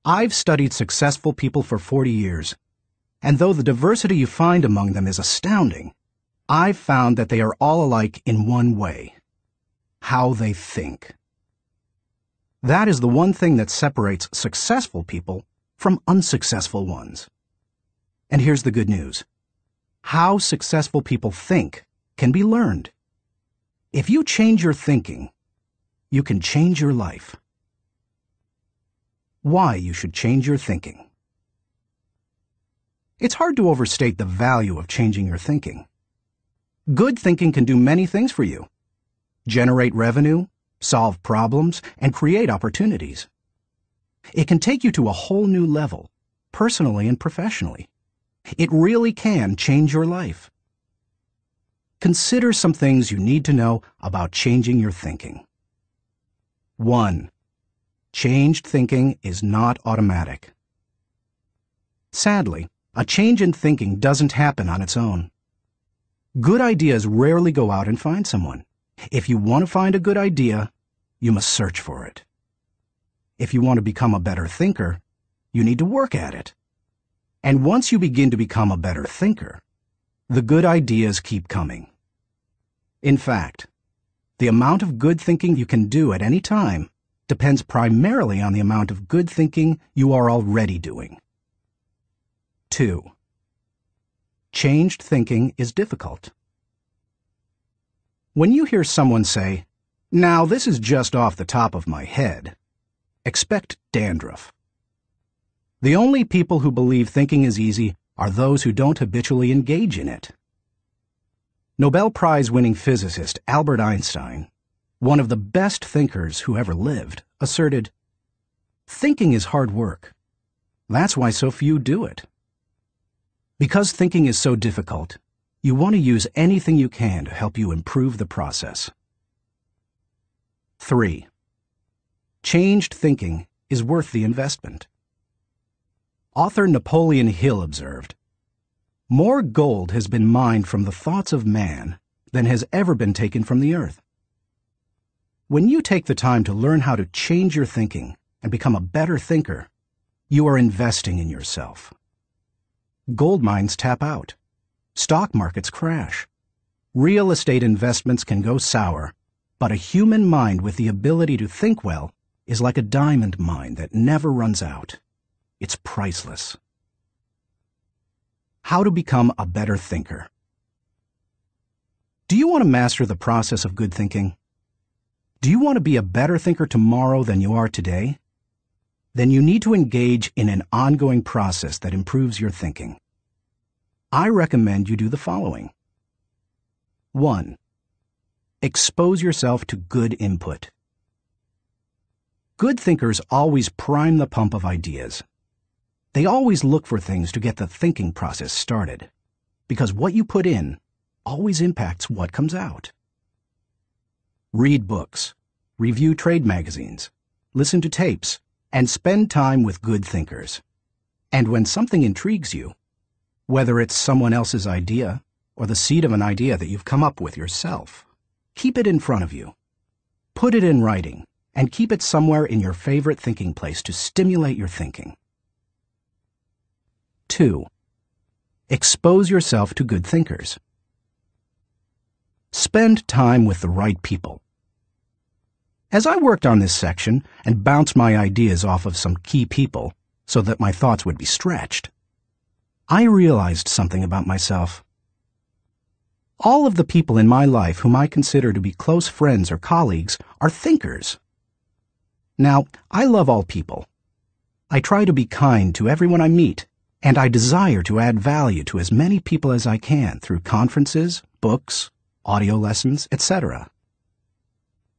I've studied successful people for 40 years, and though the diversity you find among them is astounding, I've found that they are all alike in one way: how they think. That is the one thing that separates successful people from unsuccessful ones. And here's the good news. How successful people think can be learned. If you change your thinking, you can change your life. Why you should change your thinking. It's hard to overstate the value of changing your thinking. Good thinking can do many things for you: generate revenue, solve problems, and create opportunities. It can take you to a whole new level, personally and professionally. It really can change your life. Consider some things you need to know about changing your thinking. 1. Changed thinking is not automatic. Sadly, a change in thinking doesn't happen on its own. Good ideas rarely go out and find someone. If you want to find a good idea, you must search for it. If you want to become a better thinker, you need to work at it. And once you begin to become a better thinker, the good ideas keep coming. In fact, the amount of good thinking you can do at any time depends primarily on the amount of good thinking you are already doing. 2. Changed thinking is difficult. When you hear someone say, "Now this is just off the top of my head," expect dandruff. The only people who believe thinking is easy are those who don't habitually engage in it. Nobel Prize-winning physicist Albert Einstein, one of the best thinkers who ever lived, asserted, "Thinking is hard work. That's why so few do it." Because thinking is so difficult, you want to use anything you can to help you improve the process. 3. Changed thinking is worth the investment. Author Napoleon Hill observed, "More gold has been mined from the thoughts of man than has ever been taken from the earth." When you take the time to learn how to change your thinking and become a better thinker, you are investing in yourself. Gold mines tap out. Stock markets crash. Real estate investments can go sour, but a human mind with the ability to think well is like a diamond mine that never runs out. It's priceless. How to become a better thinker. Do you want to master the process of good thinking? Do you want to be a better thinker tomorrow than you are today? Then you need to engage in an ongoing process that improves your thinking. I recommend you do the following. 1. Expose yourself to good input. Good thinkers always prime the pump of ideas. They always look for things to get the thinking process started, because what you put in always impacts what comes out. Read books, review trade magazines, listen to tapes, and spend time with good thinkers. And when something intrigues you, whether it's someone else's idea or the seed of an idea that you've come up with yourself, keep it in front of you. Put it in writing and keep it somewhere in your favorite thinking place to stimulate your thinking. 2. Expose yourself to good thinkers. Spend time with the right people. As I worked on this section and bounced my ideas off of some key people so that my thoughts would be stretched, I realized something about myself. All of the people in my life whom I consider to be close friends or colleagues are thinkers. Now, I love all people. I try to be kind to everyone I meet, and I desire to add value to as many people as I can through conferences, books, audio lessons, etc.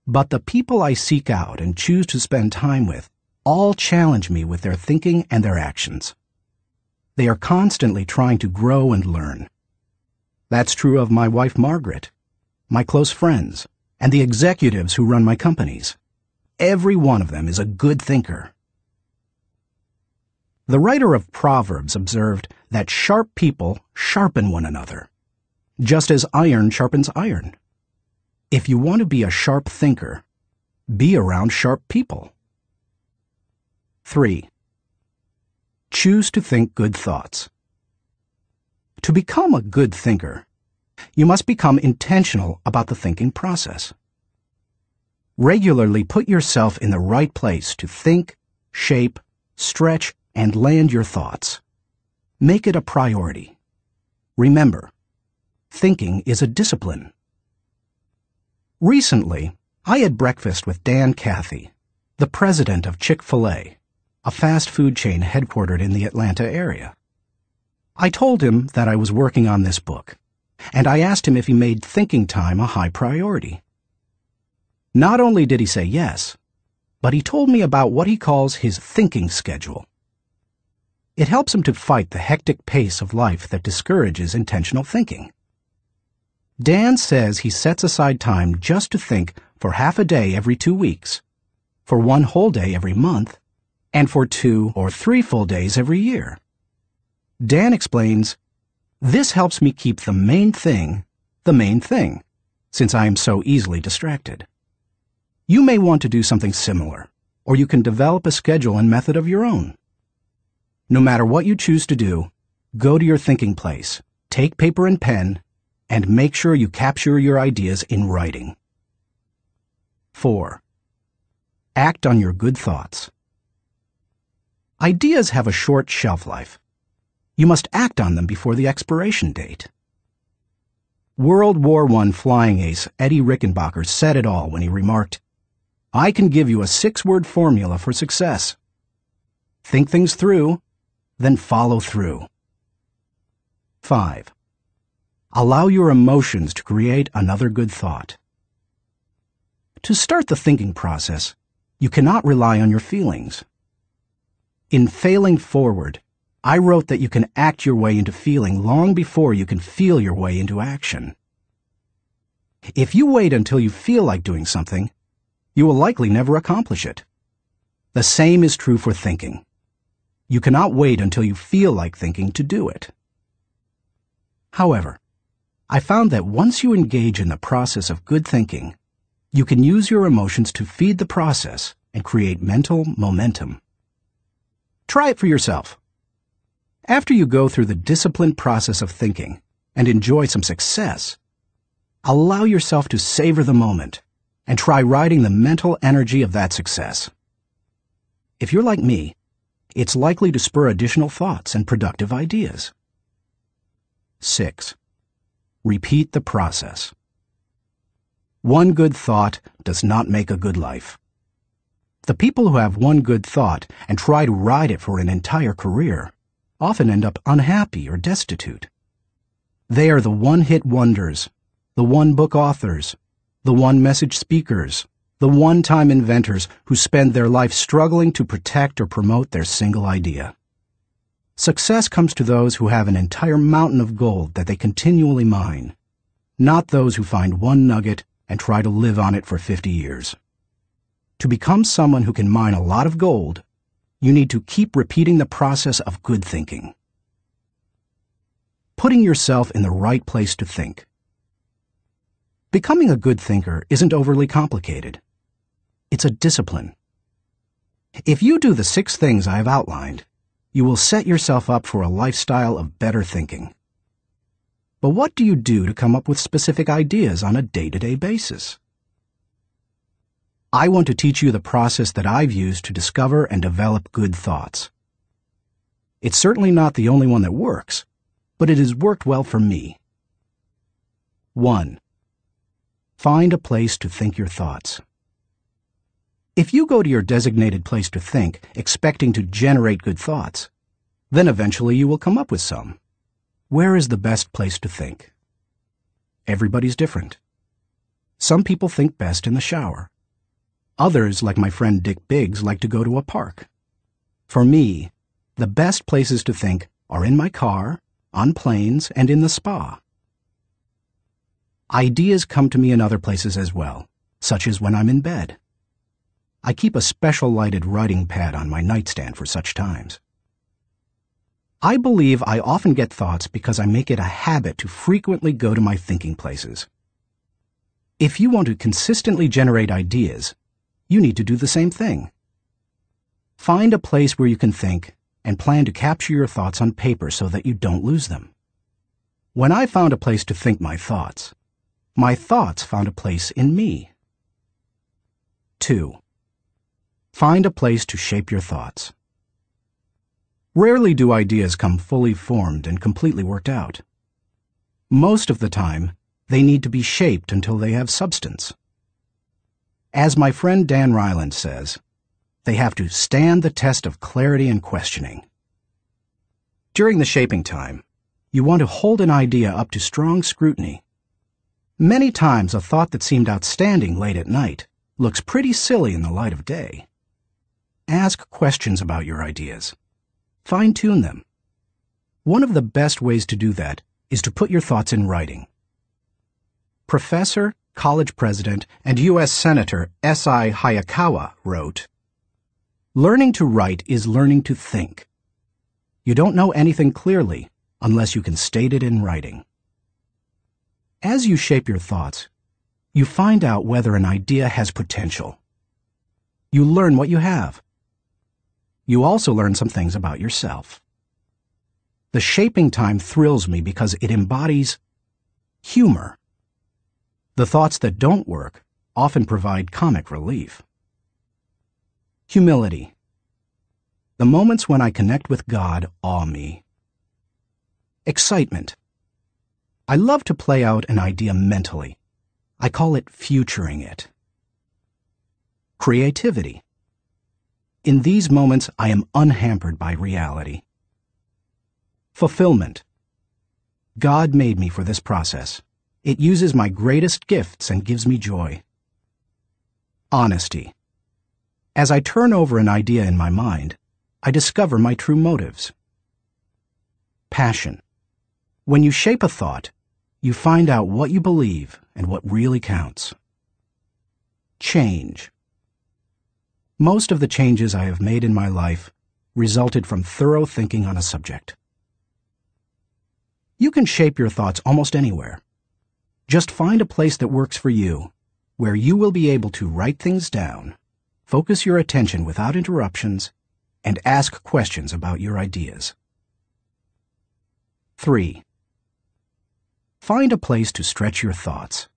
But the people I seek out and choose to spend time with all challenge me with their thinking and their actions. They are constantly trying to grow and learn. That's true of my wife Margaret, my close friends, and the executives who run my companies. Every one of them is a good thinker. The writer of Proverbs observed that sharp people sharpen one another, just as iron sharpens iron. If you want to be a sharp thinker, be around sharp people. 3. choose to think good thoughts. To become a good thinker, you must become intentional about the thinking process. Regularly put yourself in the right place to think, shape, stretch, and land your thoughts. Make it a priority. Remember, thinking is a discipline. Recently, I had breakfast with Dan Cathy, the president of Chick-fil-A, a fast food chain headquartered in the Atlanta area. I told him that I was working on this book, and I asked him if he made thinking time a high priority. Not only did he say yes, but he told me about what he calls his thinking schedule. It helps him to fight the hectic pace of life that discourages intentional thinking. Dan says he sets aside time just to think for half a day every 2 weeks, for 1 whole day every month, and for 2 or 3 full days every year. Dan explains, "This helps me keep the main thing, since I am so easily distracted." You may want to do something similar, or you can develop a schedule and method of your own. No matter what you choose to do, go to your thinking place, take paper and pen, and make sure you capture your ideas in writing. 4. Act on your good thoughts. Ideas have a short shelf life. You must act on them before the expiration date. World War I flying ace Eddie Rickenbacker said it all when he remarked, "I can give you a 6-word formula for success. Think things through, then follow through." 5. Allow your emotions to create another good thought. To start the thinking process, you cannot rely on your feelings. In Failing Forward, I wrote that you can act your way into feeling long before you can feel your way into action. If you wait until you feel like doing something, you will likely never accomplish it. The same is true for thinking. You cannot wait until you feel like thinking to do it. However, I found that once you engage in the process of good thinking, you can use your emotions to feed the process and create mental momentum. Try it for yourself. After you go through the disciplined process of thinking and enjoy some success, allow yourself to savor the moment and try riding the mental energy of that success. If you're like me, it's likely to spur additional thoughts and productive ideas. 6. Repeat the process. One good thought does not make a good life. The people who have one good thought and try to ride it for an entire career often end up unhappy or destitute. They are the one-hit wonders, the one-book authors, the one-message speakers, the one-time inventors who spend their life struggling to protect or promote their single idea. Success comes to those who have an entire mountain of gold that they continually mine, not those who find one nugget and try to live on it for 50 years. To become someone who can mine a lot of gold, you need to keep repeating the process of good thinking. Putting yourself in the right place to think. Becoming a good thinker isn't overly complicated. It's a discipline. If you do the 6 things I have outlined, you will set yourself up for a lifestyle of better thinking. But what do you do to come up with specific ideas on a day-to-day basis? I want to teach you the process that I've used to discover and develop good thoughts. It's certainly not the only one that works, but it has worked well for me. 1. Find a place to think your thoughts. If you go to your designated place to think, expecting to generate good thoughts, then eventually you will come up with some. Where is the best place to think? Everybody's different. Some people think best in the shower. Others, like my friend Dick Biggs, like to go to a park. For me, the best places to think are in my car, on planes, and in the spa. Ideas come to me in other places as well, such as when I'm in bed. I keep a special lighted writing pad on my nightstand for such times. I believe I often get thoughts because I make it a habit to frequently go to my thinking places. If you want to consistently generate ideas, you need to do the same thing. Find a place where you can think and plan to capture your thoughts on paper so that you don't lose them. When I found a place to think my thoughts found a place in me. 2. Find a place to shape your thoughts. Rarely do ideas come fully formed and completely worked out. Most of the time, they need to be shaped until they have substance. As my friend Dan Ryland says, they have to stand the test of clarity and questioning. During the shaping time, you want to hold an idea up to strong scrutiny. Many times a thought that seemed outstanding late at night looks pretty silly in the light of day. Ask questions about your ideas. Fine-tune them. One of the best ways to do that is to put your thoughts in writing. Professor, college president, and U.S. Senator S.I. Hayakawa wrote, "Learning to write is learning to think. You don't know anything clearly unless you can state it in writing." As you shape your thoughts, you find out whether an idea has potential. You learn what you have. You also learn some things about yourself. The shaping time thrills me because it embodies humor. The thoughts that don't work often provide comic relief. Humility. The moments when I connect with God awe me. Excitement. I love to play out an idea mentally. I call it futuring it. Creativity. In these moments, I am unhampered by reality. Fulfillment. God made me for this process. It uses my greatest gifts and gives me joy. Honesty. As I turn over an idea in my mind, I discover my true motives. Passion. When you shape a thought, you find out what you believe and what really counts. Change. Most of the changes I have made in my life resulted from thorough thinking on a subject. You can shape your thoughts almost anywhere. Just find a place that works for you, where you will be able to write things down, focus your attention without interruptions, and ask questions about your ideas. 3. Find a place to stretch your thoughts.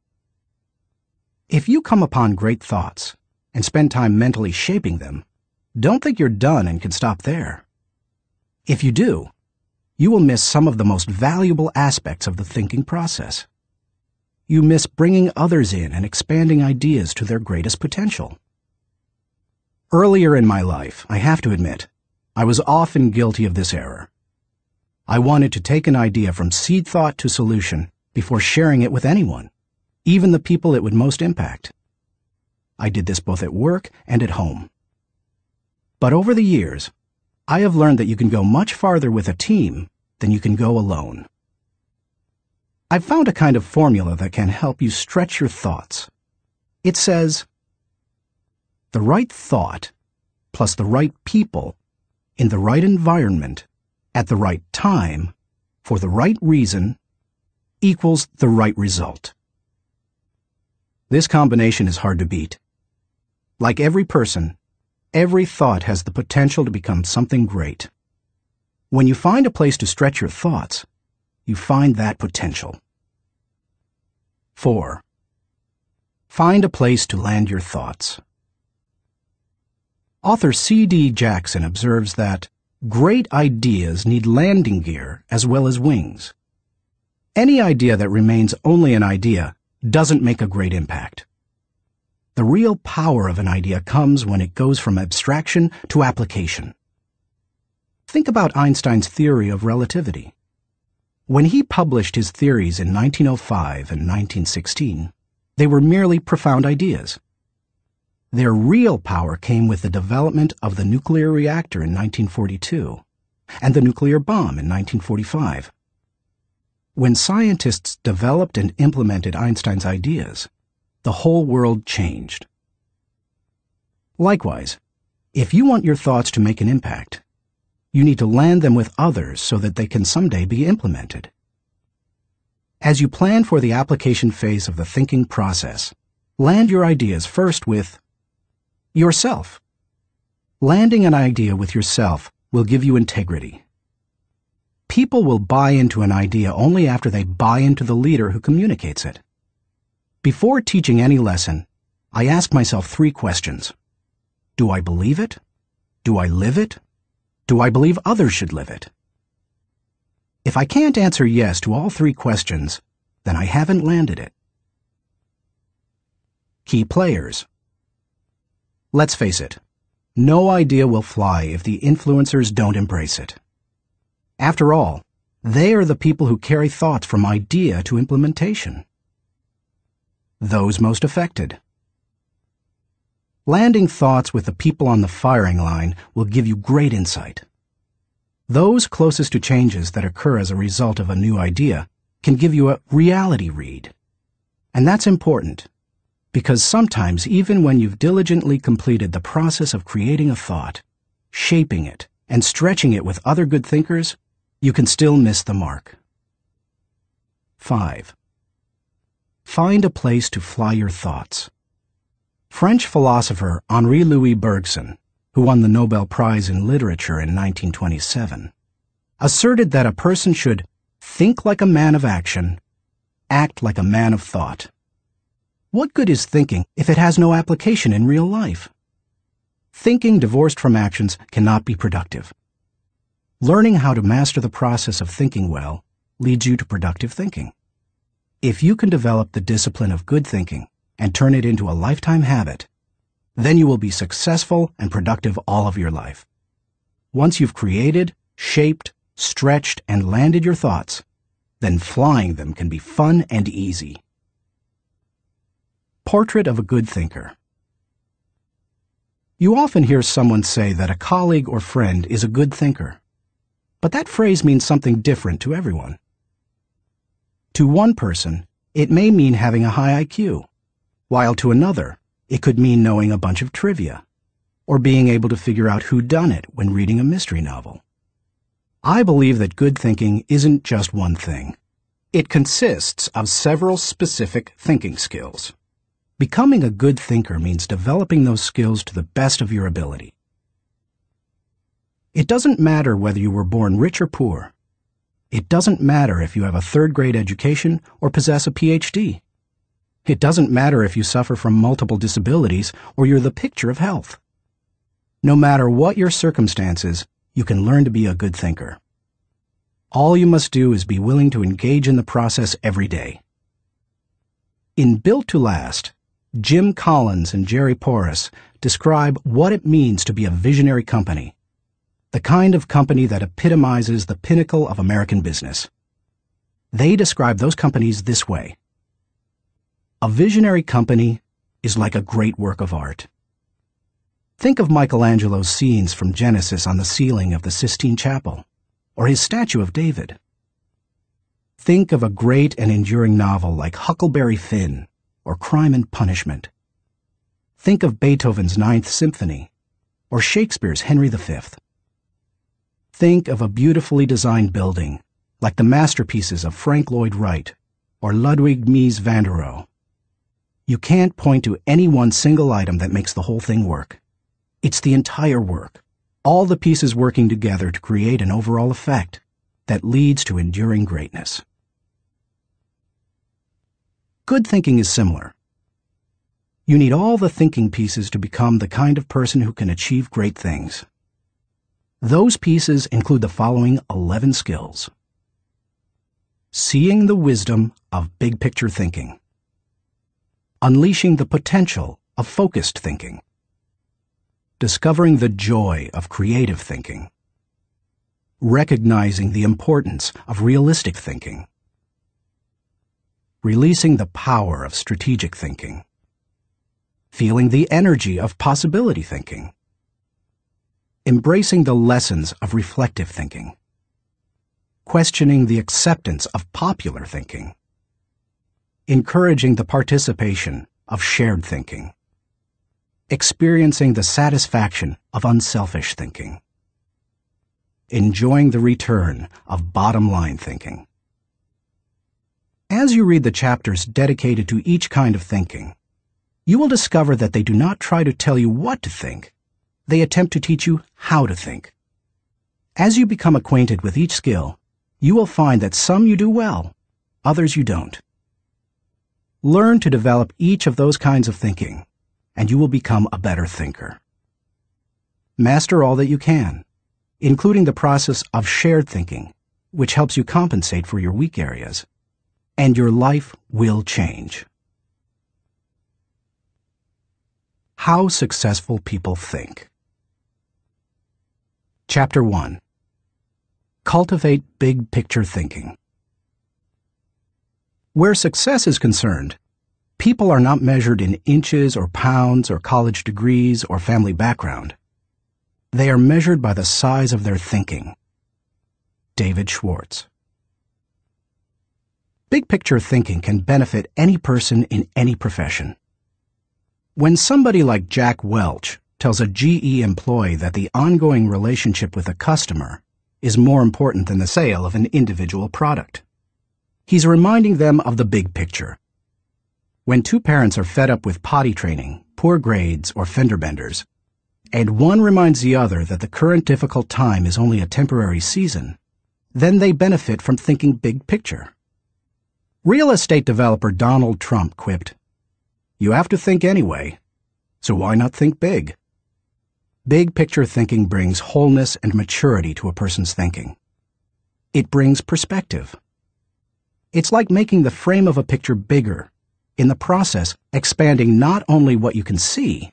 If you come upon great thoughts and spend time mentally shaping them, don't think you're done and can stop there. If you do, you will miss some of the most valuable aspects of the thinking process. You miss bringing others in and expanding ideas to their greatest potential. Earlier in my life, I have to admit, I was often guilty of this error. I wanted to take an idea from seed thought to solution before sharing it with anyone, even the people it would most impact. I did this both at work and at home. But over the years, I have learned that you can go much farther with a team than you can go alone. I've found a kind of formula that can help you stretch your thoughts. It says, the right thought plus the right people in the right environment at the right time for the right reason equals the right result. This combination is hard to beat. Like every person, every thought has the potential to become something great. When you find a place to stretch your thoughts, you find that potential. 4. Find a place to land your thoughts. Author C.D. Jackson observes that great ideas need landing gear as well as wings. Any idea that remains only an idea doesn't make a great impact. The real power of an idea comes when it goes from abstraction to application. Think about Einstein's theory of relativity. When he published his theories in 1905 and 1916, they were merely profound ideas. Their real power came with the development of the nuclear reactor in 1942 and the nuclear bomb in 1945. When scientists developed and implemented Einstein's ideas, the whole world changed. Likewise, if you want your thoughts to make an impact, you need to land them with others so that they can someday be implemented. As you plan for the application phase of the thinking process, land your ideas first with yourself. Landing an idea with yourself will give you integrity. People will buy into an idea only after they buy into the leader who communicates it. Before teaching any lesson, I ask myself 3 questions. Do I believe it? Do I live it? Do I believe others should live it? If I can't answer yes to all 3 questions, then I haven't landed it. Key players. Let's face it, no idea will fly if the influencers don't embrace it. After all, they are the people who carry thoughts from idea to implementation. Those most affected. Landing thoughts with the people on the firing line will give you great insight. Those closest to changes that occur as a result of a new idea can give you a reality read. And that's important, because sometimes even when you've diligently completed the process of creating a thought, shaping it, and stretching it with other good thinkers, you can still miss the mark. 5. Find a place to fly your thoughts. French philosopher Henri-Louis Bergson, who won the Nobel Prize in Literature in 1927, asserted that a person should think like a man of action, act like a man of thought. What good is thinking if it has no application in real life? Thinking divorced from actions cannot be productive. Learning how to master the process of thinking well leads you to productive thinking. If you can develop the discipline of good thinking and turn it into a lifetime habit, then you will be successful and productive all of your life. Once you've created, shaped, stretched, and landed your thoughts, then flying them can be fun and easy. Portrait of a good thinker. You often hear someone say that a colleague or friend is a good thinker, but that phrase means something different to everyone. To one person, it may mean having a high IQ, while to another, it could mean knowing a bunch of trivia, or being able to figure out whodunit when reading a mystery novel. I believe that good thinking isn't just one thing. It consists of several specific thinking skills. Becoming a good thinker means developing those skills to the best of your ability. It doesn't matter whether you were born rich or poor. It doesn't matter if you have a 3rd-grade education or possess a PhD. It doesn't matter if you suffer from multiple disabilities or you're the picture of health. No matter what your circumstances, you can learn to be a good thinker. All you must do is be willing to engage in the process every day. In Built to Last, Jim Collins and Jerry Porras describe what it means to be a visionary company, the kind of company that epitomizes the pinnacle of American business. They describe those companies this way. A visionary company is like a great work of art. Think of Michelangelo's scenes from Genesis on the ceiling of the Sistine Chapel, or his statue of David. Think of a great and enduring novel like Huckleberry Finn or Crime and Punishment. Think of Beethoven's Ninth Symphony or Shakespeare's Henry V. Think of a beautifully designed building like the masterpieces of Frank Lloyd Wright or Ludwig Mies van der Rohe. You can't point to any one single item that makes the whole thing work. It's the entire work, all the pieces working together to create an overall effect that leads to enduring greatness. Good thinking is similar. You need all the thinking pieces to become the kind of person who can achieve great things. Those pieces include the following 11 skills. Seeing the wisdom of big picture thinking. Unleashing the potential of focused thinking. Discovering the joy of creative thinking. Recognizing the importance of realistic thinking. Releasing the power of strategic thinking. Feeling the energy of possibility thinking. Embracing the lessons of reflective thinking. Questioning the acceptance of popular thinking. Encouraging the participation of shared thinking. Experiencing the satisfaction of unselfish thinking. Enjoying the return of bottom-line thinking. As you read the chapters dedicated to each kind of thinking, you will discover that they do not try to tell you what to think. They attempt to teach you how to think. As you become acquainted with each skill, you will find that some you do well, others you don't. Learn to develop each of those kinds of thinking, and you will become a better thinker. Master all that you can, including the process of shared thinking, which helps you compensate for your weak areas, and your life will change. How successful people think. Chapter 1. Cultivate big picture thinking. Where success is concerned, people are not measured in inches or pounds or college degrees or family background. They are measured by the size of their thinking. David Schwartz. Big picture thinking can benefit any person in any profession. When somebody like Jack Welch tells a GE employee that the ongoing relationship with a customer is more important than the sale of an individual product, he's reminding them of the big picture. When two parents are fed up with potty training, poor grades, or fender benders, and one reminds the other that the current difficult time is only a temporary season, then they benefit from thinking big picture. Real estate developer Donald Trump quipped, "You have to think anyway, so why not think big?" Big picture thinking brings wholeness and maturity to a person's thinking. It brings perspective. It's like making the frame of a picture bigger, in the process expanding not only what you can see,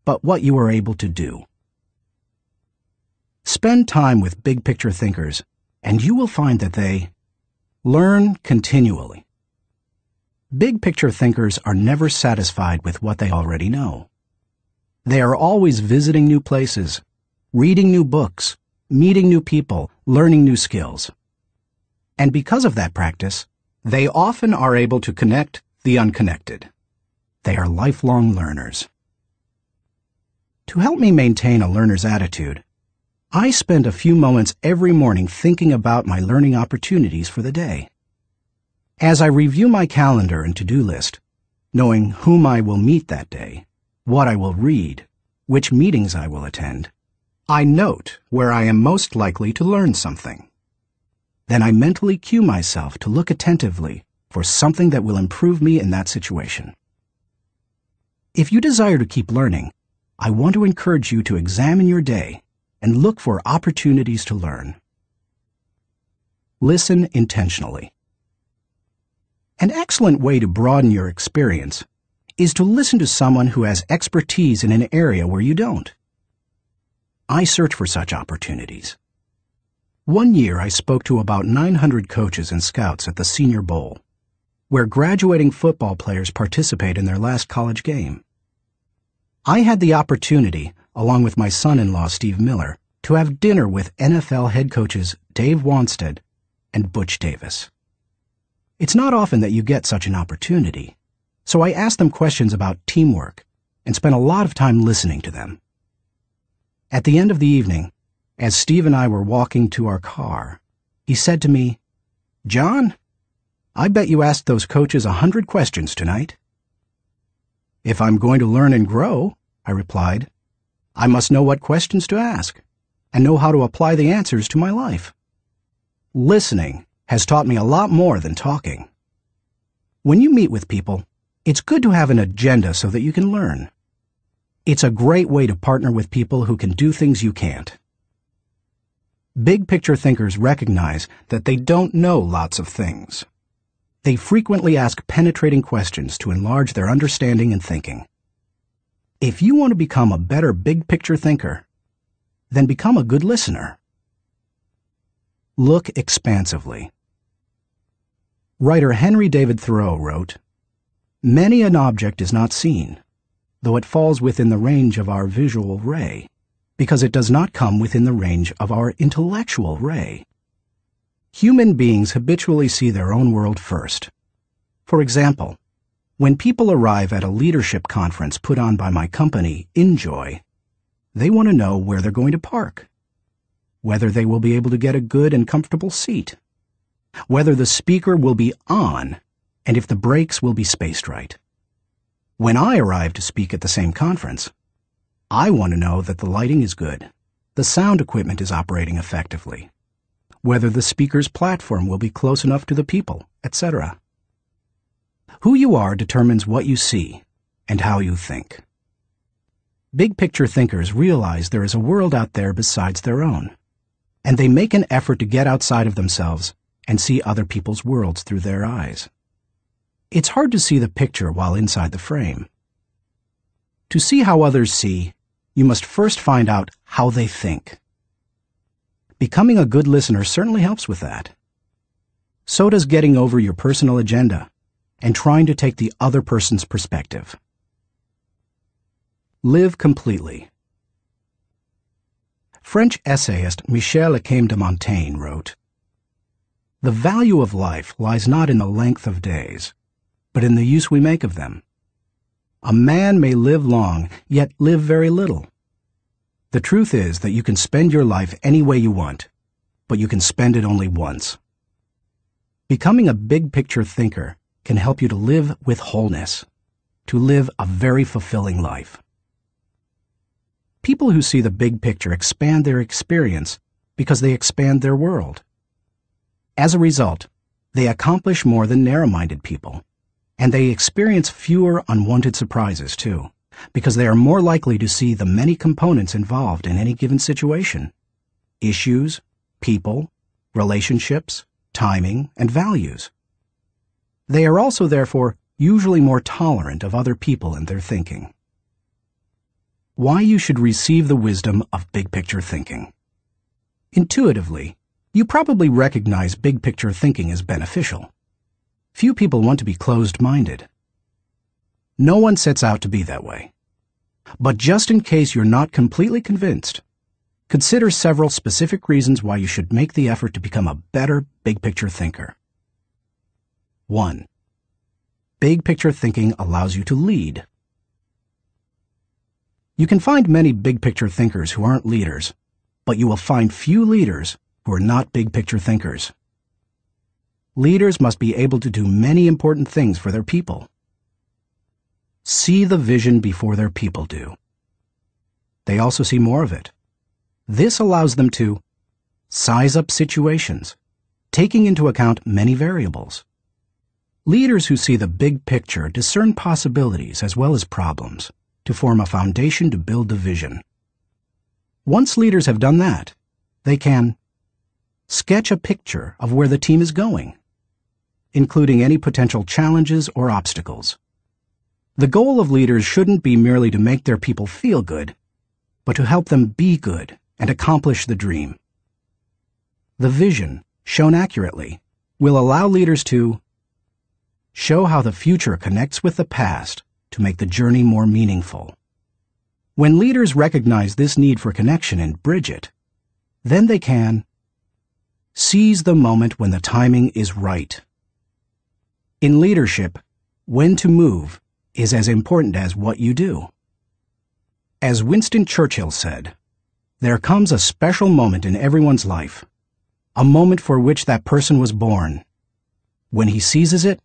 but what you are able to do. Spend time with big picture thinkers, and you will find that they learn continually. Big picture thinkers are never satisfied with what they already know. They are always visiting new places, reading new books, meeting new people, learning new skills. And because of that practice, they often are able to connect the unconnected. They are lifelong learners. To help me maintain a learner's attitude, I spend a few moments every morning thinking about my learning opportunities for the day. As I review my calendar and to-do list, knowing whom I will meet that day, what I will read, which meetings I will attend, I note where I am most likely to learn something. Then I mentally cue myself to look attentively for something that will improve me in that situation. If you desire to keep learning, I want to encourage you to examine your day and look for opportunities to learn. Listen intentionally. An excellent way to broaden your experience is to listen to someone who has expertise in an area where you don't. I search for such opportunities. One year I spoke to about 900 coaches and scouts at the Senior Bowl, where graduating football players participate in their last college game. I had the opportunity, along with my son-in-law Steve Miller, to have dinner with NFL head coaches Dave Wanstead and Butch Davis. It's not often that you get such an opportunity, so I asked them questions about teamwork and spent a lot of time listening to them. At the end of the evening, as Steve and I were walking to our car, he said to me, "John, I bet you asked those coaches 100 questions tonight." "If I'm going to learn and grow," I replied, "I must know what questions to ask and know how to apply the answers to my life." Listening has taught me a lot more than talking. When you meet with people, it's good to have an agenda so that you can learn. It's a great way to partner with people who can do things you can't. Big picture thinkers recognize that they don't know lots of things. They frequently ask penetrating questions to enlarge their understanding and thinking. If you want to become a better big picture thinker, then become a good listener. Look expansively. Writer Henry David Thoreau wrote, "Many an object is not seen, though it falls within the range of our visual ray, because it does not come within the range of our intellectual ray." Human beings habitually see their own world first. For example, when people arrive at a leadership conference put on by my company, Enjoy, they want to know where they're going to park, whether they will be able to get a good and comfortable seat, whether the speaker will be on, and if the breaks will be spaced right. When I arrive to speak at the same conference, I want to know that the lighting is good, the sound equipment is operating effectively, whether the speaker's platform will be close enough to the people, etc. Who you are determines what you see and how you think. Big picture thinkers realize there is a world out there besides their own, and they make an effort to get outside of themselves and see other people's worlds through their eyes. It's hard to see the picture while inside the frame. To see how others see, you must first find out how they think. Becoming a good listener certainly helps with that. So does getting over your personal agenda and trying to take the other person's perspective. Live completely. French essayist Michel de Montaigne wrote, "The value of life lies not in the length of days, but in the use we make of them. A man may live long, yet live very little. The truth is that you can spend your life any way you want, but you can spend it only once." Becoming a big picture thinker can help you to live with wholeness, to live a very fulfilling life. People who see the big picture expand their experience because they expand their world. As a result, they accomplish more than narrow-minded people, and they experience fewer unwanted surprises too, because they are more likely to see the many components involved in any given situation: issues, people, relationships, timing, and values. They are also, therefore, usually more tolerant of other people and their thinking. Why you should receive the wisdom of big picture thinking. Intuitively, you probably recognize big picture thinking as beneficial. Few people want to be closed-minded. No one sets out to be that way. But just in case you're not completely convinced, consider several specific reasons why you should make the effort to become a better big picture thinker. 1. Big picture thinking allows you to lead. You can find many big picture thinkers who aren't leaders, but you will find few leaders who are not big picture thinkers. Leaders must be able to do many important things for their people. See the vision before their people do. They also see more of it. This allows them to size up situations, taking into account many variables. Leaders who see the big picture discern possibilities as well as problems to form a foundation to build the vision. Once leaders have done that, they can sketch a picture of where the team is going, including any potential challenges or obstacles. The goal of leaders shouldn't be merely to make their people feel good, but to help them be good and accomplish the dream. The vision, shown accurately, will allow leaders to show how the future connects with the past to make the journey more meaningful. When leaders recognize this need for connection and bridge it, then they can seize the moment when the timing is right. In leadership, when to move is as important as what you do. As Winston Churchill said, there comes a special moment in everyone's life, a moment for which that person was born. When he seizes it,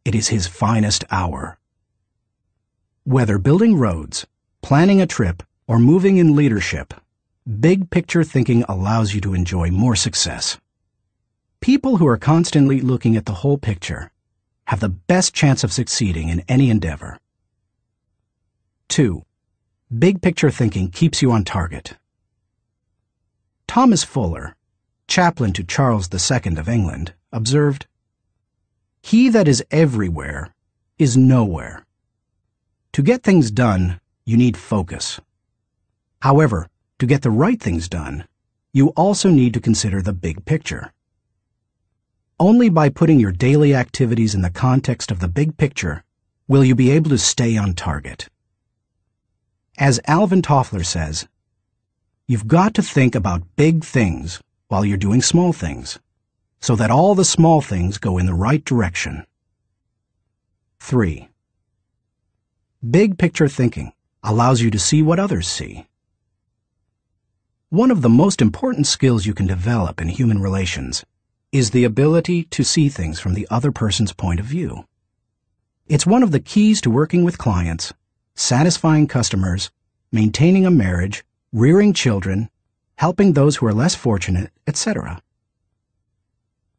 it is his finest hour. Whether building roads, planning a trip, or moving in leadership, big picture thinking allows you to enjoy more success. People who are constantly looking at the whole picture have the best chance of succeeding in any endeavor. 2. Big picture thinking keeps you on target. Thomas Fuller, chaplain to Charles II of England, observed, "He that is everywhere is nowhere." To get things done, you need focus. However, to get the right things done, you also need to consider the big picture. Only by putting your daily activities in the context of the big picture will you be able to stay on target. As Alvin Toffler says, you've got to think about big things while you're doing small things, so that all the small things go in the right direction. 3. Big picture thinking allows you to see what others see. One of the most important skills you can develop in human relations is the ability to see things from the other person's point of view. It's one of the keys to working with clients, satisfying customers, maintaining a marriage, rearing children, helping those who are less fortunate, etc.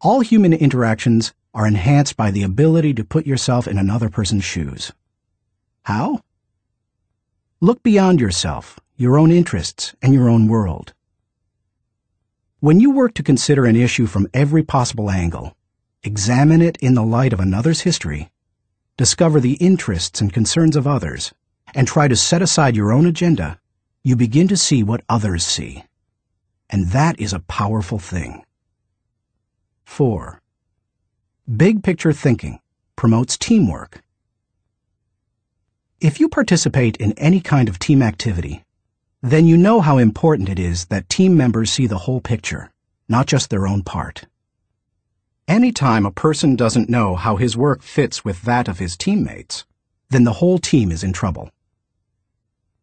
All human interactions are enhanced by the ability to put yourself in another person's shoes. How? Look beyond yourself, your own interests, and your own world. When you work to consider an issue from every possible angle, examine it in the light of another's history, discover the interests and concerns of others, and try to set aside your own agenda, you begin to see what others see. And that is a powerful thing. 4. Big picture thinking promotes teamwork. If you participate in any kind of team activity, then you know how important it is that team members see the whole picture, not just their own part. Anytime a person doesn't know how his work fits with that of his teammates, then the whole team is in trouble.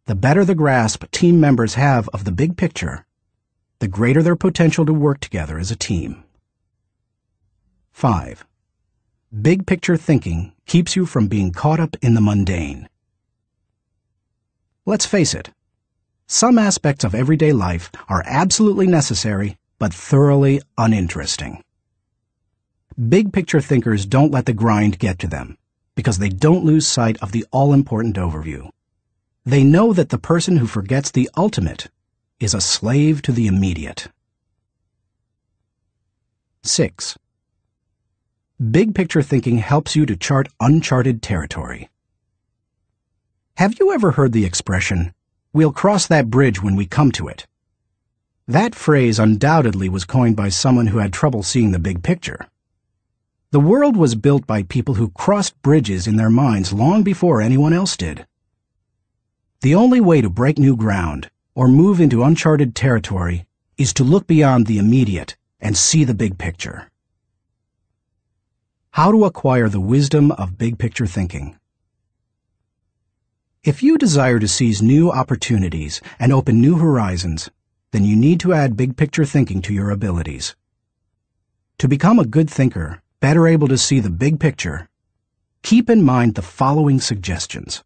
The better the grasp team members have of the big picture, the greater their potential to work together as a team. 5. Big picture thinking keeps you from being caught up in the mundane. Let's face it, some aspects of everyday life are absolutely necessary but thoroughly uninteresting. Big picture thinkers don't let the grind get to them because they don't lose sight of the all-important overview. They know that the person who forgets the ultimate is a slave to the immediate. 6. Big picture thinking helps you to chart uncharted territory. Have you ever heard the expression, "We'll cross that bridge when we come to it"? That phrase undoubtedly was coined by someone who had trouble seeing the big picture. The world was built by people who crossed bridges in their minds long before anyone else did. The only way to break new ground or move into uncharted territory is to look beyond the immediate and see the big picture. How to acquire the wisdom of big picture thinking. If you desire to seize new opportunities and open new horizons, then you need to add big picture thinking to your abilities. To become a good thinker, better able to see the big picture, keep in mind the following suggestions.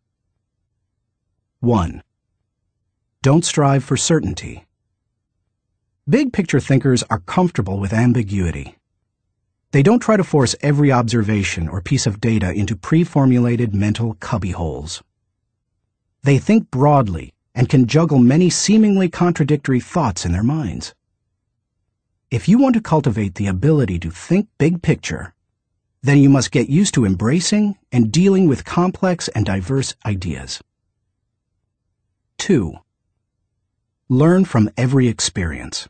1. Don't strive for certainty. Big picture thinkers are comfortable with ambiguity. They don't try to force every observation or piece of data into pre-formulated mental cubbyholes. They think broadly and can juggle many seemingly contradictory thoughts in their minds. If you want to cultivate the ability to think big picture, then you must get used to embracing and dealing with complex and diverse ideas. 2. Learn from every experience.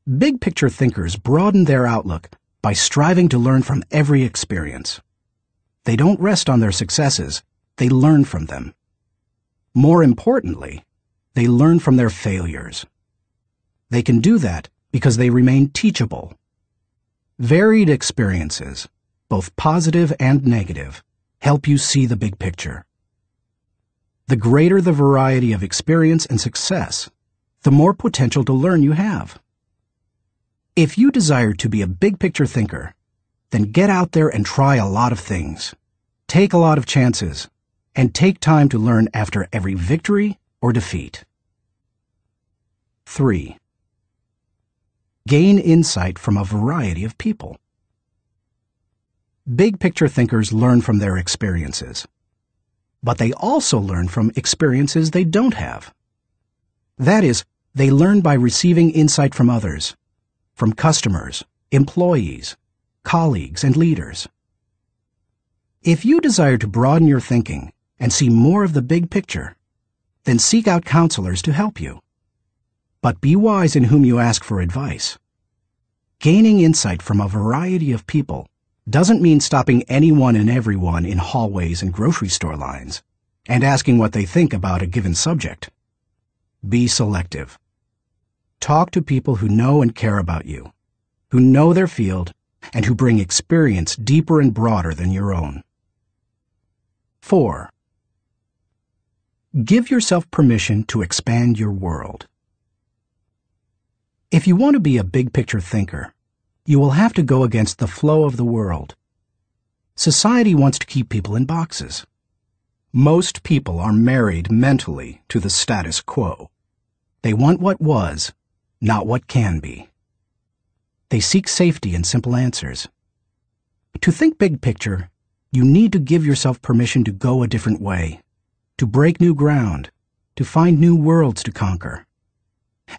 Big picture thinkers broaden their outlook by striving to learn from every experience. They don't rest on their successes, they learn from them. More importantly, they learn from their failures. They can do that because they remain teachable. Varied experiences, both positive and negative, help you see the big picture. The greater the variety of experience and success, the more potential to learn you have. If you desire to be a big picture thinker, then get out there and try a lot of things. Take a lot of chances, and take time to learn after every victory or defeat. 3. Gain insight from a variety of people. Big picture thinkers learn from their experiences, but they also learn from experiences they don't have. That is, they learn by receiving insight from others, from customers, employees, colleagues, and leaders. If you desire to broaden your thinking and see more of the big picture, then seek out counselors to help you. But be wise in whom you ask for advice. Gaining insight from a variety of people doesn't mean stopping anyone and everyone in hallways and grocery store lines and asking what they think about a given subject. Be selective. Talk to people who know and care about you, who know their field, and who bring experience deeper and broader than your own. 4. Give yourself permission to expand your world. If you want to be a big picture thinker, you will have to go against the flow of the world. Society wants to keep people in boxes. Most people are married mentally to the status quo. They want what was, not what can be. They seek safety in simple answers. To think big picture, you need to give yourself permission to go a different way, to break new ground, to find new worlds to conquer.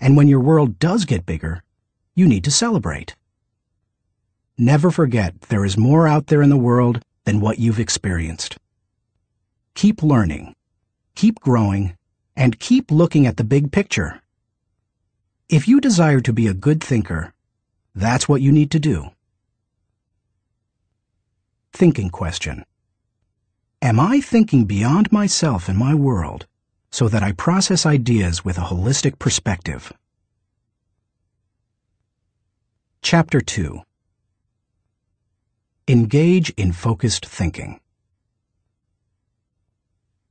And when your world does get bigger, you need to celebrate. Never forget there is more out there in the world than what you've experienced. Keep learning, keep growing, and keep looking at the big picture. If you desire to be a good thinker, that's what you need to do. Thinking question. Am I thinking beyond myself and my world so that I process ideas with a holistic perspective? Chapter 2. Engage in focused thinking.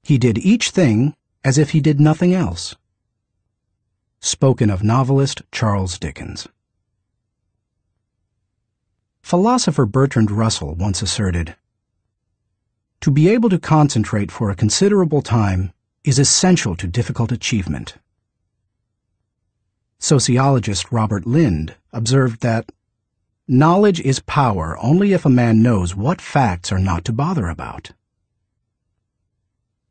He did each thing as if he did nothing else. Spoken of novelist Charles Dickens. Philosopher Bertrand Russell once asserted, "To be able to concentrate for a considerable time is essential to difficult achievement." Sociologist Robert Lind observed that knowledge is power only if a man knows what facts are not to bother about.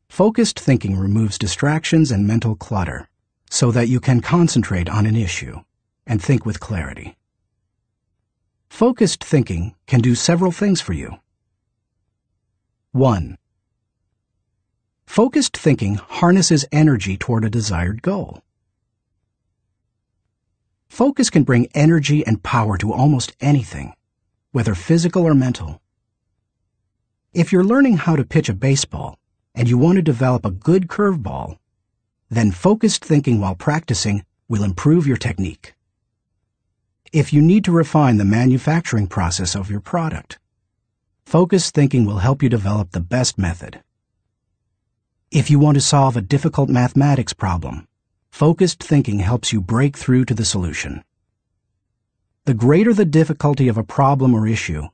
Focused thinking removes distractions and mental clutter so that you can concentrate on an issue and think with clarity. Focused thinking can do several things for you. 1. Focused thinking harnesses energy toward a desired goal. Focus can bring energy and power to almost anything, whether physical or mental. If you're learning how to pitch a baseball and you want to develop a good curveball, then focused thinking while practicing will improve your technique. If you need to refine the manufacturing process of your product, focused thinking will help you develop the best method. If you want to solve a difficult mathematics problem, focused thinking helps you break through to the solution. The greater the difficulty of a problem or issue,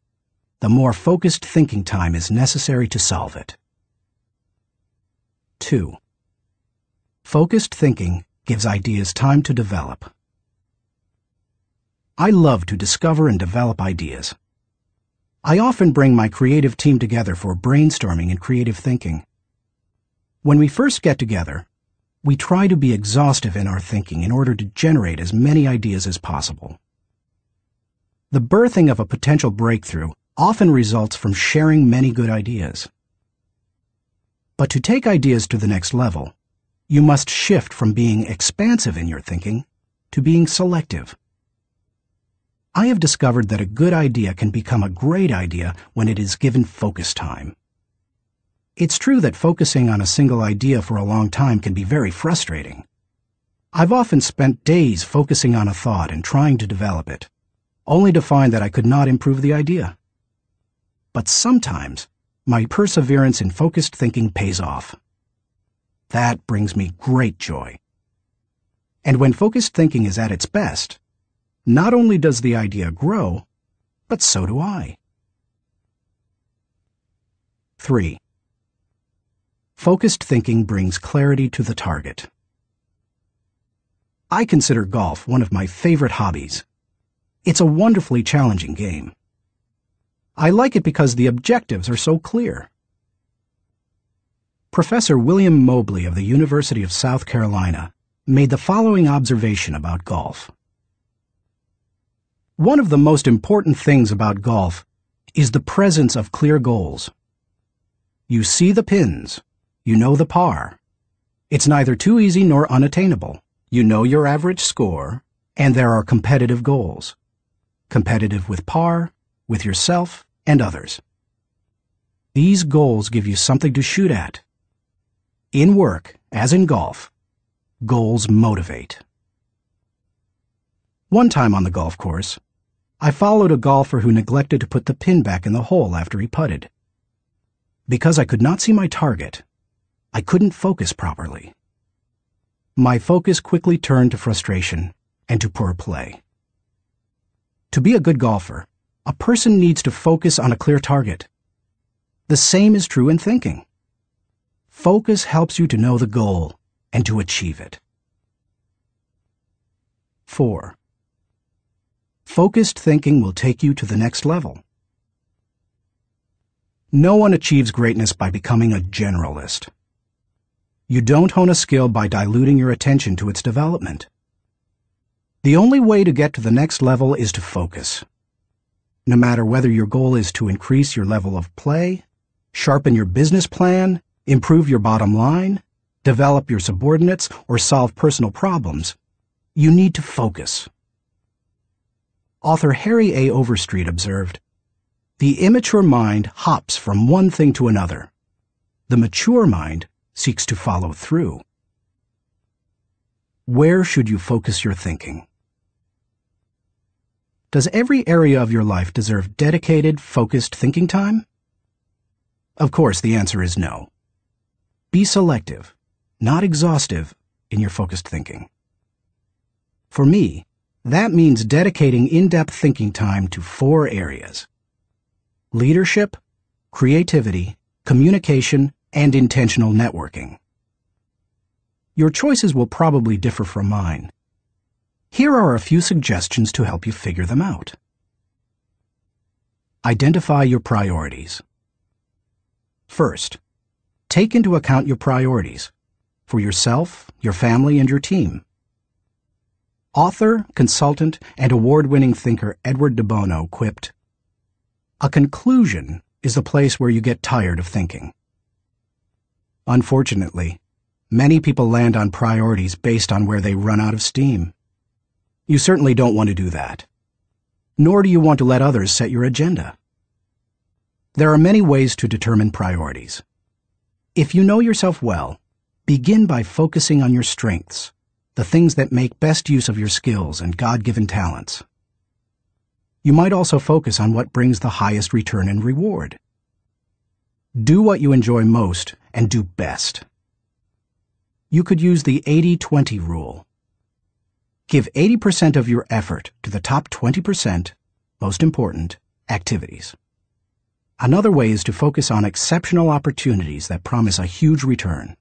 the more focused thinking time is necessary to solve it. 2. Focused thinking gives ideas time to develop. I love to discover and develop ideas. I often bring my creative team together for brainstorming and creative thinking. When we first get together, we try to be exhaustive in our thinking in order to generate as many ideas as possible. The birthing of a potential breakthrough often results from sharing many good ideas. But to take ideas to the next level, you must shift from being expansive in your thinking to being selective. I have discovered that a good idea can become a great idea when it is given focus time. It's true that focusing on a single idea for a long time can be very frustrating. I've often spent days focusing on a thought and trying to develop it, only to find that I could not improve the idea. But sometimes, my perseverance in focused thinking pays off. That brings me great joy. And when focused thinking is at its best, not only does the idea grow, but so do I. 3. Focused thinking brings clarity to the target. I consider golf one of my favorite hobbies. It's a wonderfully challenging game. I like it because the objectives are so clear. Professor William Mobley of the University of South Carolina made the following observation about golf. One of the most important things about golf is the presence of clear goals. You see the pins. You know the par. It's neither too easy nor unattainable. You know your average score, and there are competitive goals. Competitive with par, with yourself, and others. These goals give you something to shoot at. In work, as in golf, goals motivate. One time on the golf course, I followed a golfer who neglected to put the pin back in the hole after he putted. Because I could not see my target, I couldn't focus properly. My focus quickly turned to frustration and to poor play. To be a good golfer, a person needs to focus on a clear target. The same is true in thinking. Focus helps you to know the goal and to achieve it. 4. Focused thinking will take you to the next level. No one achieves greatness by becoming a generalist. You don't hone a skill by diluting your attention to its development. The only way to get to the next level is to focus. No matter whether your goal is to increase your level of play, sharpen your business plan, improve your bottom line, develop your subordinates, or solve personal problems, you need to focus. Author Harry A. Overstreet observed, "The immature mind hops from one thing to another. The mature mind seeks to follow through." Where should you focus your thinking? Does every area of your life deserve dedicated, focused thinking time? Of course, the answer is no. Be selective, not exhaustive, in your focused thinking. For me, that means dedicating in-depth thinking time to 4 areas: leadership, creativity, communication, and intentional networking. Your choices will probably differ from mine. Here are a few suggestions to help you figure them out. Identify your priorities. First, take into account your priorities for yourself, your family, and your team. Author, consultant, and award-winning thinker Edward de Bono quipped, "A conclusion is the place where you get tired of thinking." Unfortunately, many people land on priorities based on where they run out of steam. You certainly don't want to do that. Nor do you want to let others set your agenda. There are many ways to determine priorities. If you know yourself well, begin by focusing on your strengths, the things that make best use of your skills and God-given talents. You might also focus on what brings the highest return and reward. Do what you enjoy most and do best. You could use the 80-20 rule. Give 80% of your effort to the top 20%, most important, activities. Another way is to focus on exceptional opportunities that promise a huge return.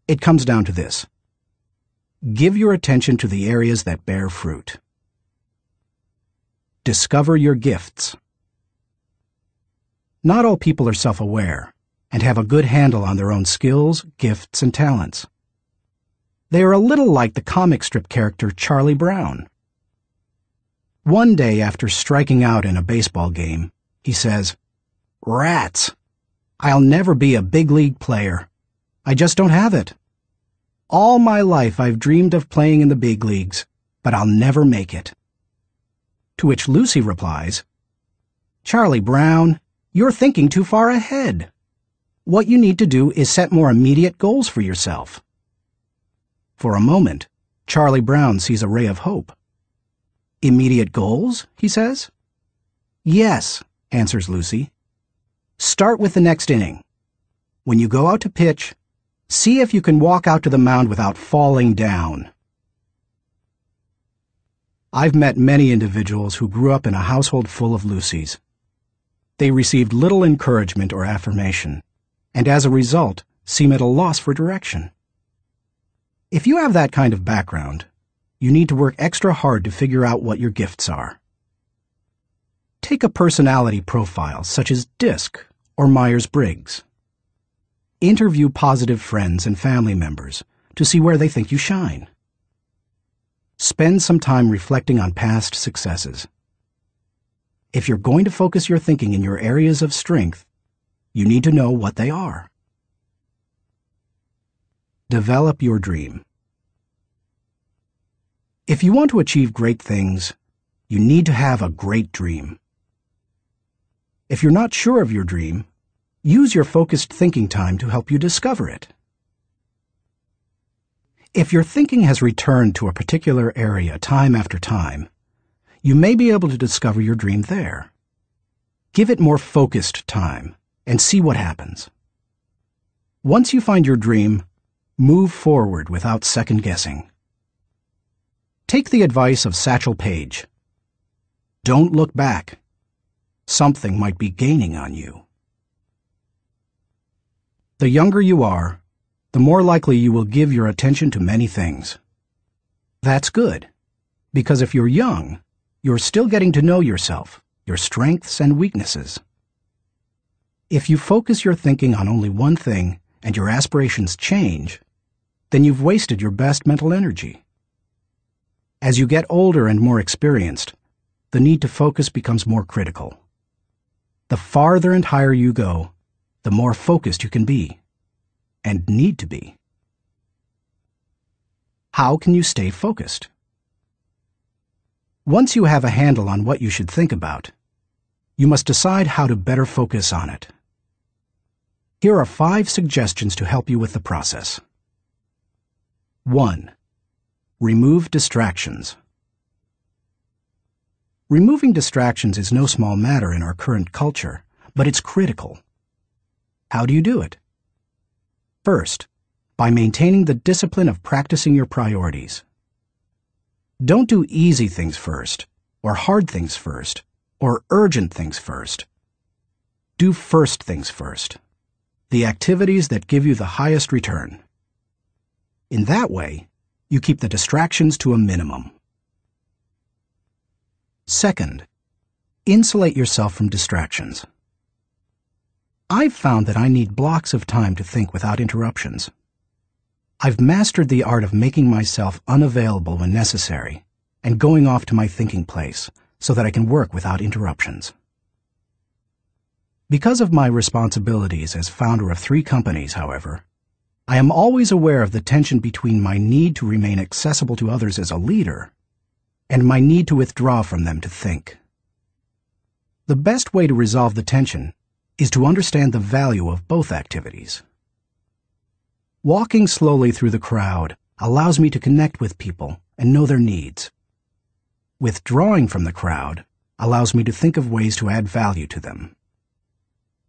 It comes down to this. Give your attention to the areas that bear fruit. Discover your gifts. Not all people are self-aware and have a good handle on their own skills, gifts, and talents. They are a little like the comic strip character Charlie Brown. One day after striking out in a baseball game, he says, "Rats! I'll never be a big league player. I just don't have it. All my life I've dreamed of playing in the big leagues, but I'll never make it." To which Lucy replies, "Charlie Brown, you're thinking too far ahead. What you need to do is set more immediate goals for yourself." For a moment, Charlie Brown sees a ray of hope. "Immediate goals?" he says. "Yes," answers Lucy. "Start with the next inning. When you go out to pitch, see if you can walk out to the mound without falling down." I've met many individuals who grew up in a household full of Lucys. They received little encouragement or affirmation, and as a result, seem at a loss for direction. If you have that kind of background, you need to work extra hard to figure out what your gifts are. Take a personality profile such as DISC or Myers-Briggs. Interview positive friends and family members to see where they think you shine. Spend some time reflecting on past successes. If you're going to focus your thinking in your areas of strength, you need to know what they are. Develop your dream. If you want to achieve great things, you need to have a great dream. If you're not sure of your dream, use your focused thinking time to help you discover it. If your thinking has returned to a particular area time after time, you may be able to discover your dream there. Give it more focused time and see what happens. Once you find your dream, move forward without second-guessing. Take the advice of Satchel Paige. Don't look back. Something might be gaining on you. The younger you are, the more likely you will give your attention to many things. That's good, Because if you're young, you're still getting to know yourself, your strengths and weaknesses. If you focus your thinking on only one thing and your aspirations change, then you've wasted your best mental energy. As you get older and more experienced, the need to focus becomes more critical. The farther and higher you go, the more focused you can be, and need to be. How can you stay focused? Once you have a handle on what you should think about, you must decide how to better focus on it. Here are 5 suggestions to help you with the process. 1. Remove distractions. Removing distractions is no small matter in our current culture, but it's critical. How do you do it? First, by maintaining the discipline of practicing your priorities. Don't do easy things first, or hard things first, or urgent things first. Do first things first. The activities that give you the highest return. In that way, you keep the distractions to a minimum. Second, insulate yourself from distractions. I've found that I need blocks of time to think without interruptions. I've mastered the art of making myself unavailable when necessary and going off to my thinking place so that I can work without interruptions. Because of my responsibilities as founder of 3 companies, however, I am always aware of the tension between my need to remain accessible to others as a leader and my need to withdraw from them to think. The best way to resolve the tension is to understand the value of both activities. Walking slowly through the crowd allows me to connect with people and know their needs. Withdrawing from the crowd allows me to think of ways to add value to them.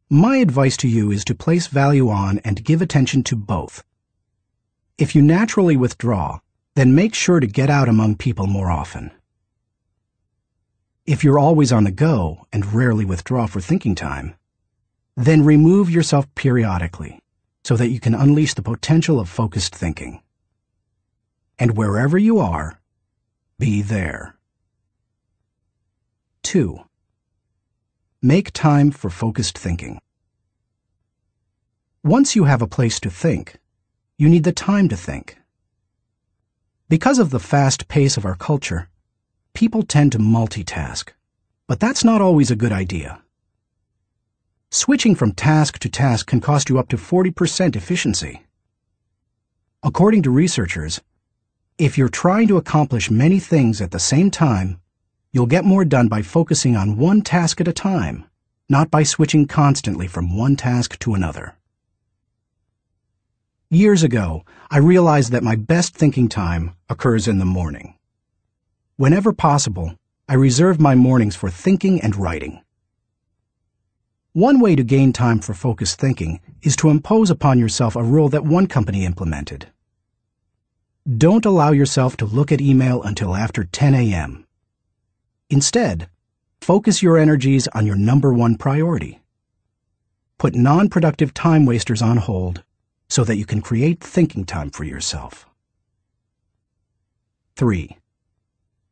My advice to you is to place value on and give attention to both. If you naturally withdraw, then make sure to get out among people more often. If you're always on the go and rarely withdraw for thinking time, then remove yourself periodically so that you can unleash the potential of focused thinking. And wherever you are, be there. 2. Make time for focused thinking. Once you have a place to think, you need the time to think. Because of the fast pace of our culture, people tend to multitask, but that's not always a good idea. Switching from task to task can cost you up to 40% efficiency. According to researchers, if you're trying to accomplish many things at the same time, you'll get more done by focusing on one task at a time, not by switching constantly from one task to another. Years ago, I realized that my best thinking time occurs in the morning. Whenever possible, I reserve my mornings for thinking and writing. One way to gain time for focused thinking is to impose upon yourself a rule that one company implemented. Don't allow yourself to look at email until after 10 a.m. Instead, focus your energies on your number 1 priority. Put non-productive time wasters on hold so that you can create thinking time for yourself. 3.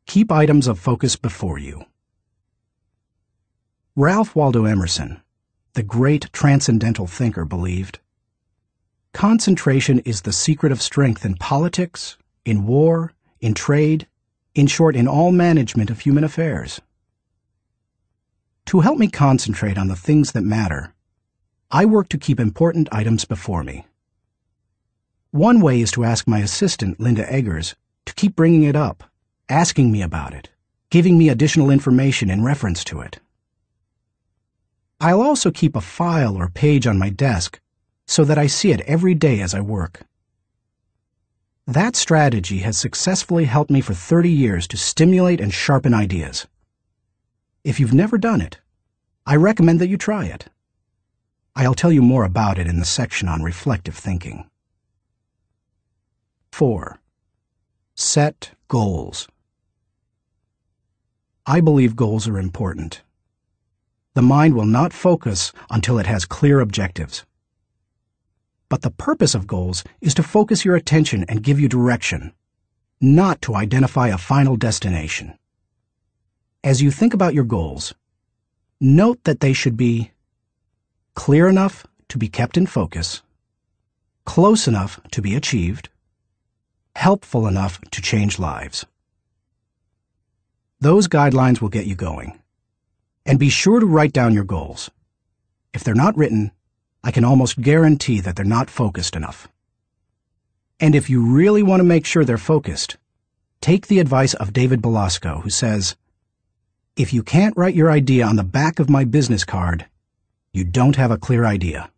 Keep items of focus before you. Ralph Waldo Emerson, the great transcendental thinker, believed, "Concentration is the secret of strength in politics, in war, in trade, in short, in all management of human affairs." To help me concentrate on the things that matter, I work to keep important items before me. One way is to ask my assistant, Linda Eggers, to keep bringing it up, asking me about it, giving me additional information in reference to it. I'll also keep a file or page on my desk so that I see it every day as I work. That strategy has successfully helped me for 30 years to stimulate and sharpen ideas. If you've never done it, I recommend that you try it. I'll tell you more about it in the section on reflective thinking. 4. Set goals. I believe goals are important. The mind will not focus until it has clear objectives. But the purpose of goals is to focus your attention and give you direction. not to identify a final destination. As you think about your goals, note that they should be clear enough to be kept in focus, close enough to be achieved, helpful enough to change lives. Those guidelines will get you going. And be sure to write down your goals. If they're not written, I can almost guarantee that they're not focused enough. And if you really want to make sure they're focused, take the advice of David Belasco, who says, "If you can't write your idea on the back of my business card, you don't have a clear idea."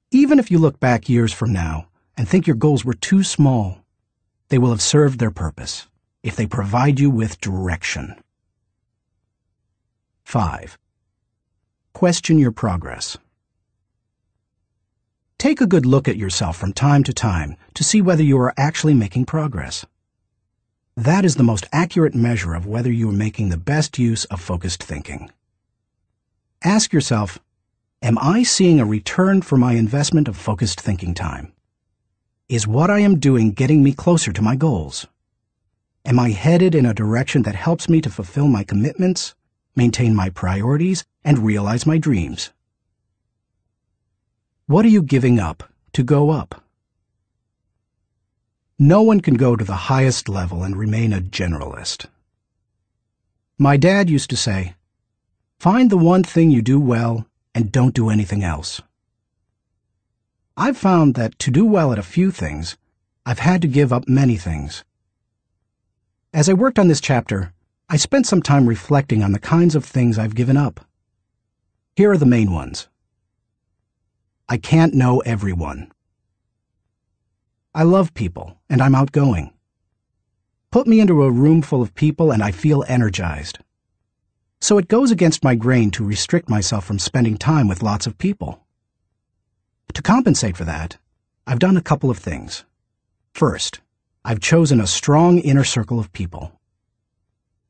Even if you look back years from now and think your goals were too small, they will have served their purpose if they provide you with direction. 5. Question your progress. Take a good look at yourself from time to see whether you are actually making progress. That is the most accurate measure of whether you are making the best use of focused thinking. Ask yourself, am I seeing a return for my investment of focused thinking time? Is what I am doing getting me closer to my goals? Am I headed in a direction that helps me to fulfill my commitments, maintain my priorities, and realize my dreams? What are you giving up to go up? No one can go to the highest level and remain a generalist. My dad used to say, "Find the one thing you do well and don't do anything else." I've found that to do well at a few things, I've had to give up many things. As I worked on this chapter, I spent some time reflecting on the kinds of things I've given up. Here are the main ones. I can't know everyone. I love people, and I'm outgoing. Put me into a room full of people and I feel energized. So it goes against my grain to restrict myself from spending time with lots of people. To compensate for that, I've done a couple of things. First, I've chosen a strong inner circle of people.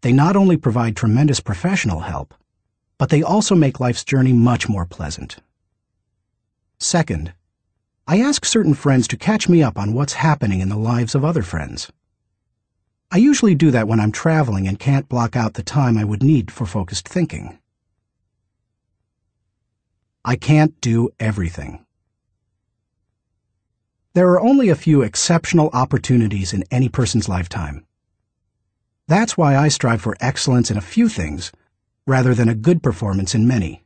They not only provide tremendous professional help, but they also make life's journey much more pleasant. Second, I ask certain friends to catch me up on what's happening in the lives of other friends. I usually do that when I'm traveling and can't block out the time I would need for focused thinking. I can't do everything. There are only a few exceptional opportunities in any person's lifetime. That's why I strive for excellence in a few things rather than a good performance in many.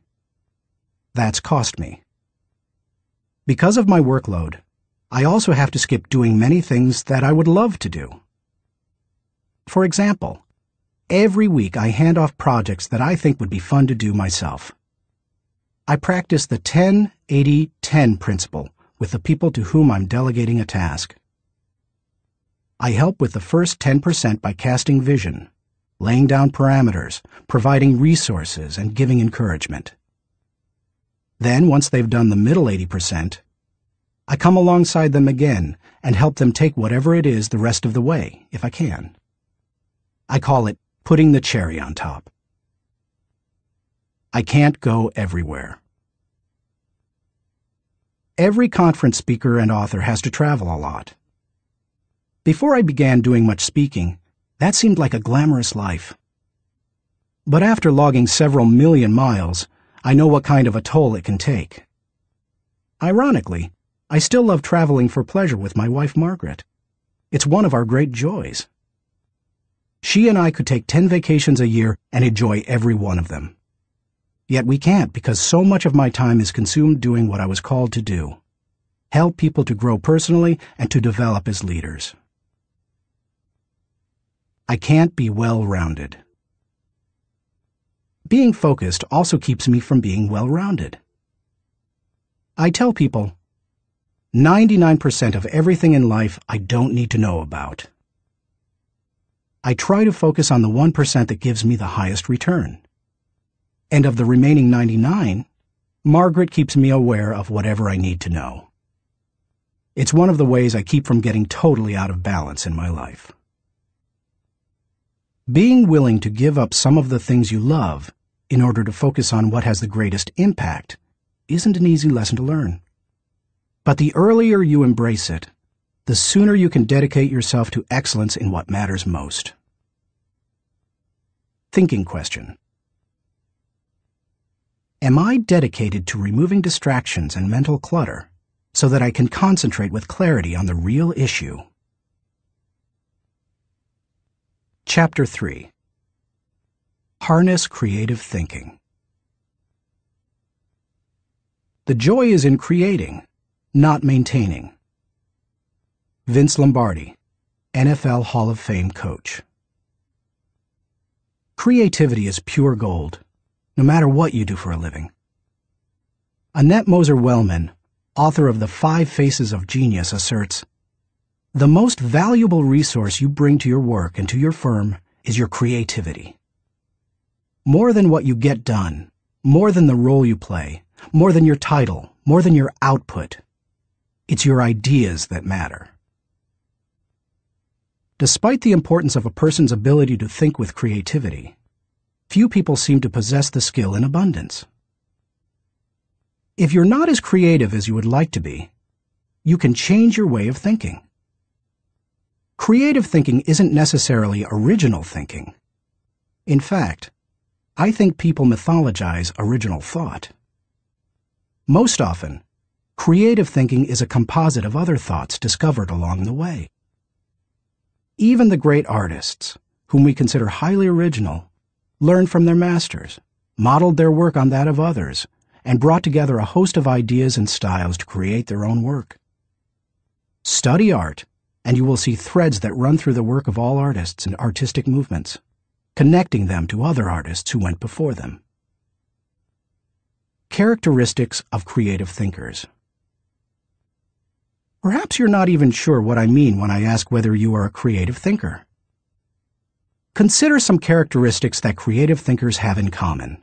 That's cost me. Because of my workload, I also have to skip doing many things that I would love to do. For example, every week I hand off projects that I think would be fun to do myself. I practice the 10-80-10 principle with the people to whom I'm delegating a task. I help with the first 10% by casting vision, laying down parameters, providing resources, and giving encouragement. Then, once they've done the middle 80%, I come alongside them again and help them take whatever it is the rest of the way, if I can. I call it putting the cherry on top. I can't go everywhere. Every conference speaker and author has to travel a lot. Before I began doing much speaking, that seemed like a glamorous life. But after logging several million miles, I know what kind of a toll it can take. Ironically, I still love traveling for pleasure with my wife Margaret. It's one of our great joys. She and I could take 10 vacations a year and enjoy every one of them. Yet we can't because so much of my time is consumed doing what I was called to do: help people to grow personally and to develop as leaders. I can't be well-rounded. Being focused also keeps me from being well-rounded. I tell people, 99% of everything in life I don't need to know about. I try to focus on the 1% that gives me the highest return. And of the remaining 99, Margaret keeps me aware of whatever I need to know. It's one of the ways I keep from getting totally out of balance in my life. Being willing to give up some of the things you love in order to focus on what has the greatest impact isn't an easy lesson to learn. But the earlier you embrace it, the sooner you can dedicate yourself to excellence in what matters most. Thinking question. Am I dedicated to removing distractions and mental clutter so that I can concentrate with clarity on the real issue? Chapter 3. Harness Creative Thinking. The joy is in creating, not maintaining. Vince Lombardi, NFL Hall of Fame coach. Creativity is pure gold, no matter what you do for a living. Annette Moser-Wellman, author of The 5 Faces of Genius, asserts, "The most valuable resource you bring to your work and to your firm is your creativity. More than what you get done, more than the role you play, more than your title, more than your output, it's your ideas that matter." Despite the importance of a person's ability to think with creativity, few people seem to possess the skill in abundance. If you're not as creative as you would like to be, you can change your way of thinking. Creative thinking isn't necessarily original thinking. In fact, I think people mythologize original thought. Most often, creative thinking is a composite of other thoughts discovered along the way. Even the great artists, whom we consider highly original, learned from their masters, modeled their work on that of others, and brought together a host of ideas and styles to create their own work. Study art, and you will see threads that run through the work of all artists and artistic movements, connecting them to other artists who went before them. Characteristics of creative thinkers. Perhaps you're not even sure what I mean when I ask whether you are a creative thinker. Consider some characteristics that creative thinkers have in common.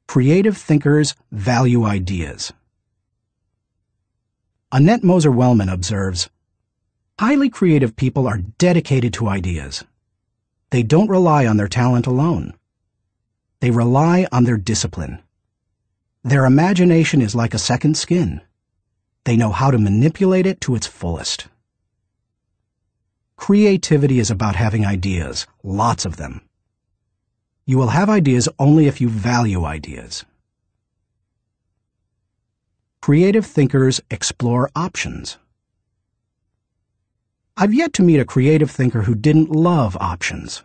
Creative thinkers value ideas. Annette Moser-Wellman observes, "Highly creative people are dedicated to ideas. They don't rely on their talent alone. They rely on their discipline. Their imagination is like a second skin. They know how to manipulate it to its fullest." Creativity is about having ideas, lots of them. You will have ideas only if you value ideas. Creative thinkers explore options. I've yet to meet a creative thinker who didn't love options.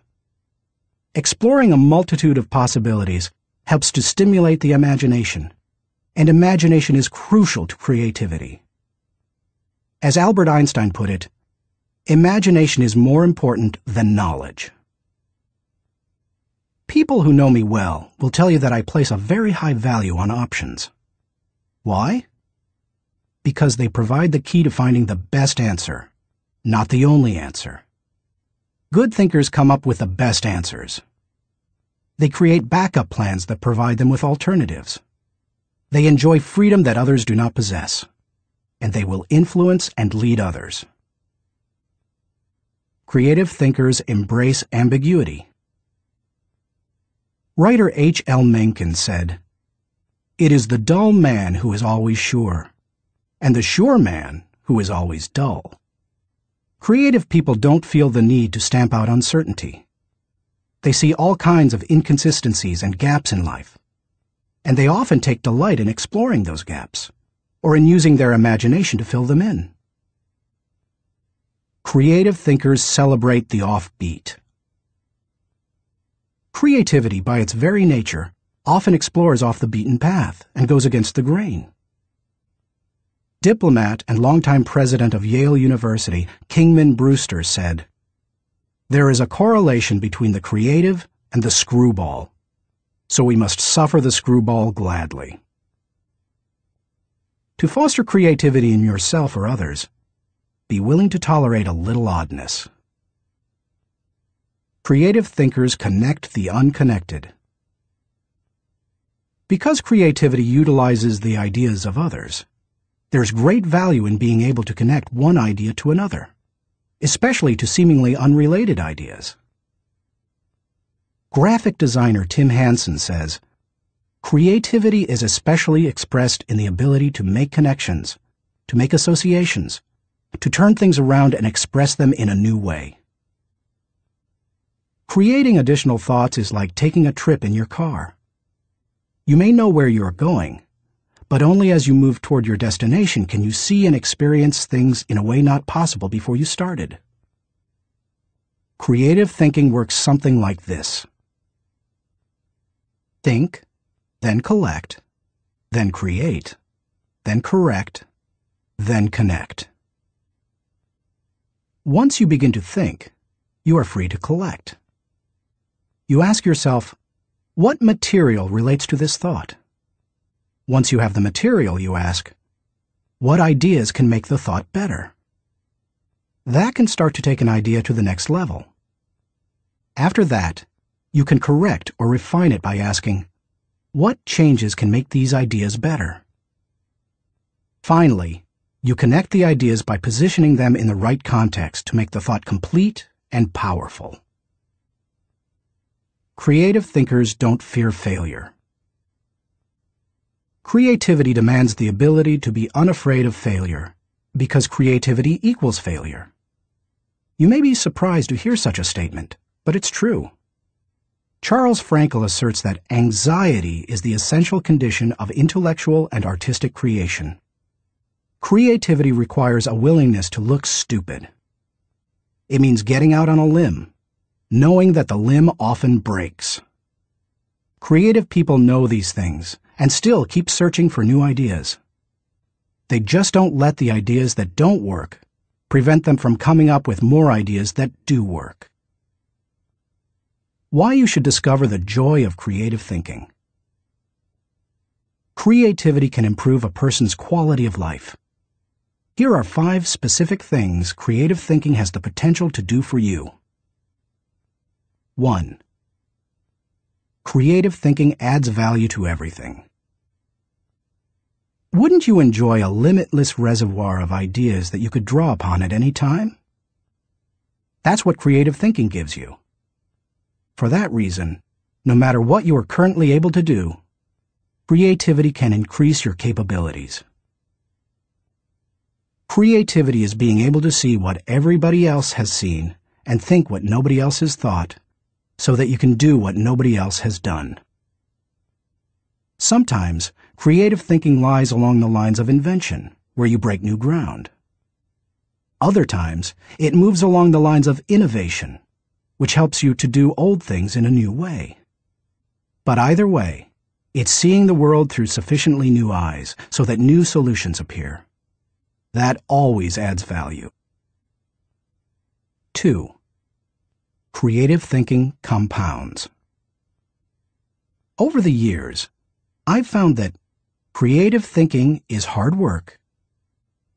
Exploring a multitude of possibilities helps to stimulate the imagination, and imagination is crucial to creativity. As Albert Einstein put it, imagination is more important than knowledge. People who know me well will tell you that I place a very high value on options. Why? Because they provide the key to finding the best answer, not the only answer. Good thinkers come up with the best answers. They create backup plans that provide them with alternatives. They enjoy freedom that others do not possess, and they will influence and lead others. Creative thinkers embrace ambiguity. Writer H.L. Mencken said, "It is the dull man who is always sure, and the sure man who is always dull." Creative people don't feel the need to stamp out uncertainty. They see all kinds of inconsistencies and gaps in life, and they often take delight in exploring those gaps, or in using their imagination to fill them in. Creative thinkers celebrate the offbeat. Creativity, by its very nature, often explores off the beaten path and goes against the grain. Diplomat and longtime president of Yale University, Kingman Brewster, said, "There is a correlation between the creative and the screwball, so we must suffer the screwball gladly." To foster creativity in yourself or others, be willing to tolerate a little oddness. Creative thinkers connect the unconnected. Because creativity utilizes the ideas of others, there's great value in being able to connect one idea to another, especially to seemingly unrelated ideas. Graphic designer Tim Hansen says, "Creativity is especially expressed in the ability to make connections, to make associations, to turn things around and express them in a new way. Creating additional thoughts is like taking a trip in your car. You may know where you are going, but only as you move toward your destination can you see and experience things in a way not possible before you started. Creative thinking works something like this. Think, then collect, then create, then correct, then connect. Once you begin to think, you are free to collect. You ask yourself, what material relates to this thought? Once you have the material, you ask, what ideas can make the thought better? That can start to take an idea to the next level. After that, you can correct or refine it by asking, what changes can make these ideas better? Finally, you connect the ideas by positioning them in the right context to make the thought complete and powerful. Creative thinkers don't fear failure. Creativity demands the ability to be unafraid of failure, because creativity equals failure. You may be surprised to hear such a statement, but it's true. Charles Frankel asserts that anxiety is the essential condition of intellectual and artistic creation. Creativity requires a willingness to look stupid. It means getting out on a limb, knowing that the limb often breaks. Creative people know these things and still keep searching for new ideas. They just don't let the ideas that don't work prevent them from coming up with more ideas that do work. Why you should discover the joy of creative thinking. Creativity can improve a person's quality of life. Here are 5 specific things creative thinking has the potential to do for you. 1. Creative thinking adds value to everything. Wouldn't you enjoy a limitless reservoir of ideas that you could draw upon at any time? That's what creative thinking gives you. For that reason, no matter what you are currently able to do, creativity can increase your capabilities. Creativity is being able to see what everybody else has seen and think what nobody else has thought, so that you can do what nobody else has done. Sometimes, creative thinking lies along the lines of invention, where you break new ground. Other times, it moves along the lines of innovation, which helps you to do old things in a new way. But either way, it's seeing the world through sufficiently new eyes so that new solutions appear. That always adds value. 2. Creative thinking compounds. Over the years, I've found that creative thinking is hard work,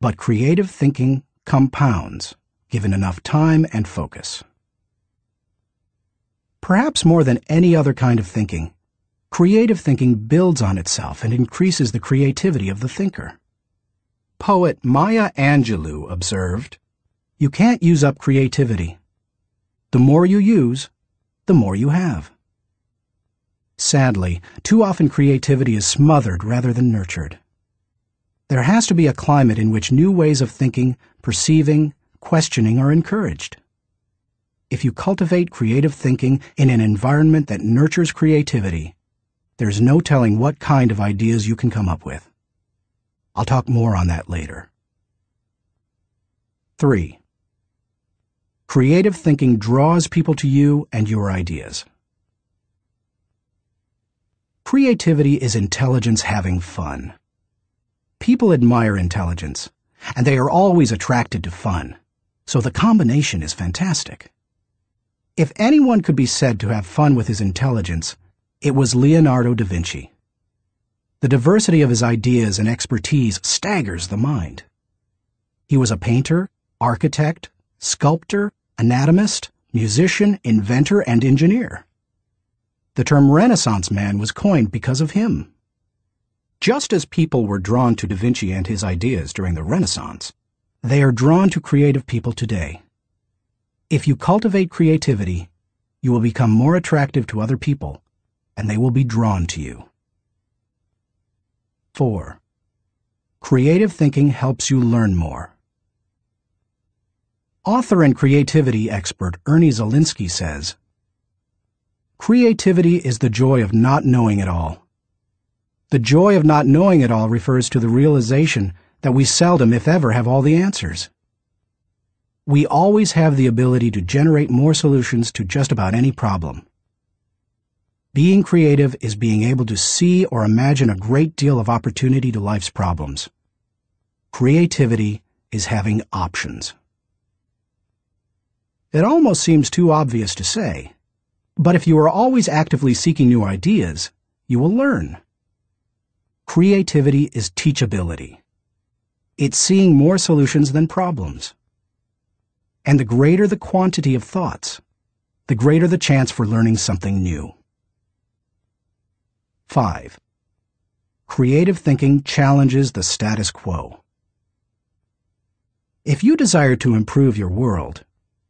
but creative thinking compounds, given enough time and focus. Perhaps more than any other kind of thinking, creative thinking builds on itself and increases the creativity of the thinker. Poet Maya Angelou observed, "You can't use up creativity. The more you use, the more you have." Sadly, too often creativity is smothered rather than nurtured. There has to be a climate in which new ways of thinking, perceiving, questioning are encouraged. If you cultivate creative thinking in an environment that nurtures creativity, there's no telling what kind of ideas you can come up with. I'll talk more on that later. 3. Creative thinking draws people to you and your ideas. Creativity is intelligence having fun. People admire intelligence, and they are always attracted to fun, so the combination is fantastic. If anyone could be said to have fun with his intelligence, it was Leonardo da Vinci. The diversity of his ideas and expertise staggers the mind. He was a painter, architect, sculptor, anatomist, musician, inventor, and engineer. The term Renaissance man was coined because of him. Just as people were drawn to Da Vinci and his ideas during the Renaissance, they are drawn to creative people today. If you cultivate creativity, you will become more attractive to other people, and they will be drawn to you. 4. Creative thinking helps you learn more. Author and creativity expert Ernie Zielinski says, "Creativity is the joy of not knowing it all. The joy of not knowing it all refers to the realization that we seldom, if ever, have all the answers. We always have the ability to generate more solutions to just about any problem. Being creative is being able to see or imagine a great deal of opportunity to life's problems. Creativity is having options." It almost seems too obvious to say, but if you are always actively seeking new ideas, you will learn. Creativity is teachability. It's seeing more solutions than problems. And the greater the quantity of thoughts, the greater the chance for learning something new. 5. Creative thinking challenges the status quo. If you desire to improve your world,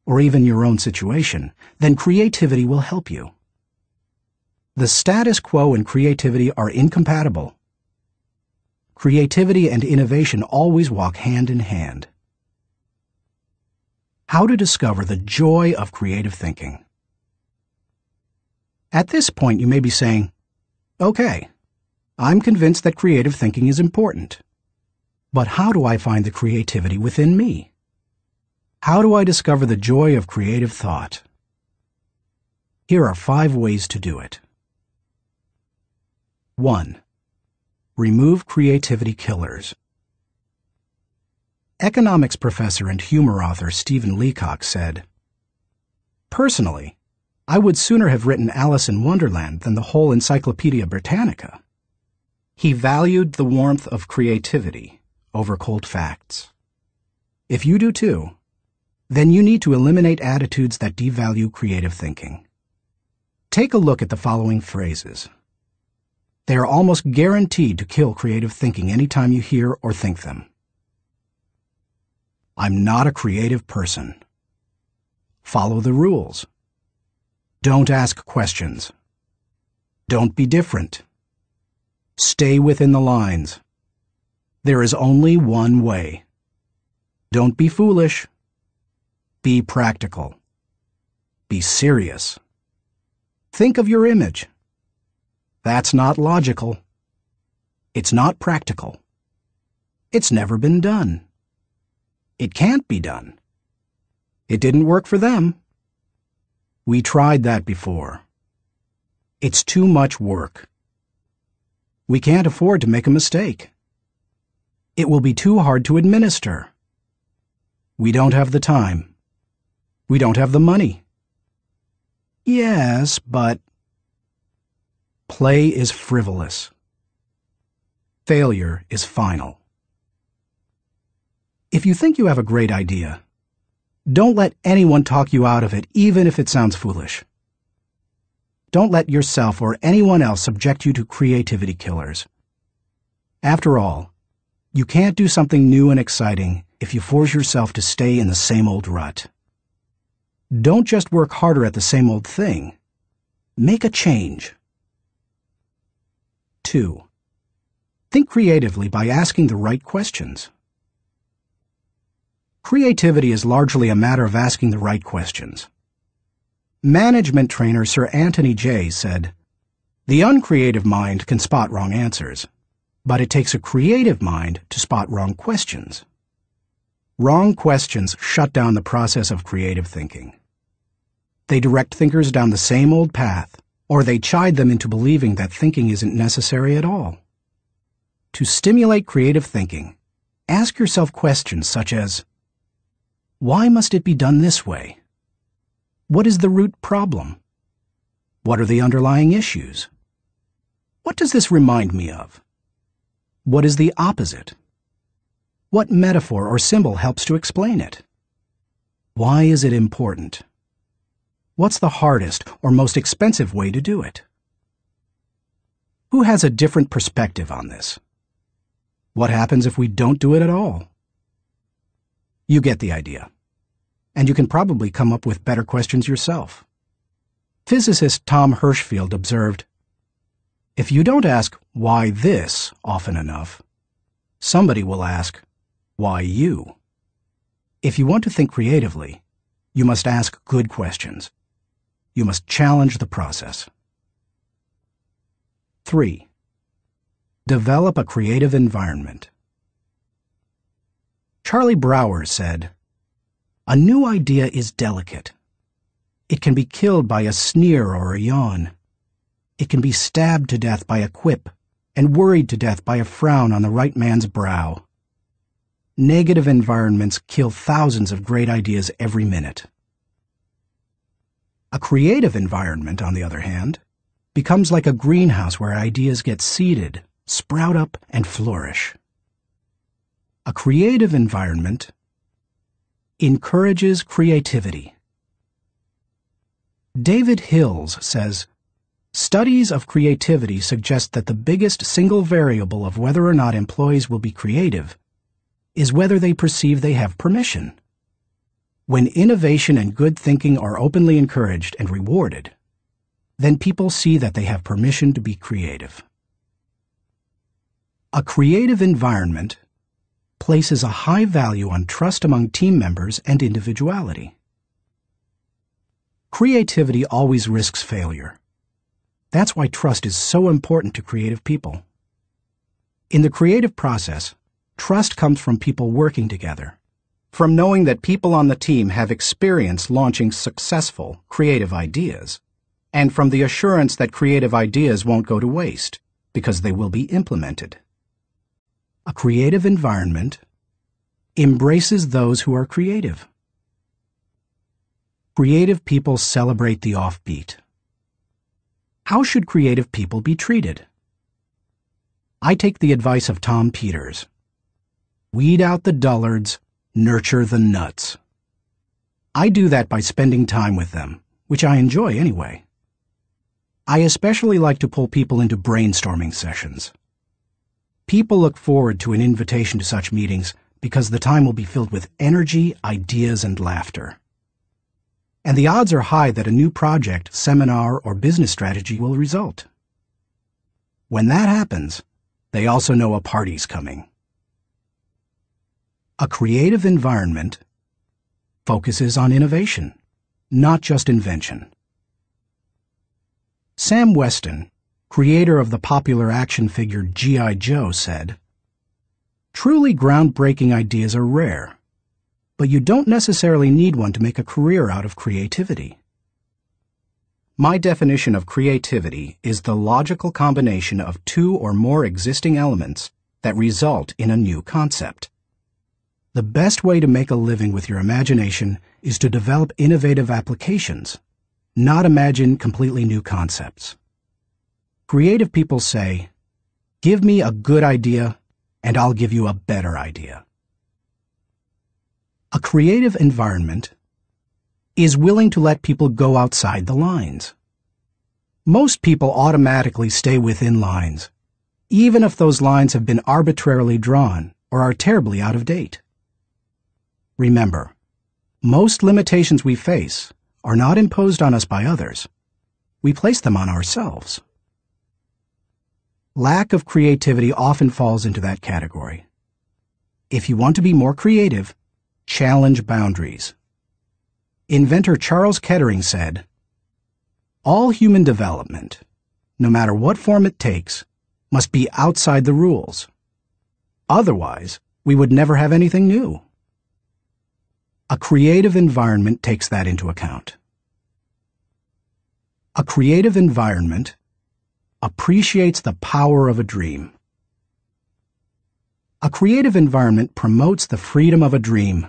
or even your own situation, then creativity will help you. The status quo and creativity are incompatible. Creativity and innovation always walk hand in hand. How to discover the joy of creative thinking. At this point, you may be saying, "Okay, I'm convinced that creative thinking is important. But how do I find the creativity within me? How do I discover the joy of creative thought?" Here are 5 ways to do it. 1. Remove creativity killers. Economics professor and humor author Stephen Leacock said, "Personally, I would sooner have written Alice in Wonderland than the whole Encyclopedia Britannica." He valued the warmth of creativity over cold facts. If you do too, then you need to eliminate attitudes that devalue creative thinking. Take a look at the following phrases. They are almost guaranteed to kill creative thinking anytime you hear or think them. "I'm not a creative person." "Follow the rules." "Don't ask questions." "Don't be different." "Stay within the lines." "There is only one way." "Don't be foolish." "Be practical." "Be serious." "Think of your image." "That's not logical." "It's not practical." "It's never been done." "It can't be done." "It didn't work for them." "We tried that before." "It's too much work." "We can't afford to make a mistake." "It will be too hard to administer." "We don't have the time." "We don't have the money." "Yes, but..." Play is frivolous. Failure is final. If you think you have a great idea, don't let anyone talk you out of it, even if it sounds foolish. Don't let yourself or anyone else subject you to creativity killers. After all, you can't do something new and exciting if you force yourself to stay in the same old rut. Don't just work harder at the same old thing. Make a change. 2. Think creatively by asking the right questions. Creativity is largely a matter of asking the right questions. Management trainer Sir Anthony Jay said, "The uncreative mind can spot wrong answers, but it takes a creative mind to spot wrong questions." Wrong questions shut down the process of creative thinking. They direct thinkers down the same old path, or they chide them into believing that thinking isn't necessary at all. To stimulate creative thinking, ask yourself questions such as, why must it be done this way? What is the root problem? What are the underlying issues? What does this remind me of? What is the opposite? What metaphor or symbol helps to explain it? Why is it important? What's the hardest or most expensive way to do it? Who has a different perspective on this? What happens if we don't do it at all? You get the idea. And you can probably come up with better questions yourself. Physicist Tom Hirschfeld observed, "If you don't ask why this often enough, somebody will ask, why you? If you want to think creatively, you must ask good questions. You must challenge the process. 3. Develop a creative environment. Charlie Brower said, "A new idea is delicate. It can be killed by a sneer or a yawn. It can be stabbed to death by a quip and worried to death by a frown on the right man's brow. Negative environments kill thousands of great ideas every minute." A creative environment, on the other hand, becomes like a greenhouse where ideas get seeded, sprout up, and flourish. A creative environment encourages creativity. David Hills says, "Studies of creativity suggest that the biggest single variable of whether or not employees will be creative is whether they perceive they have permission. When innovation and good thinking are openly encouraged and rewarded, then people see that they have permission to be creative." A creative environment places a high value on trust among team members and individuality. Creativity always risks failure. That's why trust is so important to creative people. In the creative process, trust comes from people working together, from knowing that people on the team have experience launching successful, creative ideas, and from the assurance that creative ideas won't go to waste because they will be implemented. A creative environment embraces those who are creative. Creative people celebrate the offbeat. How should creative people be treated? I take the advice of Tom Peters. Weed out the dullards, nurture the nuts. I do that by spending time with them, which I enjoy anyway. I especially like to pull people into brainstorming sessions. People look forward to an invitation to such meetings because the time will be filled with energy, ideas, and laughter. And the odds are high that a new project, seminar, or business strategy will result. When that happens, they also know a party's coming. A creative environment focuses on innovation, not just invention. Sam Weston, creator of the popular action figure G.I. Joe, said, "Truly groundbreaking ideas are rare, but you don't necessarily need one to make a career out of creativity." My definition of creativity is the logical combination of two or more existing elements that result in a new concept. The best way to make a living with your imagination is to develop innovative applications, not imagine completely new concepts. Creative people say, "Give me a good idea, and I'll give you a better idea." A creative environment is willing to let people go outside the lines. Most people automatically stay within lines, even if those lines have been arbitrarily drawn or are terribly out of date. Remember, most limitations we face are not imposed on us by others. We place them on ourselves. Lack of creativity often falls into that category. If you want to be more creative, challenge boundaries. Inventor Charles Kettering said, "All human development, no matter what form it takes, must be outside the rules. Otherwise, we would never have anything new." A creative environment takes that into account. A creative environment appreciates the power of a dream. A creative environment promotes the freedom of a dream.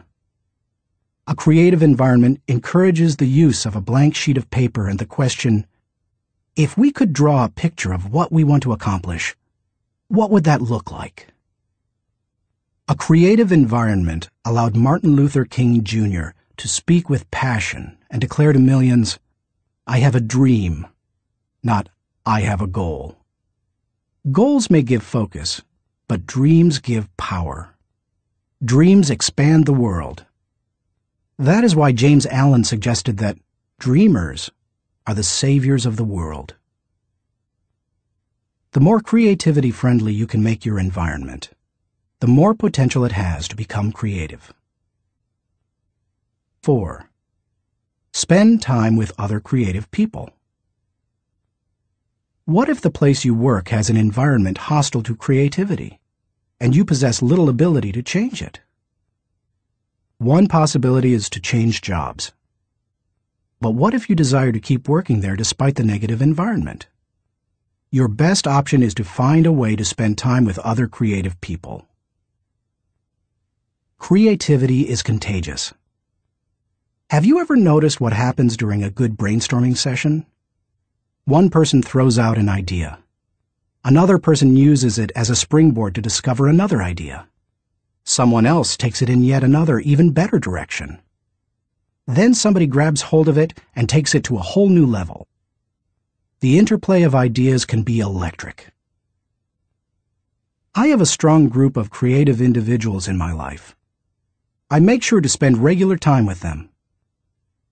A creative environment encourages the use of a blank sheet of paper and the question, if we could draw a picture of what we want to accomplish, what would that look like? A creative environment allowed Martin Luther King Jr. to speak with passion and declare to millions, "I have a dream," not "I have a goal." Goals may give focus, but dreams give power. Dreams expand the world. That is why James Allen suggested that dreamers are the saviors of the world. The more creativity-friendly you can make your environment, the more potential it has to become creative. 4. Spend time with other creative people. What if the place you work has an environment hostile to creativity, and you possess little ability to change it? One possibility is to change jobs. But what if you desire to keep working there despite the negative environment? Your best option is to find a way to spend time with other creative people. Creativity is contagious. Have you ever noticed what happens during a good brainstorming session? One person throws out an idea. Another person uses it as a springboard to discover another idea. Someone else takes it in yet another, even better direction. Then somebody grabs hold of it and takes it to a whole new level. The interplay of ideas can be electric. I have a strong group of creative individuals in my life. I make sure to spend regular time with them.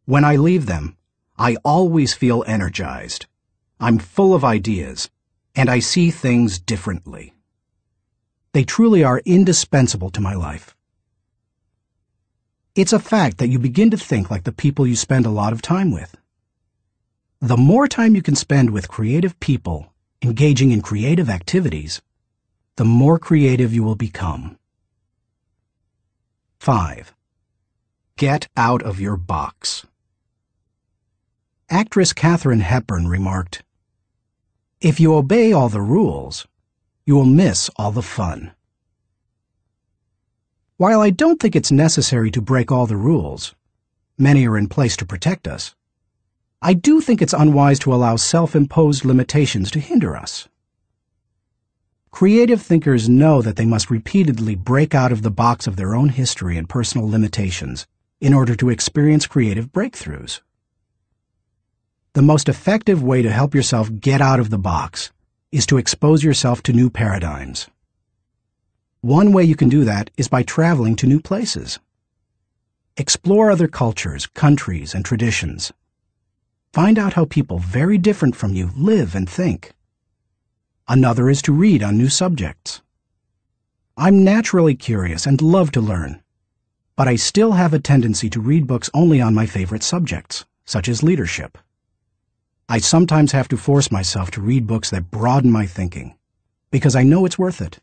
When I leave them, I always feel energized. I'm full of ideas, and I see things differently. They truly are indispensable to my life. It's a fact that you begin to think like the people you spend a lot of time with. The more time you can spend with creative people, engaging in creative activities, the more creative you will become. 5. Get out of your box. Actress Katharine Hepburn remarked, "If you obey all the rules, you will miss all the fun." While I don't think it's necessary to break all the rules, many are in place to protect us, I do think it's unwise to allow self-imposed limitations to hinder us. Creative thinkers know that they must repeatedly break out of the box of their own history and personal limitations in order to experience creative breakthroughs. The most effective way to help yourself get out of the box is to expose yourself to new paradigms. One way you can do that is by traveling to new places. Explore other cultures, countries, and traditions. Find out how people very different from you live and think. Another is to read on new subjects. I'm naturally curious and love to learn, but I still have a tendency to read books only on my favorite subjects, such as leadership. I sometimes have to force myself to read books that broaden my thinking, because I know it's worth it.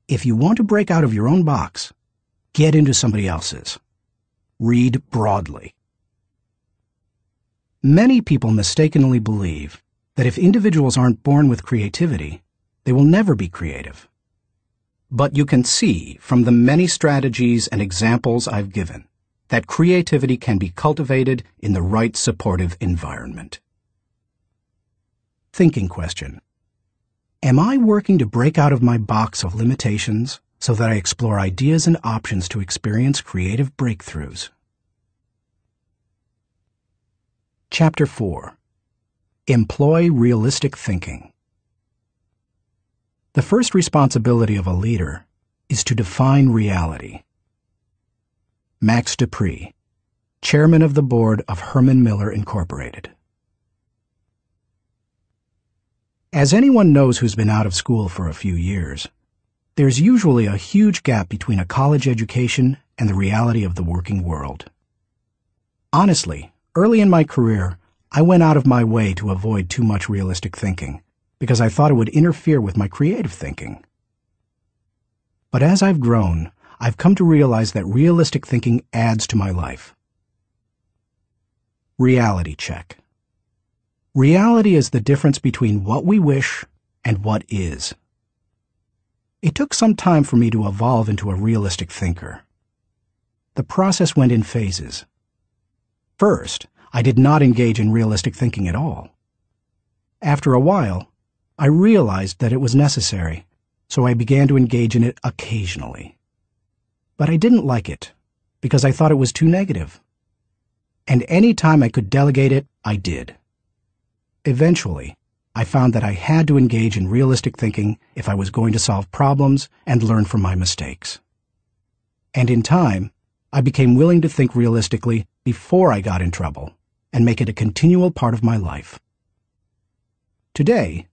If you want to break out of your own box, get into somebody else's. Read broadly. Many people mistakenly believe that if individuals aren't born with creativity, they will never be creative. But you can see from the many strategies and examples I've given that creativity can be cultivated in the right supportive environment. Thinking question. Am I working to break out of my box of limitations so that I explore ideas and options to experience creative breakthroughs? Chapter 4. Employ realistic thinking. The first responsibility of a leader is to define reality. Max Dupree, Chairman of the Board of Herman Miller Incorporated. As anyone knows who's been out of school for a few years, there's usually a huge gap between a college education and the reality of the working world. Honestly, early in my career, I went out of my way to avoid too much realistic thinking because I thought it would interfere with my creative thinking. But as I've grown, I've come to realize that realistic thinking adds to my life. Reality check. Reality is the difference between what we wish and what is. It took some time for me to evolve into a realistic thinker. The process went in phases. First, I did not engage in realistic thinking at all. After a while, I realized that it was necessary, so I began to engage in it occasionally. But I didn't like it, because I thought it was too negative. And any time I could delegate it, I did. Eventually, I found that I had to engage in realistic thinking if I was going to solve problems and learn from my mistakes. And in time, I became willing to think realistically before I got in trouble and make it a continual part of my life. Today,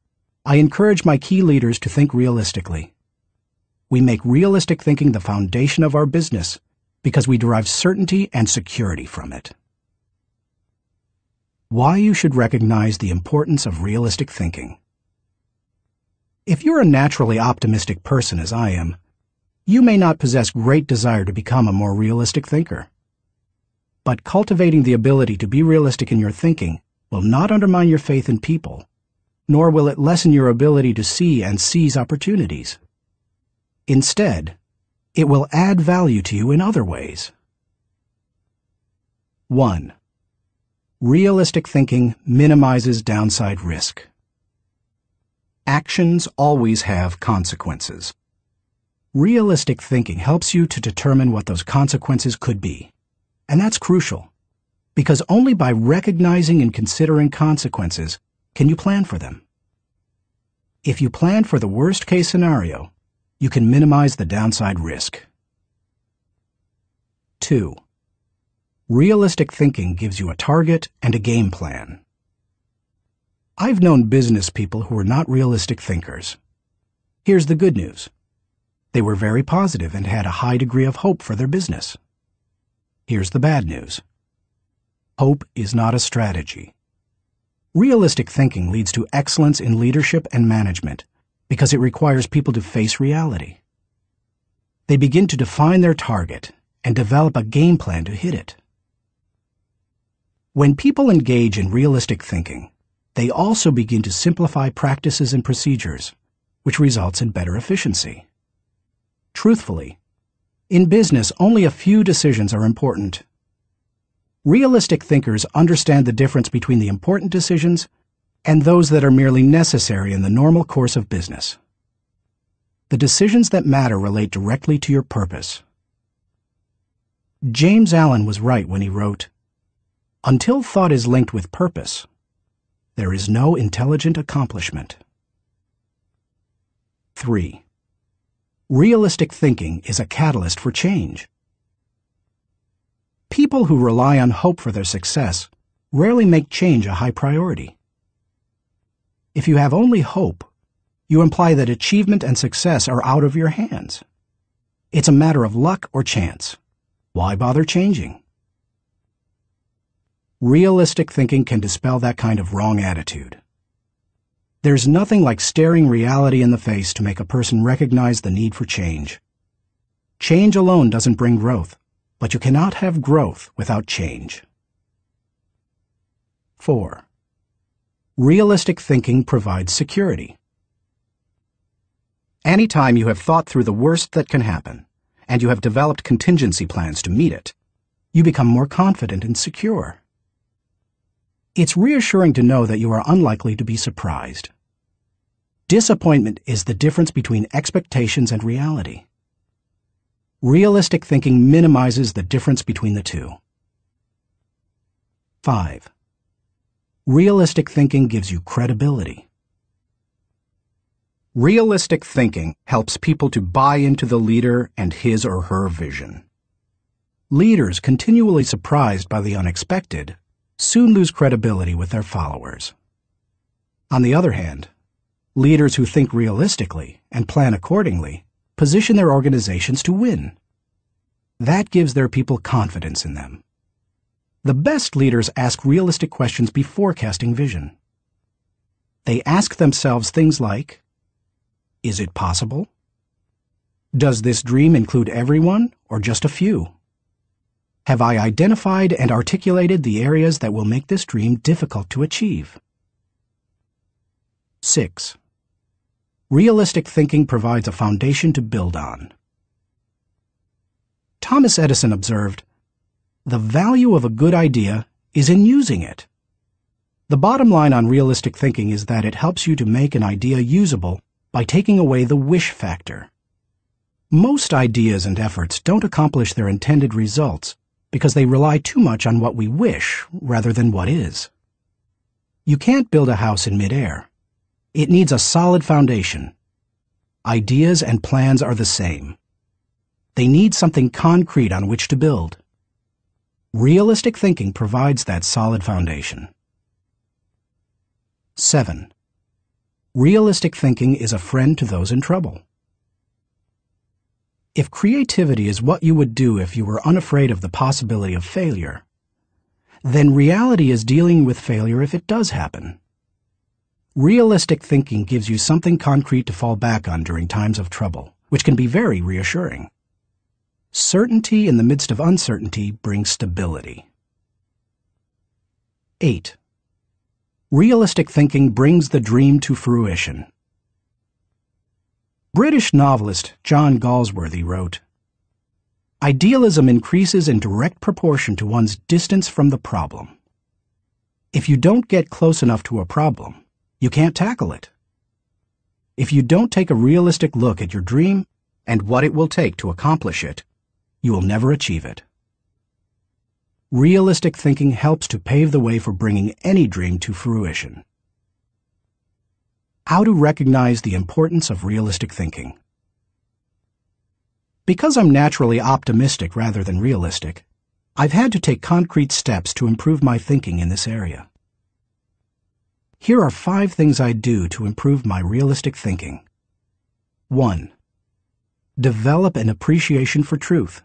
I encourage my key leaders to think realistically. We make realistic thinking the foundation of our business because we derive certainty and security from it. Why you should recognize the importance of realistic thinking. If you're a naturally optimistic person as I am, you may not possess great desire to become a more realistic thinker. But cultivating the ability to be realistic in your thinking will not undermine your faith in people, nor will it lessen your ability to see and seize opportunities. Instead, it will add value to you in other ways. 1. Realistic thinking minimizes downside risk. Actions always have consequences. Realistic thinking helps you to determine what those consequences could be. And that's crucial, because only by recognizing and considering consequences can you plan for them. If you plan for the worst-case scenario, you can minimize the downside risk. 2. Realistic thinking gives you a target and a game plan. I've known business people who were not realistic thinkers. Here's the good news. They were very positive and had a high degree of hope for their business. Here's the bad news. Hope is not a strategy. Realistic thinking leads to excellence in leadership and management because it requires people to face reality. They begin to define their target and develop a game plan to hit it. When people engage in realistic thinking, they also begin to simplify practices and procedures, which results in better efficiency. Truthfully, in business, only a few decisions are important. Realistic thinkers understand the difference between the important decisions and those that are merely necessary in the normal course of business. The decisions that matter relate directly to your purpose. James Allen was right when he wrote, "Until thought is linked with purpose, there is no intelligent accomplishment." 3. Realistic thinking is a catalyst for change. People who rely on hope for their success rarely make change a high priority. If you have only hope, you imply that achievement and success are out of your hands. It's a matter of luck or chance. Why bother changing? Realistic thinking can dispel that kind of wrong attitude. There's nothing like staring reality in the face to make a person recognize the need for change. Change alone doesn't bring growth, but you cannot have growth without change. 4. Realistic thinking provides security. Anytime you have thought through the worst that can happen, and you have developed contingency plans to meet it, you become more confident and secure. It's reassuring to know that you are unlikely to be surprised. Disappointment is the difference between expectations and reality. Realistic thinking minimizes the difference between the two. 5. Realistic thinking gives you credibility. Realistic thinking helps people to buy into the leader and his or her vision. Leaders continually surprised by the unexpected soon lose credibility with their followers. On the other hand, leaders who think realistically and plan accordingly position their organizations to win. That gives their people confidence in them. The best leaders ask realistic questions before casting vision. They ask themselves things like, is it possible? Does this dream include everyone or just a few? Have I identified and articulated the areas that will make this dream difficult to achieve? 6. Realistic thinking provides a foundation to build on. Thomas Edison observed, "The value of a good idea is in using it." The bottom line on realistic thinking is that it helps you to make an idea usable by taking away the wish factor. Most ideas and efforts don't accomplish their intended results because they rely too much on what we wish rather than what is. You can't build a house in midair. It needs a solid foundation. Ideas and plans are the same. They need something concrete on which to build. Realistic thinking provides that solid foundation. 7. Realistic thinking is a friend to those in trouble. If creativity is what you would do if you were unafraid of the possibility of failure, then reality is dealing with failure if it does happen. Realistic thinking gives you something concrete to fall back on during times of trouble, which can be very reassuring. Certainty in the midst of uncertainty brings stability. 8. Realistic thinking brings the dream to fruition. British novelist John Galsworthy wrote, "Idealism increases in direct proportion to one's distance from the problem. If you don't get close enough to a problem, you can't tackle it. If you don't take a realistic look at your dream and what it will take to accomplish it, you will never achieve it." Realistic thinking helps to pave the way for bringing any dream to fruition. How to recognize the importance of realistic thinking. Because I'm naturally optimistic rather than realistic, I've had to take concrete steps to improve my thinking in this area. Here are 5 things I do to improve my realistic thinking. 1. Develop an appreciation for truth.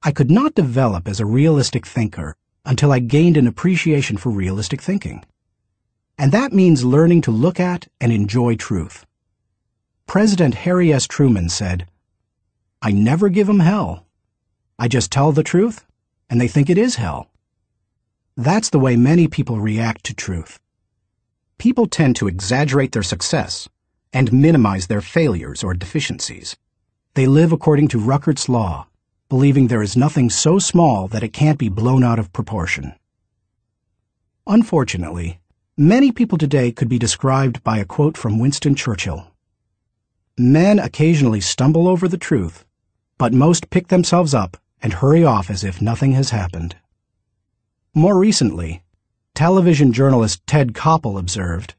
I could not develop as a realistic thinker until I gained an appreciation for realistic thinking. And that means learning to look at and enjoy truth. President Harry S. Truman said, "I never give 'em hell. I just tell the truth, and they think it is hell." That's the way many people react to truth. People tend to exaggerate their success and minimize their failures or deficiencies. They live according to Ruckert's law, believing there is nothing so small that it can't be blown out of proportion. Unfortunately, many people today could be described by a quote from Winston Churchill. "Men occasionally stumble over the truth, but most pick themselves up and hurry off as if nothing has happened." More recently, television journalist Ted Koppel observed,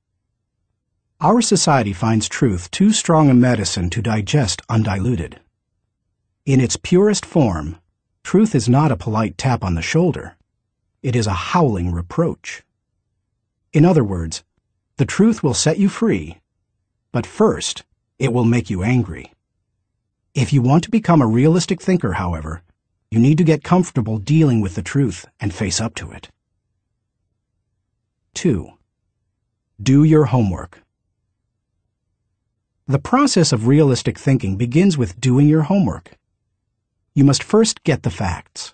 "Our society finds truth too strong a medicine to digest undiluted. In its purest form, truth is not a polite tap on the shoulder. It is a howling reproach." In other words, the truth will set you free, but first, it will make you angry. If you want to become a realistic thinker, however, you need to get comfortable dealing with the truth and face up to it. 2. Do your homework. The process of realistic thinking begins with doing your homework. You must first get the facts.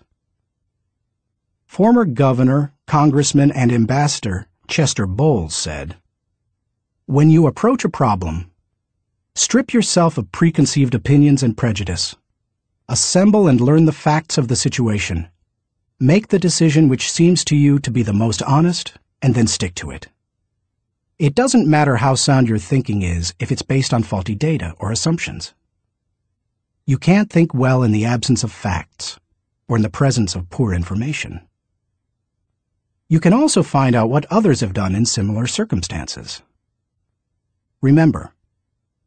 Former governor, congressman, and ambassador Chester Bowles said, "When you approach a problem, strip yourself of preconceived opinions and prejudice. Assemble and learn the facts of the situation. Make the decision which seems to you to be the most honest, and then stick to it. It doesn't matter how sound your thinking is if it's based on faulty data or assumptions. You can't think well in the absence of facts, or in the presence of poor information. You can also find out what others have done in similar circumstances. Remember,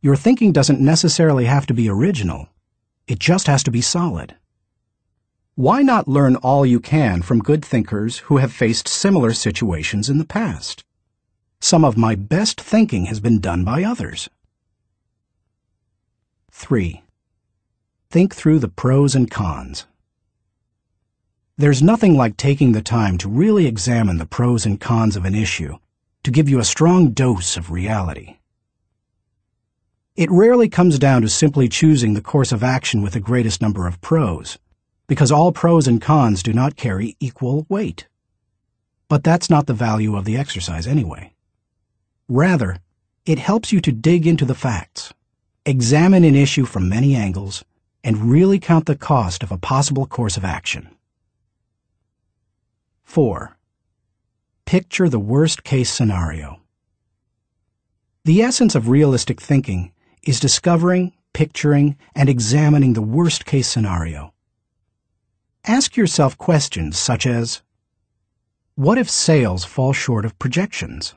your thinking doesn't necessarily have to be original. It just has to be solid. Why not learn all you can from good thinkers who have faced similar situations in the past? Some of my best thinking has been done by others. 3. Think through the pros and cons. There's nothing like taking the time to really examine the pros and cons of an issue to give you a strong dose of reality. It rarely comes down to simply choosing the course of action with the greatest number of pros, because all pros and cons do not carry equal weight. But that's not the value of the exercise anyway. Rather, it helps you to dig into the facts, examine an issue from many angles, and really count the cost of a possible course of action. 4. Picture the worst-case scenario. The essence of realistic thinking is discovering, picturing, and examining the worst-case scenario. Ask yourself questions such as, what if sales fall short of projections?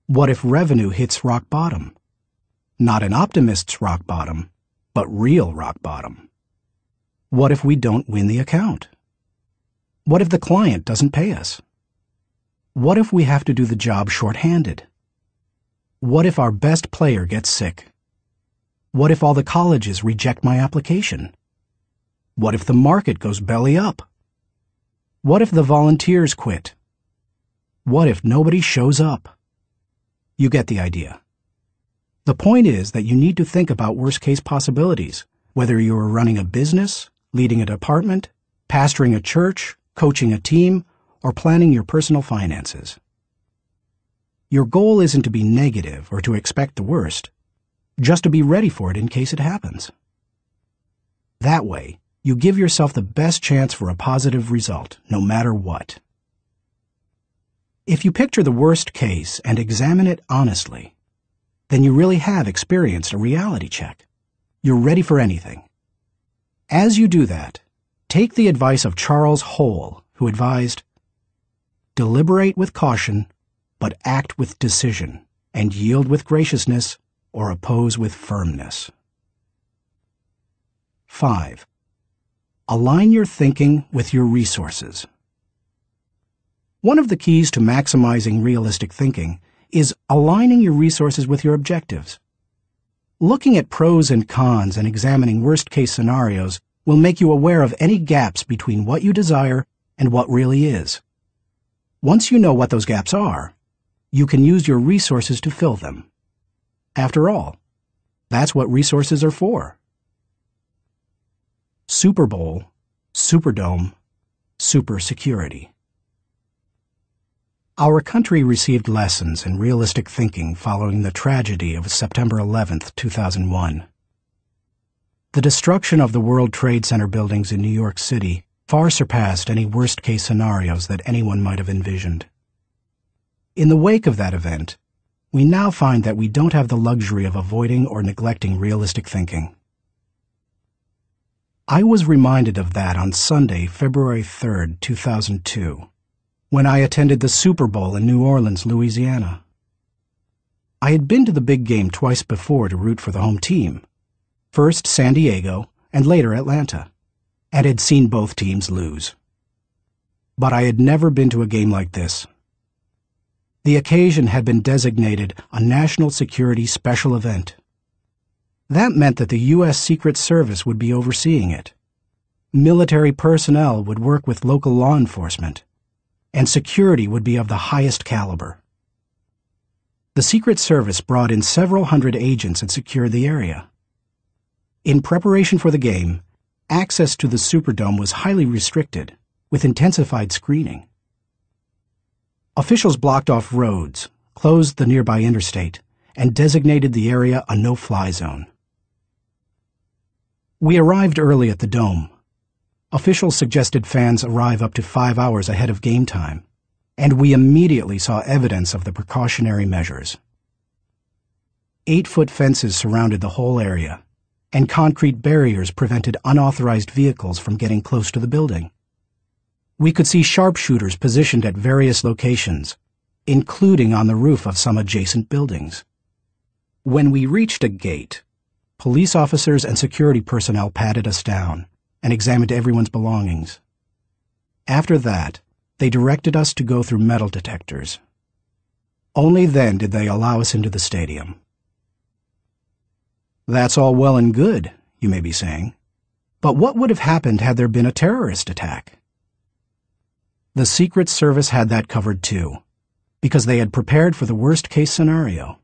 What if revenue hits rock bottom? Not an optimist's rock bottom, but real rock bottom. What if we don't win the account? What if the client doesn't pay us? What if we have to do the job short-handed? What if our best player gets sick? What if all the colleges reject my application? What if the market goes belly up? What if the volunteers quit? What if nobody shows up? You get the idea. The point is that you need to think about worst-case possibilities, whether you are running a business, leading a department, pastoring a church, coaching a team, or planning your personal finances. Your goal isn't to be negative or to expect the worst, just to be ready for it in case it happens. That way, you give yourself the best chance for a positive result, no matter what. If you picture the worst case and examine it honestly, then you really have experienced a reality check. You're ready for anything. As you do that, take the advice of Charles Hole, who advised, "Deliberate with caution, but act with decision, and yield with graciousness, or oppose with firmness." 5. Align your thinking with your resources. One of the keys to maximizing realistic thinking is aligning your resources with your objectives. Looking at pros and cons and examining worst-case scenarios will make you aware of any gaps between what you desire and what really is. Once you know what those gaps are, you can use your resources to fill them. After all, that's what resources are for. Super Bowl, Superdome, Super Security. Our country received lessons in realistic thinking following the tragedy of September 11, 2001. The destruction of the World Trade Center buildings in New York City far surpassed any worst-case scenarios that anyone might have envisioned. In the wake of that event, we now find that we don't have the luxury of avoiding or neglecting realistic thinking. I was reminded of that on Sunday, February 3, 2002, when I attended the Super Bowl in New Orleans, Louisiana. I had been to the big game twice before to root for the home team, first San Diego and later Atlanta, and had seen both teams lose. But I had never been to a game like this. The occasion had been designated a national security special event. That meant that the U.S. Secret Service would be overseeing it. Military personnel would work with local law enforcement, and security would be of the highest caliber. The Secret Service brought in several hundred agents and secured the area. In preparation for the game, access to the Superdome was highly restricted, with intensified screening. Officials blocked off roads, closed the nearby interstate, and designated the area a no-fly zone. We arrived early at the Dome. Officials suggested fans arrive up to 5 hours ahead of game time, and we immediately saw evidence of the precautionary measures. 8-foot fences surrounded the whole area, and concrete barriers prevented unauthorized vehicles from getting close to the building. We could see sharpshooters positioned at various locations, including on the roof of some adjacent buildings. When we reached a gate, police officers and security personnel patted us down and examined everyone's belongings. After that, they directed us to go through metal detectors. Only then did they allow us into the stadium. That's all well and good, you may be saying, but what would have happened had there been a terrorist attack? The Secret Service had that covered too, because they had prepared for the worst-case scenario.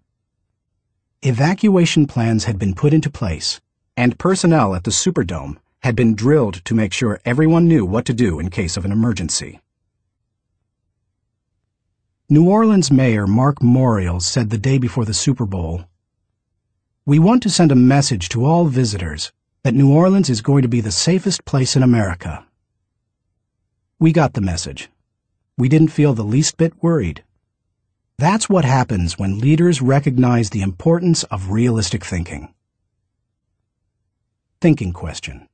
Evacuation plans had been put into place, and personnel at the Superdome had been drilled to make sure everyone knew what to do in case of an emergency. New Orleans Mayor Mark Morial said the day before the Super Bowl, "We want to send a message to all visitors that New Orleans is going to be the safest place in America." We got the message. We didn't feel the least bit worried. That's what happens when leaders recognize the importance of realistic thinking. Thinking question.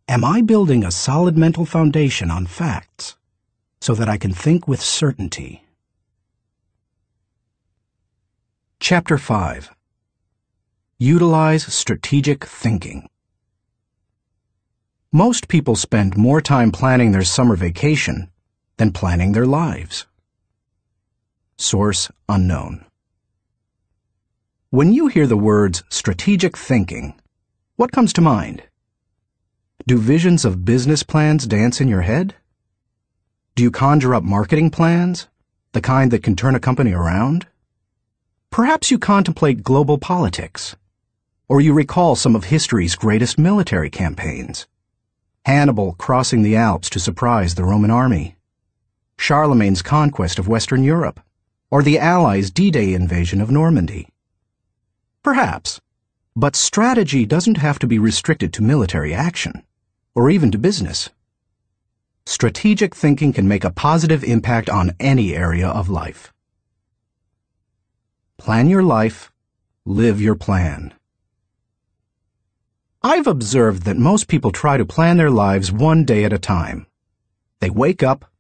Am I building a solid mental foundation on facts so that I can think with certainty? Chapter 5. Utilize strategic thinking. Most people spend more time planning their summer vacation than planning their lives. Source unknown. When you hear the words strategic thinking, what comes to mind? Do visions of business plans dance in your head? Do you conjure up marketing plans, the kind that can turn a company around? Perhaps you contemplate global politics, or you recall some of history's greatest military campaigns. Hannibal crossing the Alps to surprise the Roman army, Charlemagne's conquest of Western Europe, or the Allies' D-Day invasion of Normandy. Perhaps, but strategy doesn't have to be restricted to military action, or even to business. Strategic thinking can make a positive impact on any area of life. Plan your life, live your plan. I've observed that most people try to plan their lives one day at a time. They wake up,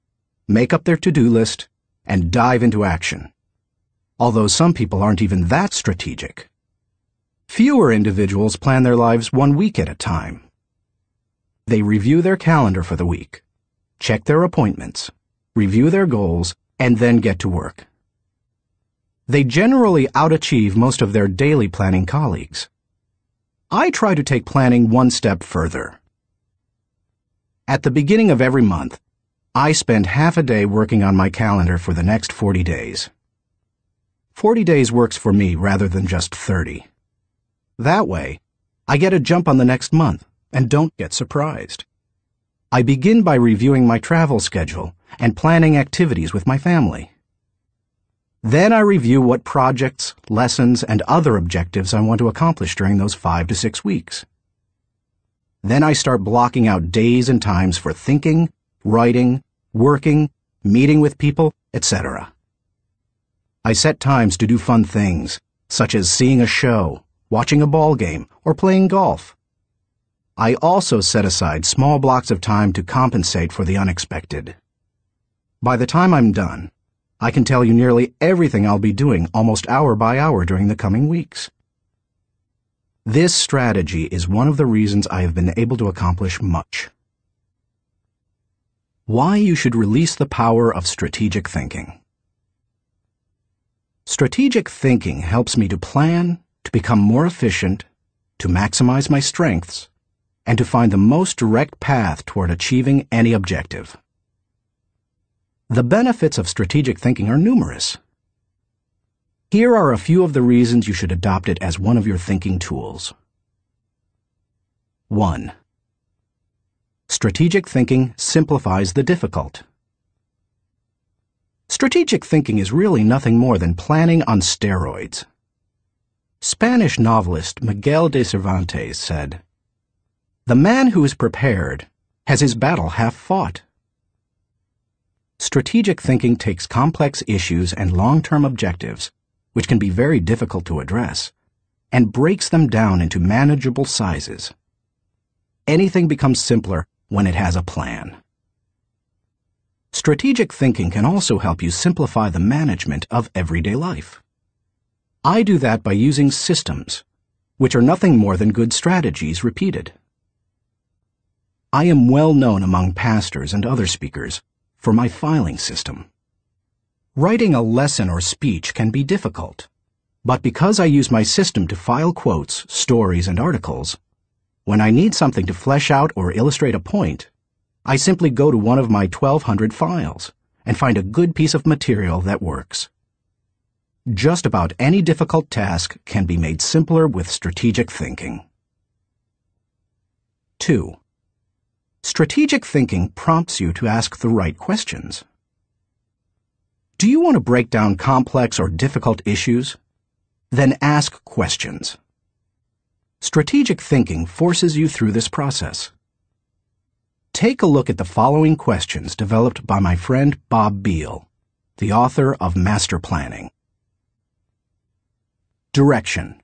make up their to-do list, and dive into action. Although some people aren't even that strategic. Fewer individuals plan their lives 1 week at a time. They review their calendar for the week, check their appointments, review their goals, and then get to work. They generally outachieve most of their daily planning colleagues. I try to take planning one step further. At the beginning of every month, I spend half a day working on my calendar for the next 40 days. 40 days works for me rather than just 30. That way, I get a jump on the next month and don't get surprised. I begin by reviewing my travel schedule and planning activities with my family. Then I review what projects, lessons, and other objectives I want to accomplish during those 5 to 6 weeks. Then I start blocking out days and times for thinking, writing, working, meeting with people, etc. I set times to do fun things, such as seeing a show, watching a ball game, or playing golf. I also set aside small blocks of time to compensate for the unexpected. By the time I'm done, I can tell you nearly everything I'll be doing almost hour by hour during the coming weeks. This strategy is one of the reasons I have been able to accomplish much. Why you should release the power of strategic thinking. Strategic thinking helps me to plan, to become more efficient, to maximize my strengths, and to find the most direct path toward achieving any objective. The benefits of strategic thinking are numerous. Here are a few of the reasons you should adopt it as one of your thinking tools. 1. Strategic thinking simplifies the difficult. Strategic thinking is really nothing more than planning on steroids. Spanish novelist Miguel de Cervantes said, "The man who is prepared has his battle half fought." Strategic thinking takes complex issues and long-term objectives, which can be very difficult to address, and breaks them down into manageable sizes. Anything becomes simpler when it has a plan. Strategic thinking can also help you simplify the management of everyday life. I do that by using systems, which are nothing more than good strategies repeated. I am well known among pastors and other speakers for my filing system. Writing a lesson or speech can be difficult, but because I use my system to file quotes, stories, and articles, when I need something to flesh out or illustrate a point, I simply go to one of my 1,200 files and find a good piece of material that works. Just about any difficult task can be made simpler with strategic thinking. 2. Strategic thinking prompts you to ask the right questions. Do you want to break down complex or difficult issues? Then ask questions. Strategic thinking forces you through this process. Take a look at the following questions developed by my friend Bob Beal, the author of Master Planning. Direction.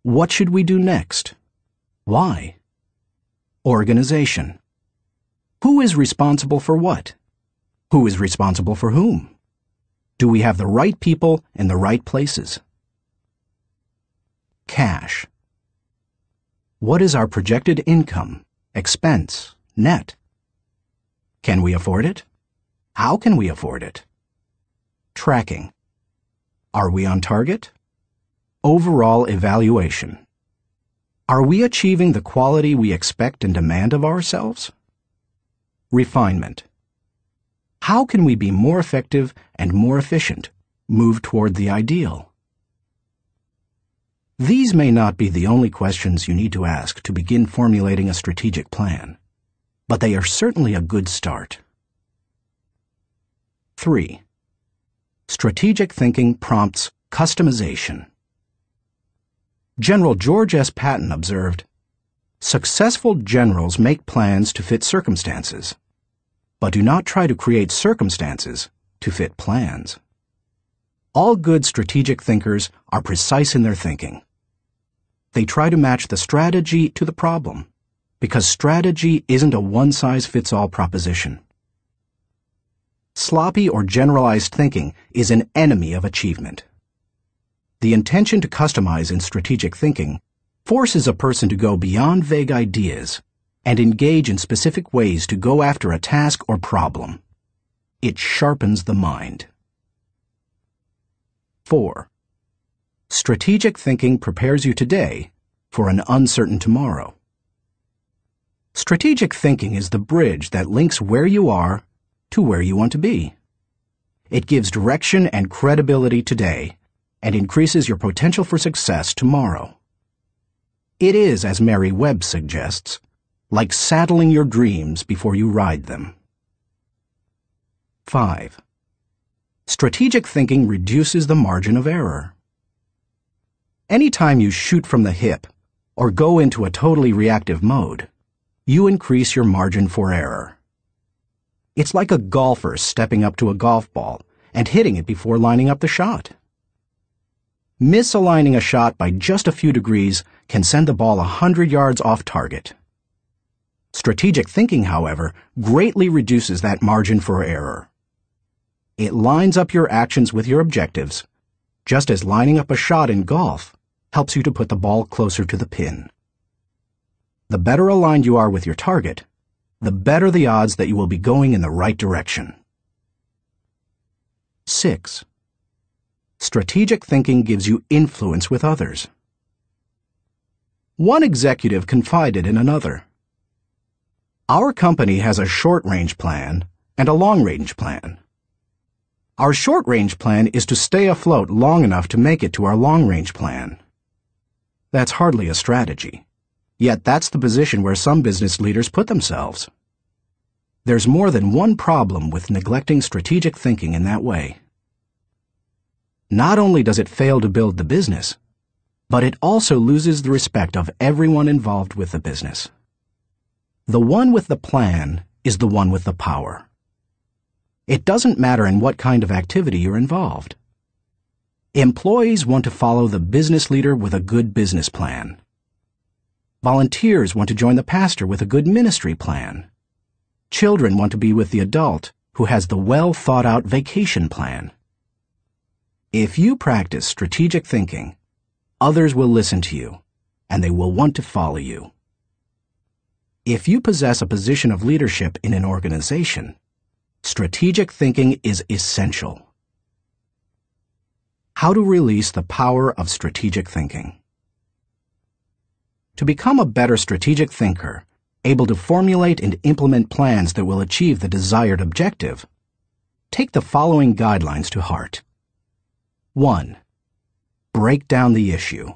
What should we do next? Why? Organization. Who is responsible for what? Who is responsible for whom? Do we have the right people in the right places? Cash. What is our projected income, expense, net? Can we afford it? How can we afford it? Tracking. Are we on target? Overall evaluation. Are we achieving the quality we expect and demand of ourselves? Refinement. How can we be more effective and more efficient, move toward the ideal? These may not be the only questions you need to ask to begin formulating a strategic plan, but they are certainly a good start. 3. Strategic thinking prompts customization. General George S. Patton observed, "Successful generals make plans to fit circumstances, but do not try to create circumstances to fit plans." All good strategic thinkers are precise in their thinking. They try to match the strategy to the problem, because strategy isn't a one-size-fits-all proposition. Sloppy or generalized thinking is an enemy of achievement. The intention to customize in strategic thinking forces a person to go beyond vague ideas and engage in specific ways to go after a task or problem. It sharpens the mind. 4. Strategic thinking prepares you today for an uncertain tomorrow. Strategic thinking is the bridge that links where you are to where you want to be. It gives direction and credibility today and increases your potential for success tomorrow. It is, as Mary Webb suggests, like saddling your dreams before you ride them. 5. Strategic thinking reduces the margin of error. Anytime you shoot from the hip or go into a totally reactive mode, you increase your margin for error. It's like a golfer stepping up to a golf ball and hitting it before lining up the shot. Misaligning a shot by just a few degrees can send the ball 100 yards off target. Strategic thinking, however, greatly reduces that margin for error. It lines up your actions with your objectives, just as lining up a shot in golf helps you to put the ball closer to the pin. The better aligned you are with your target, the better the odds that you will be going in the right direction. 6. Strategic thinking gives you influence with others. One executive confided in another, "Our company has a short-range plan and a long-range plan. Our short-range plan is to stay afloat long enough to make it to our long-range plan." That's hardly a strategy, yet that's the position where some business leaders put themselves. There's more than one problem with neglecting strategic thinking in that way. Not only does it fail to build the business, but it also loses the respect of everyone involved with the business. The one with the plan is the one with the power. It doesn't matter in what kind of activity you're involved. Employees want to follow the business leader with a good business plan. Volunteers want to join the pastor with a good ministry plan. Children want to be with the adult who has the well-thought-out vacation plan. If you practice strategic thinking, others will listen to you, and they will want to follow you. If you possess a position of leadership in an organization, strategic thinking is essential. How to release the power of strategic thinking. To become a better strategic thinker, able to formulate and implement plans that will achieve the desired objective, take the following guidelines to heart. 1. Break down the issue.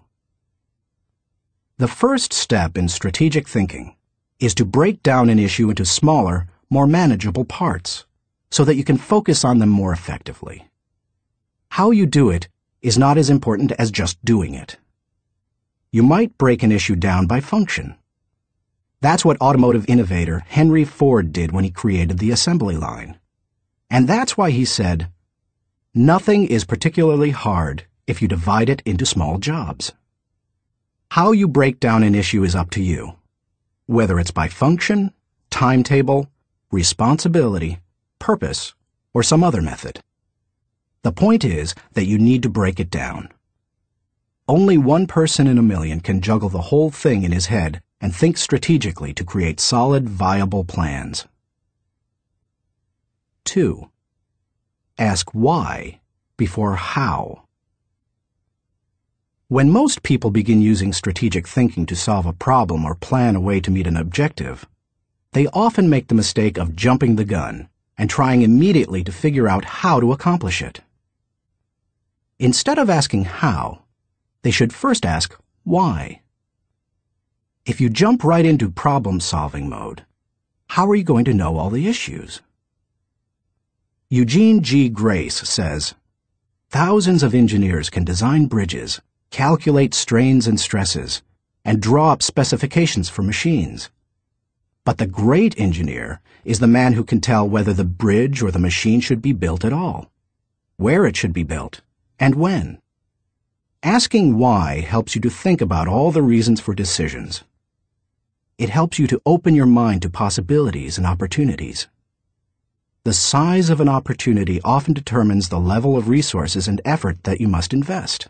The first step in strategic thinking is to break down an issue into smaller, more manageable parts, so that you can focus on them more effectively. How you do it is not as important as just doing it. You might break an issue down by function. That's what automotive innovator Henry Ford did when he created the assembly line. And that's why he said, "Nothing is particularly hard if you divide it into small jobs." How you break down an issue is up to you, whether it's by function, timetable, responsibility, purpose, or some other method. The point is that you need to break it down. Only one person in a million can juggle the whole thing in his head and think strategically to create solid, viable plans. 2. Ask why before how. When most people begin using strategic thinking to solve a problem or plan a way to meet an objective, they often make the mistake of jumping the gun and trying immediately to figure out how to accomplish it. Instead of asking how, they should first ask why. If you jump right into problem-solving mode, how are you going to know all the issues? Eugene G. Grace says, "Thousands of engineers can design bridges, calculate strains and stresses, and draw up specifications for machines. But the great engineer is the man who can tell whether the bridge or the machine should be built at all, where it should be built, and when." Asking why helps you to think about all the reasons for decisions. It helps you to open your mind to possibilities and opportunities. The size of an opportunity often determines the level of resources and effort that you must invest.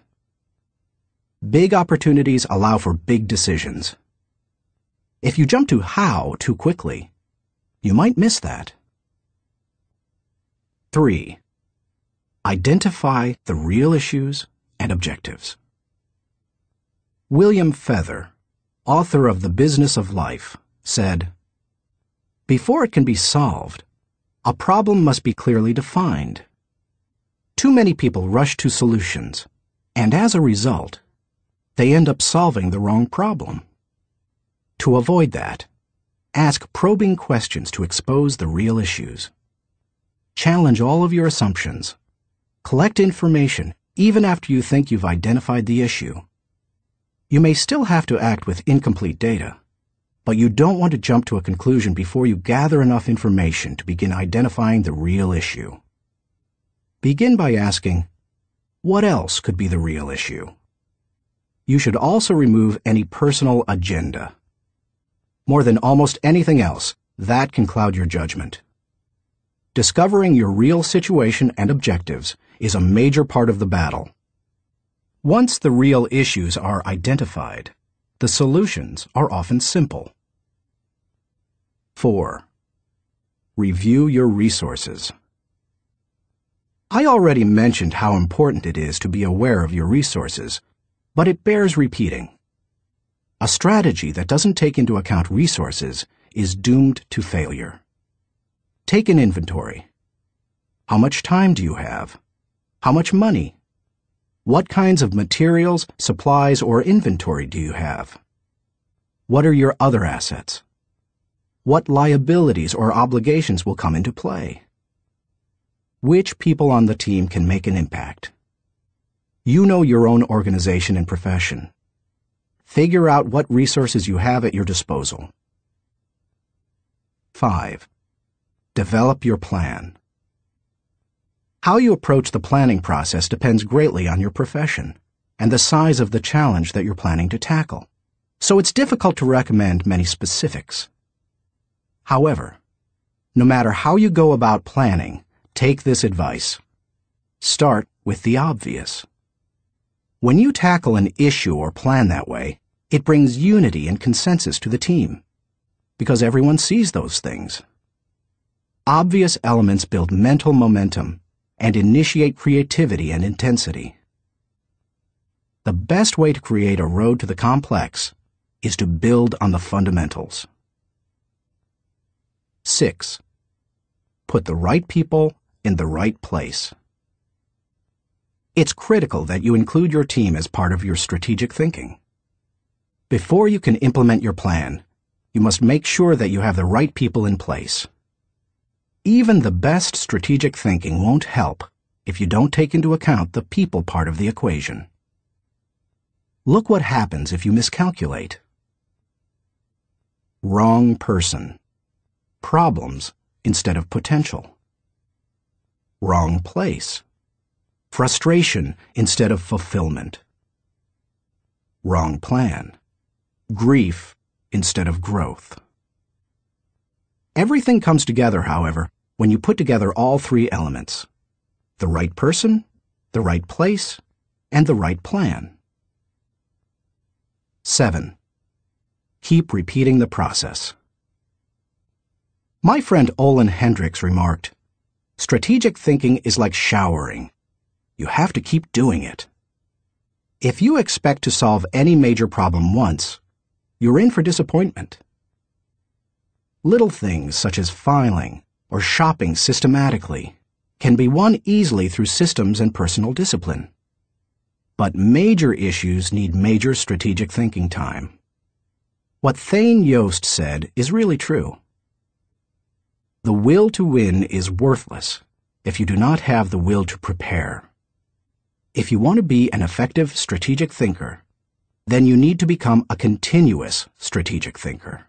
Big opportunities allow for big decisions. If you jump to how too quickly, you might miss that. 3. Identify the real issues and objectives. William Feather, author of The Business of Life, said, "Before it can be solved, a problem must be clearly defined. Too many people rush to solutions, and as a result, they end up solving the wrong problem. To avoid that, ask probing questions to expose the real issues. Challenge all of your assumptions. Collect information even after you think you've identified the issue. You may still have to act with incomplete data, but you don't want to jump to a conclusion before you gather enough information to begin identifying the real issue. Begin by asking, what else could be the real issue? You should also remove any personal agenda. More than almost anything else, that can cloud your judgment. Discovering your real situation and objectives is a major part of the battle. Once the real issues are identified, the solutions are often simple. 4. Review your resources. I already mentioned how important it is to be aware of your resources, but it bears repeating. A strategy that doesn't take into account resources is doomed to failure. Take an inventory. How much time do you have? How much money? What kinds of materials, supplies, or inventory do you have? What are your other assets? What liabilities or obligations will come into play? Which people on the team can make an impact? You know your own organization and profession. Figure out what resources you have at your disposal. 5. Develop your plan. How you approach the planning process depends greatly on your profession and the size of the challenge that you're planning to tackle, so it's difficult to recommend many specifics. However, no matter how you go about planning, take this advice. Start with the obvious. When you tackle an issue or plan that way, it brings unity and consensus to the team, because everyone sees those things. Obvious elements build mental momentum and initiate creativity and intensity. The best way to create a road to the complex is to build on the fundamentals. 6. Put the right people in the right place. It's critical that you include your team as part of your strategic thinking. Before you can implement your plan, you must make sure that you have the right people in place. Even the best strategic thinking won't help if you don't take into account the people part of the equation. Look what happens if you miscalculate. Wrong person. Problems instead of potential. Wrong place. Frustration instead of fulfillment. Wrong plan. Grief instead of growth. Everything comes together, however, when you put together all three elements: the right person, the right place, and the right plan. 7. Keep repeating the process. My friend Olin Hendricks remarked, "Strategic thinking is like showering. You have to keep doing it." If you expect to solve any major problem once, you're in for disappointment. Little things such as filing or shopping systematically can be won easily through systems and personal discipline. But major issues need major strategic thinking time. What Thane Yost said is really true. The will to win is worthless if you do not have the will to prepare. If you want to be an effective strategic thinker, then you need to become a continuous strategic thinker.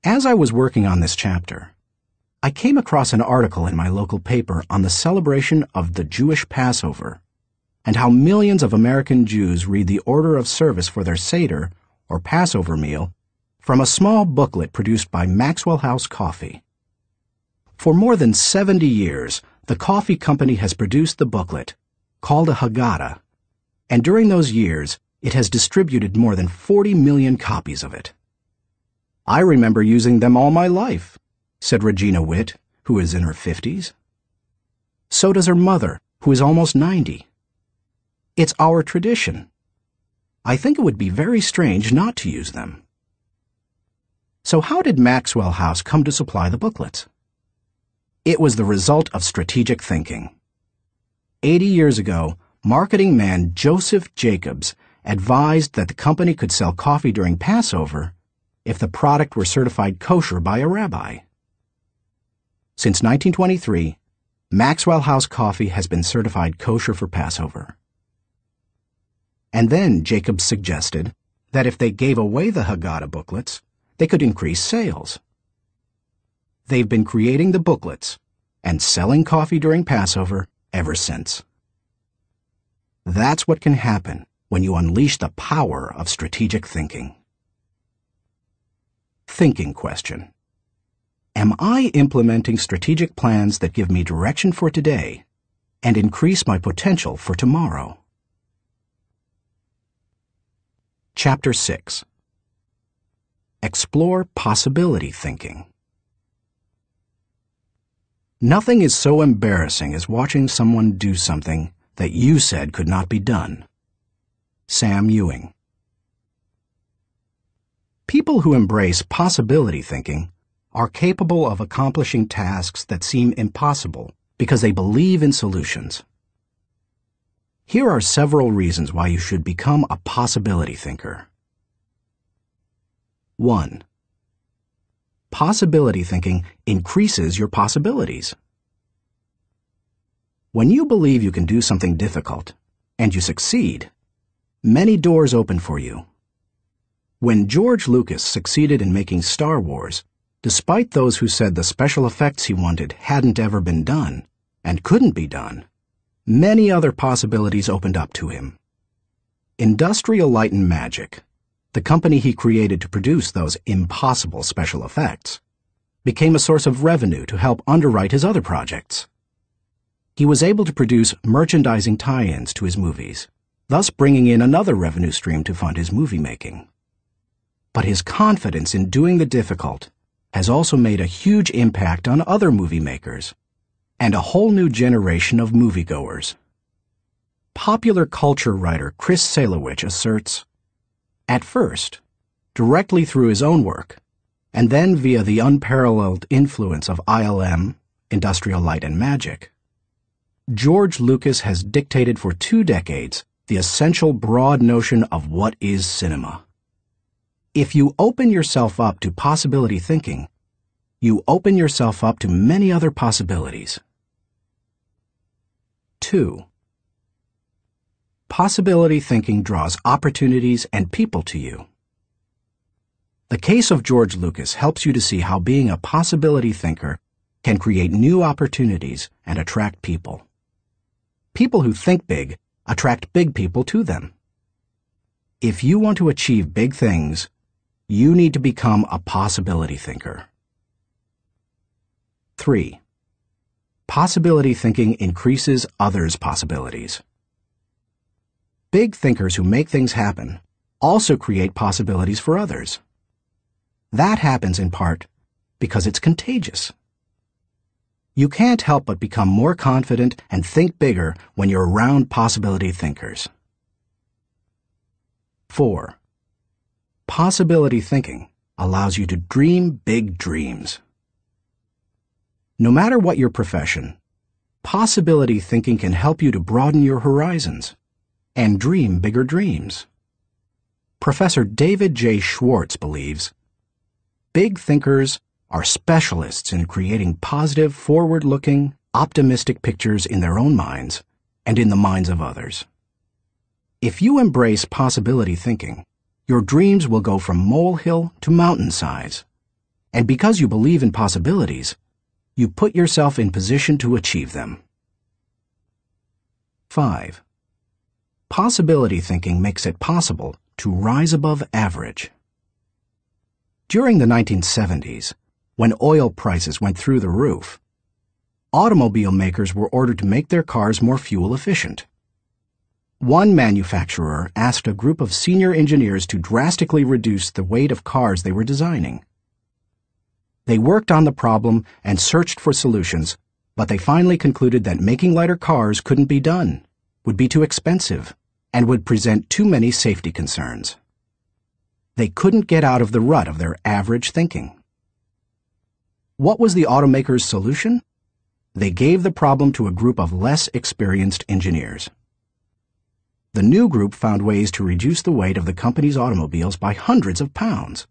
As I was working on this chapter, I came across an article in my local paper on the celebration of the Jewish Passover and how millions of American Jews read the order of service for their Seder, or Passover meal, from a small booklet produced by Maxwell House Coffee. For more than 70 years, the coffee company has produced the booklet, called a Haggadah, and during those years, it has distributed more than 40 million copies of it. I remember using them all my life, said Regina Witt, who is in her 50s. So does her mother, who is almost 90. It's our tradition. I think it would be very strange not to use them. So how did Maxwell House come to supply the booklets? It was the result of strategic thinking. 80 years ago, marketing man Joseph Jacobs advised that the company could sell coffee during Passover if the product were certified kosher by a rabbi. Since 1923, Maxwell House Coffee has been certified kosher for Passover. And then Jacobs suggested that if they gave away the Haggadah booklets, they could increase sales. They've been creating the booklets and selling coffee during Passover ever since. That's what can happen when you unleash the power of strategic thinking. Thinking question. Am I implementing strategic plans that give me direction for today and increase my potential for tomorrow? Chapter 6. Explore possibility thinking. Nothing is so embarrassing as watching someone do something that you said could not be done. Sam Ewing. People who embrace possibility thinking are capable of accomplishing tasks that seem impossible because they believe in solutions. Here are several reasons why you should become a possibility thinker. 1. Possibility thinking increases your possibilities. When you believe you can do something difficult, and you succeed, many doors open for you. When George Lucas succeeded in making Star Wars, despite those who said the special effects he wanted hadn't ever been done, and couldn't be done, many other possibilities opened up to him. Industrial Light and Magic, the company he created to produce those impossible special effects, became a source of revenue to help underwrite his other projects. He was able to produce merchandising tie-ins to his movies, thus bringing in another revenue stream to fund his movie making. But his confidence in doing the difficult has also made a huge impact on other movie makers and a whole new generation of moviegoers. Popular culture writer Chris Salewicz asserts, at first, directly through his own work, and then via the unparalleled influence of ILM, Industrial Light and Magic, George Lucas has dictated for 2 decades the essential broad notion of what is cinema. If you open yourself up to possibility thinking, you open yourself up to many other possibilities. 2. Possibility thinking draws opportunities and people to you. The case of George Lucas helps you to see how being a possibility thinker can create new opportunities and attract people. People who think big attract big people to them. If you want to achieve big things, you need to become a possibility thinker. 3. Possibility thinking increases others' possibilities. Big thinkers who make things happen also create possibilities for others. That happens in part because it's contagious. You can't help but become more confident and think bigger when you're around possibility thinkers. 4. Possibility thinking allows you to dream big dreams. No matter what your profession, possibility thinking can help you to broaden your horizons and dream bigger dreams. Professor David J. Schwartz believes, big thinkers are specialists in creating positive, forward-looking, optimistic pictures in their own minds and in the minds of others. If you embrace possibility thinking, your dreams will go from molehill to mountain size. And because you believe in possibilities, you put yourself in position to achieve them. 5. Possibility thinking makes it possible to rise above average. During the 1970s, when oil prices went through the roof, automobile makers were ordered to make their cars more fuel efficient. One manufacturer asked a group of senior engineers to drastically reduce the weight of cars they were designing. They worked on the problem and searched for solutions, but they finally concluded that making lighter cars couldn't be done, would be too expensive, and would present too many safety concerns. They couldn't get out of the rut of their average thinking. What was the automaker's solution? They gave the problem to a group of less experienced engineers. The new group found ways to reduce the weight of the company's automobiles by hundreds of pounds.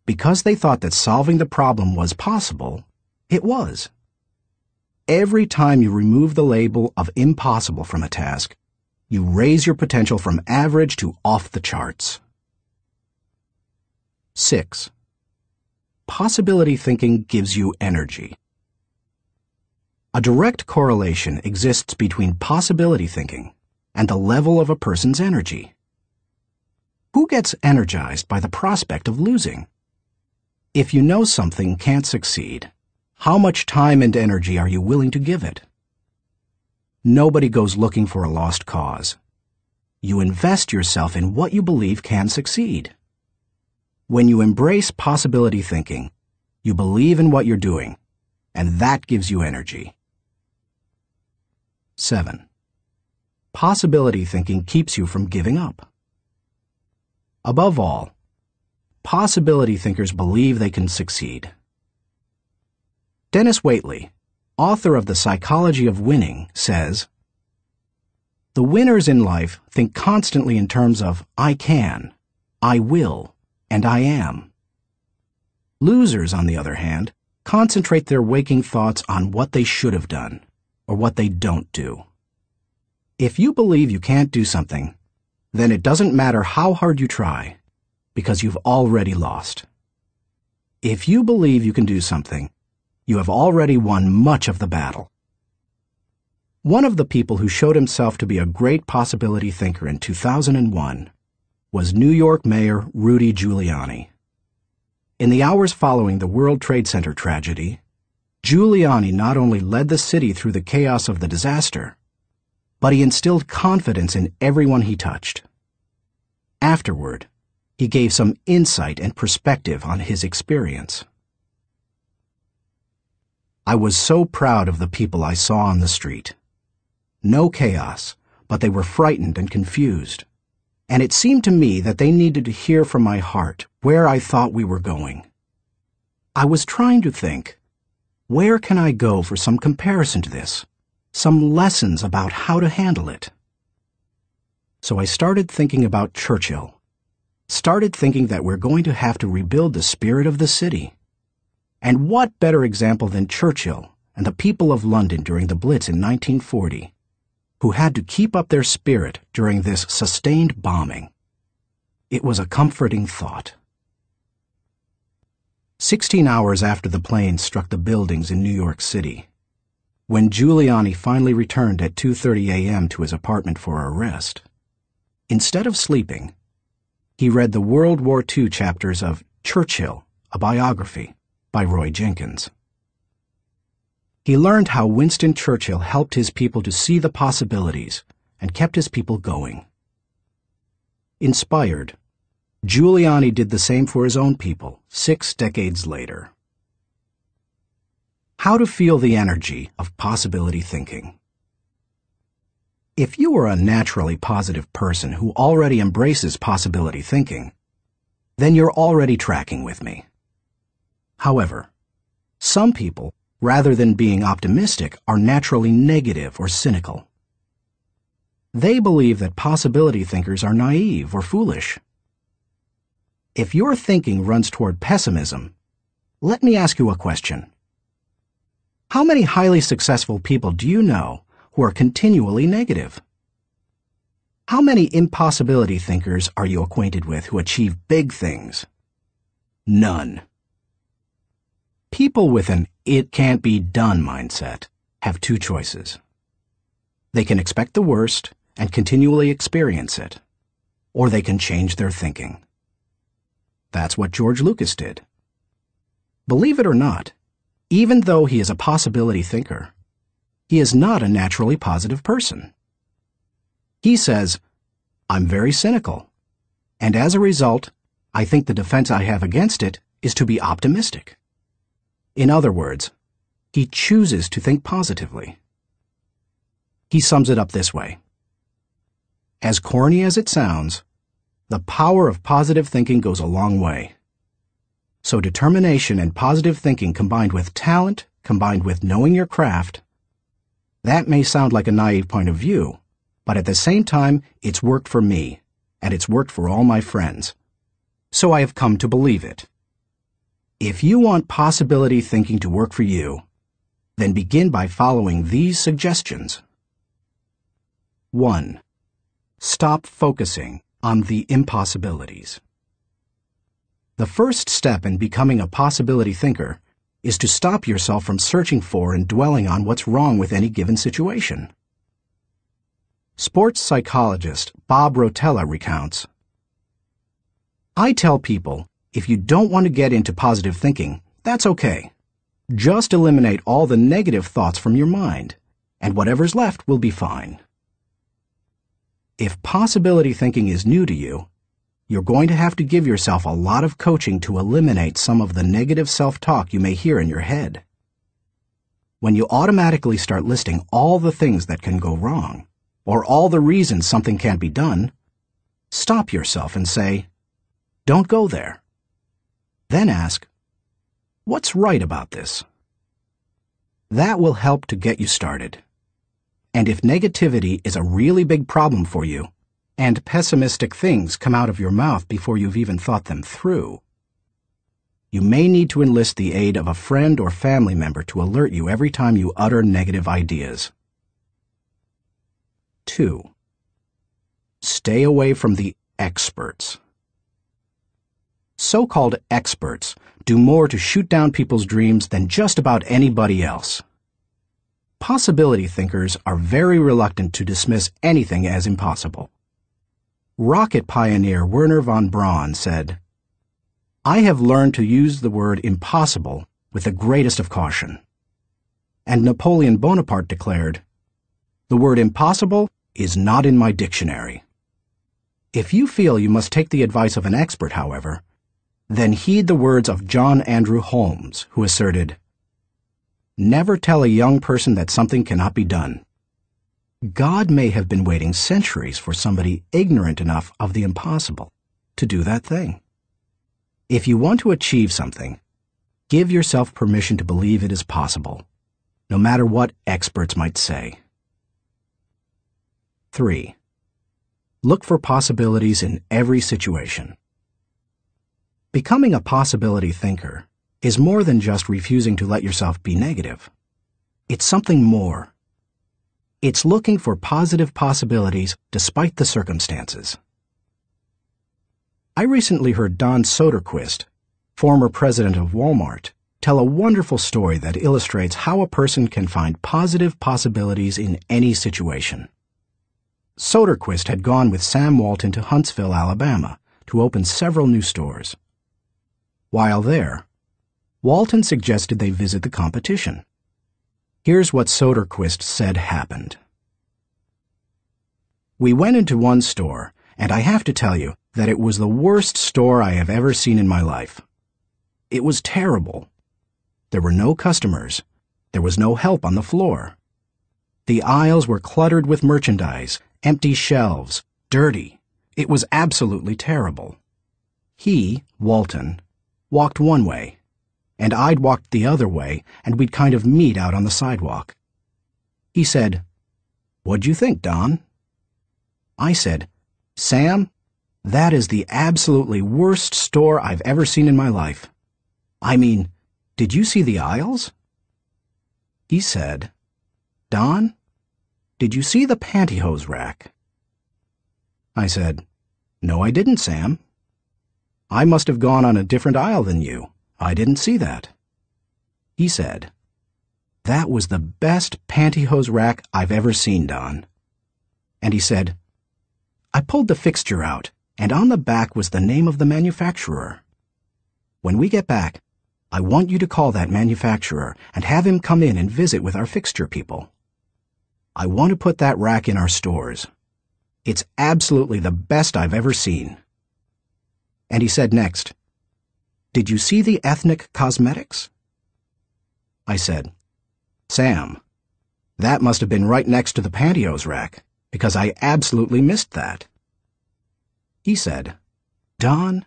Because they thought that solving the problem was possible, it was. Every time you remove the label of impossible from a task, you raise your potential from average to off the charts. 6. Possibility thinking gives you energy. A direct correlation exists between possibility thinking and the level of a person's energy. Who gets energized by the prospect of losing? If you know something can't succeed, how much time and energy are you willing to give it? Nobody goes looking for a lost cause. You invest yourself in what you believe can succeed. When you embrace possibility thinking, you believe in what you're doing, and that gives you energy. 7. Possibility thinking keeps you from giving up. Above all, possibility thinkers believe they can succeed. Dennis Waitley, author of The Psychology of Winning, says, "The winners in life think constantly in terms of I can, I will, and I am. Losers, on the other hand, concentrate their waking thoughts on what they should have done, or what they don't do. If you believe you can't do something, then it doesn't matter how hard you try, because you've already lost. If you believe you can do something, you have already won much of the battle." One of the people who showed himself to be a great possibility thinker in 2001 was New York Mayor Rudy Giuliani. In the hours following the World Trade Center tragedy, Giuliani not only led the city through the chaos of the disaster, but he instilled confidence in everyone he touched. Afterward, he gave some insight and perspective on his experience. "I was so proud of the people I saw on the street. No chaos, but they were frightened and confused. And it seemed to me that they needed to hear from my heart where I thought we were going. I was trying to think, where can I go for some comparison to this? Some lessons about how to handle it. So I started thinking about Churchill. Started thinking that we're going to have to rebuild the spirit of the city. And what better example than Churchill and the people of London during the Blitz in 1940, who had to keep up their spirit during this sustained bombing. It was a comforting thought." 16 hours after the plane struck the buildings in New York City, when Giuliani finally returned at 2:30 a.m. to his apartment for a rest, instead of sleeping, he read the World War II chapters of Churchill, a Biography by Roy Jenkins. He learned how Winston Churchill helped his people to see the possibilities and kept his people going. Inspired, Giuliani did the same for his own people 6 decades later. How to feel the energy of possibility thinking. If you are a naturally positive person who already embraces possibility thinking, then you're already tracking with me. However, some people, rather than being optimistic, are naturally negative or cynical. They believe that possibility thinkers are naive or foolish. If your thinking runs toward pessimism, let me ask you a question. How many highly successful people do you know who are continually negative? How many impossibility thinkers are you acquainted with who achieve big things? None. People with an "it can't be done" mindset have two choices. They can expect the worst and continually experience it, or they can change their thinking. That's what George Lucas did. Believe it or not, even though he is a possibility thinker, he is not a naturally positive person. He says, "I'm very cynical, and as a result, I think the defense I have against it is to be optimistic." In other words, he chooses to think positively. He sums it up this way. As corny as it sounds, the power of positive thinking goes a long way. So determination and positive thinking combined with talent, combined with knowing your craft, that may sound like a naive point of view, but at the same time, it's worked for me, and it's worked for all my friends. So I have come to believe it. If you want possibility thinking to work for you, then begin by following these suggestions. 1. Stop focusing on the impossibilities. The first step in becoming a possibility thinker is to stop yourself from searching for and dwelling on what's wrong with any given situation. Sports psychologist Bob Rotella recounts, "I tell people, if you don't want to get into positive thinking, that's okay. Just eliminate all the negative thoughts from your mind, and whatever's left will be fine." If possibility thinking is new to you, you're going to have to give yourself a lot of coaching to eliminate some of the negative self-talk you may hear in your head. When you automatically start listing all the things that can go wrong, or all the reasons something can't be done, stop yourself and say, "Don't go there." Then ask, "What's right about this?" That will help to get you started. And if negativity is a really big problem for you, and pessimistic things come out of your mouth before you've even thought them through, you may need to enlist the aid of a friend or family member to alert you every time you utter negative ideas. 2. Stay away from the experts. So-called experts do more to shoot down people's dreams than just about anybody else. Possibility thinkers are very reluctant to dismiss anything as impossible. Rocket pioneer Wernher von Braun said, "I have learned to use the word impossible with the greatest of caution." And Napoleon Bonaparte declared, "The word impossible is not in my dictionary." If you feel you must take the advice of an expert, however, then heed the words of John Andrew Holmes, who asserted, "Never tell a young person that something cannot be done. God may have been waiting centuries for somebody ignorant enough of the impossible to do that thing." If you want to achieve something, give yourself permission to believe it is possible, no matter what experts might say. 3. Look for possibilities in every situation. Becoming a possibility thinker is more than just refusing to let yourself be negative. It's something more. It's looking for positive possibilities despite the circumstances. I recently heard Don Soderquist, former president of Walmart, tell a wonderful story that illustrates how a person can find positive possibilities in any situation. Soderquist had gone with Sam Walton to Huntsville, Alabama, to open several new stores. While there, Walton suggested they visit the competition. Here's what Soderquist said happened. "We went into one store, and I have to tell you that it was the worst store I have ever seen in my life. It was terrible. There were no customers, There was no help on the floor. The aisles were cluttered with merchandise, empty shelves, dirty. It was absolutely terrible. He, Walton, walked one way, and I'd walked the other way, and we'd kind of meet out on the sidewalk. He said, "What'd you think, Don?" I said, "Sam, that is the absolutely worst store I've ever seen in my life. I mean, did you see the aisles?" He said, "Don, did you see the pantyhose rack?" I said, "No, I didn't, Sam." "I must have gone on a different aisle than you. I didn't see that." He said, "That was the best pantyhose rack I've ever seen, Don." And he said, "I pulled the fixture out, and on the back was the name of the manufacturer. When we get back, I want you to call that manufacturer and have him come in and visit with our fixture people. I want to put that rack in our stores. It's absolutely the best I've ever seen." And he said next, "Did you see the ethnic cosmetics?" I said, "Sam, that must have been right next to the pantyhose rack, because I absolutely missed that." He said, "Don,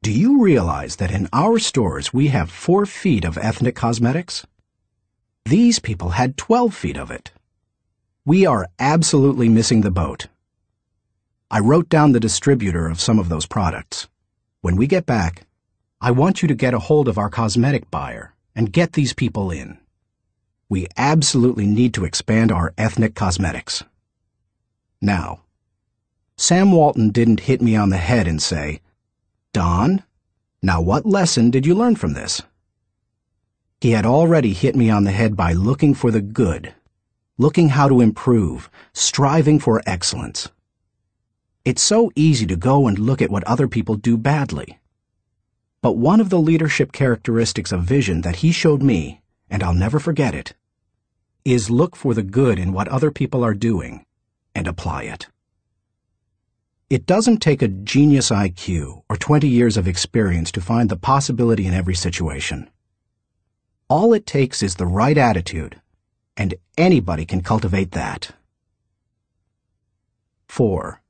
do you realize that in our stores we have 4 feet of ethnic cosmetics? These people had 12 feet of it. We are absolutely missing the boat. I wrote down the distributor of some of those products. When we get back, I want you to get a hold of our cosmetic buyer and get these people in. We absolutely need to expand our ethnic cosmetics." Now, Sam Walton didn't hit me on the head and say, "Don, now what lesson did you learn from this?" He had already hit me on the head by looking for the good, looking how to improve, striving for excellence. It's so easy to go and look at what other people do badly. But one of the leadership characteristics of vision that he showed me, and I'll never forget it, is look for the good in what other people are doing and apply it. It doesn't take a genius IQ or 20 years of experience to find the possibility in every situation. All it takes is the right attitude, and anybody can cultivate that. 4.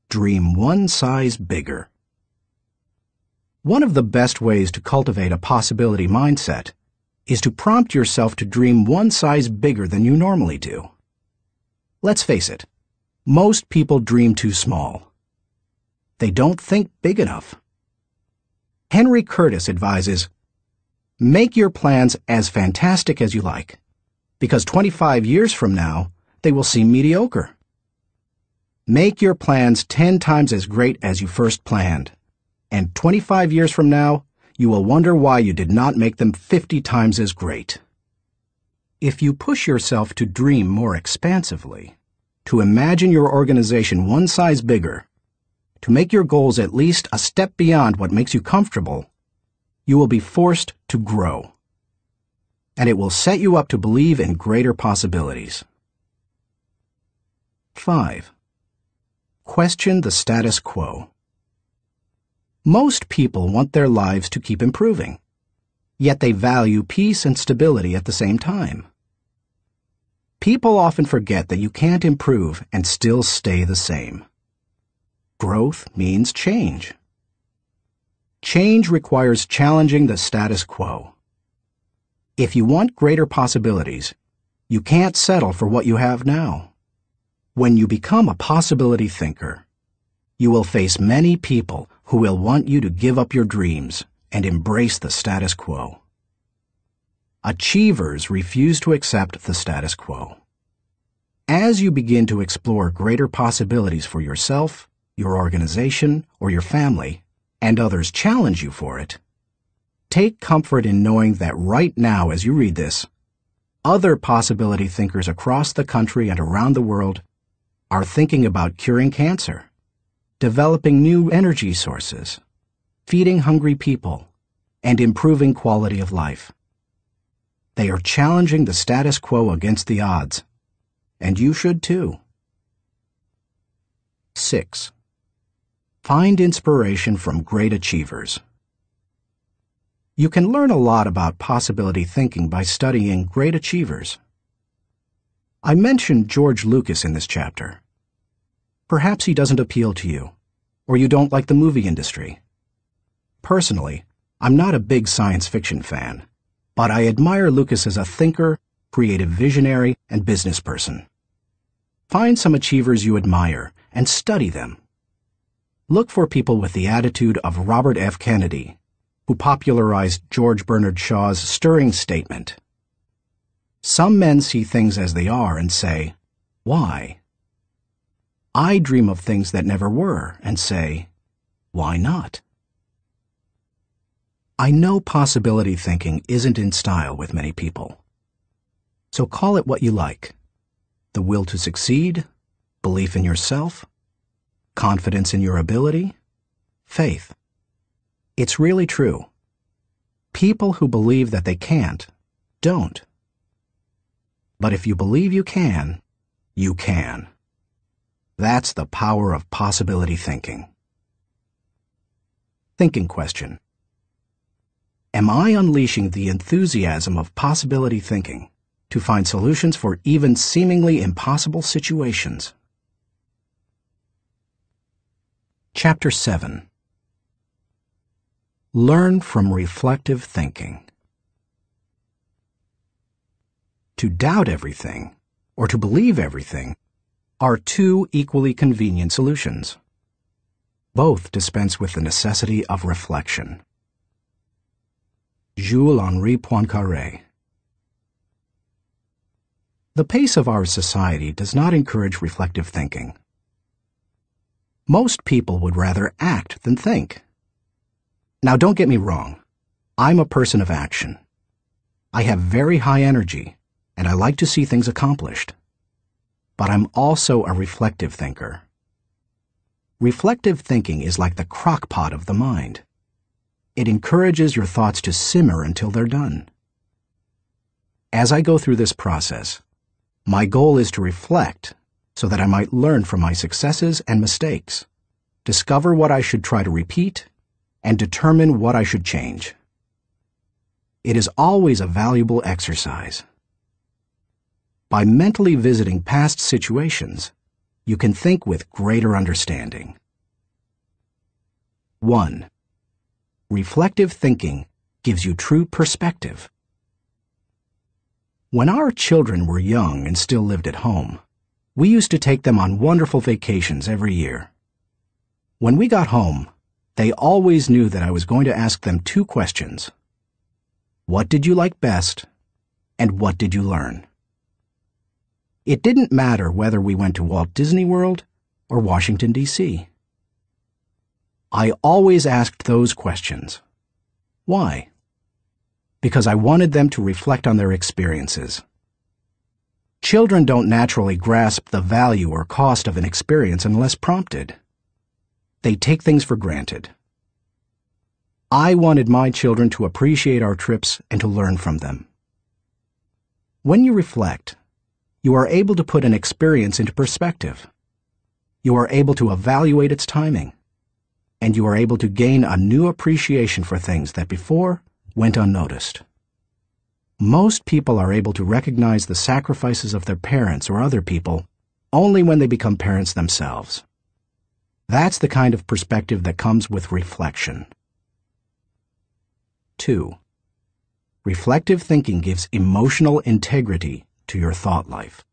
Dream one size bigger. One of the best ways to cultivate a possibility mindset is to prompt yourself to dream one size bigger than you normally do. Let's face it, most people dream too small. They don't think big enough. Henry Curtis advises, "Make your plans as fantastic as you like, because 25 years from now, they will seem mediocre. Make your plans 10 times as great as you first planned, and 25 years from now, you will wonder why you did not make them 50 times as great." If you push yourself to dream more expansively, to imagine your organization one size bigger, to make your goals at least a step beyond what makes you comfortable, you will be forced to grow. And it will set you up to believe in greater possibilities. 5. Question the status quo. Most people want their lives to keep improving, yet they value peace and stability at the same time. People often forget that you can't improve and still stay the same. Growth means change. Change requires challenging the status quo. If you want greater possibilities, you can't settle for what you have now. When you become a possibility thinker, you will face many people who will want you to give up your dreams and embrace the status quo. Achievers refuse to accept the status quo. As you begin to explore greater possibilities for yourself, your organization, or your family, and others challenge you for it, take comfort in knowing that right now as you read this, other possibility thinkers across the country and around the world are thinking about curing cancer, developing new energy sources, feeding hungry people, and improving quality of life. They are challenging the status quo against the odds, and you should too. 6. Find inspiration from great achievers. You can learn a lot about possibility thinking by studying great achievers. I mentioned George Lucas in this chapter. Perhaps he doesn't appeal to you, or you don't like the movie industry. Personally, I'm not a big science fiction fan, but I admire Lucas as a thinker, creative visionary, and business person. Find some achievers you admire and study them. Look for people with the attitude of Robert F. Kennedy, who popularized George Bernard Shaw's stirring statement. Some men see things as they are and say, "Why?" I dream of things that never were and say, "Why not?" I know possibility thinking isn't in style with many people. So call it what you like. The will to succeed, belief in yourself, confidence in your ability, faith. It's really true. People who believe that they can't, don't. But if you believe you can, you can. That's the power of possibility thinking. Thinking question. Am I unleashing the enthusiasm of possibility thinking to find solutions for even seemingly impossible situations? Chapter 7. Learn from reflective thinking. To doubt everything, or to believe everything, are two equally convenient solutions. Both dispense with the necessity of reflection. Jules-Henri Poincaré. The pace of our society does not encourage reflective thinking. Most people would rather act than think. Now, don't get me wrong. I'm a person of action. I have very high energy, and I like to see things accomplished. But I'm also a reflective thinker. Reflective thinking is like the crock pot of the mind. It encourages your thoughts to simmer until they're done. As I go through this process, my goal is to reflect so that I might learn from my successes and mistakes, discover what I should try to repeat, and determine what I should change. It is always a valuable exercise. By mentally visiting past situations, you can think with greater understanding. 1. Reflective thinking gives you true perspective. When our children were young and still lived at home, we used to take them on wonderful vacations every year. When we got home, they always knew that I was going to ask them two questions. What did you like best, and what did you learn? It didn't matter whether we went to Walt Disney World or Washington, D.C. I always asked those questions. Why? Because I wanted them to reflect on their experiences. Children don't naturally grasp the value or cost of an experience unless prompted. They take things for granted. I wanted my children to appreciate our trips and to learn from them. When you reflect, you are able to put an experience into perspective. You are able to evaluate its timing, and you are able to gain a new appreciation for things that before went unnoticed. Most people are able to recognize the sacrifices of their parents or other people only when they become parents themselves. That's the kind of perspective that comes with reflection. 2. Reflective thinking gives emotional integrity to your thought life.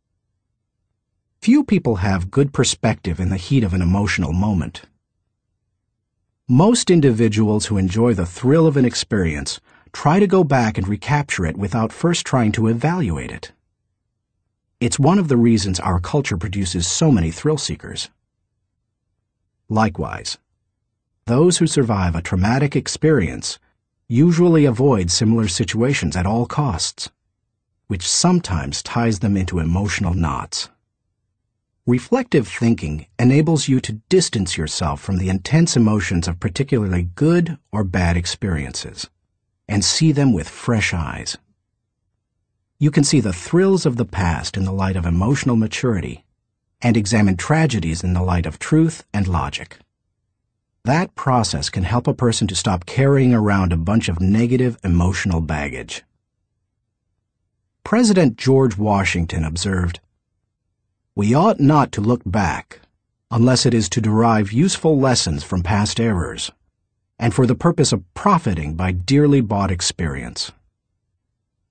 Few people have good perspective in the heat of an emotional moment. Most individuals who enjoy the thrill of an experience try to go back and recapture it without first trying to evaluate it. It's one of the reasons our culture produces so many thrill seekers. Likewise, those who survive a traumatic experience usually avoid similar situations at all costs, which sometimes ties them into emotional knots. Reflective thinking enables you to distance yourself from the intense emotions of particularly good or bad experiences and see them with fresh eyes. You can see the thrills of the past in the light of emotional maturity and examine tragedies in the light of truth and logic. That process can help a person to stop carrying around a bunch of negative emotional baggage. President George Washington observed, "We ought not to look back unless it is to derive useful lessons from past errors, and for the purpose of profiting by dearly bought experience.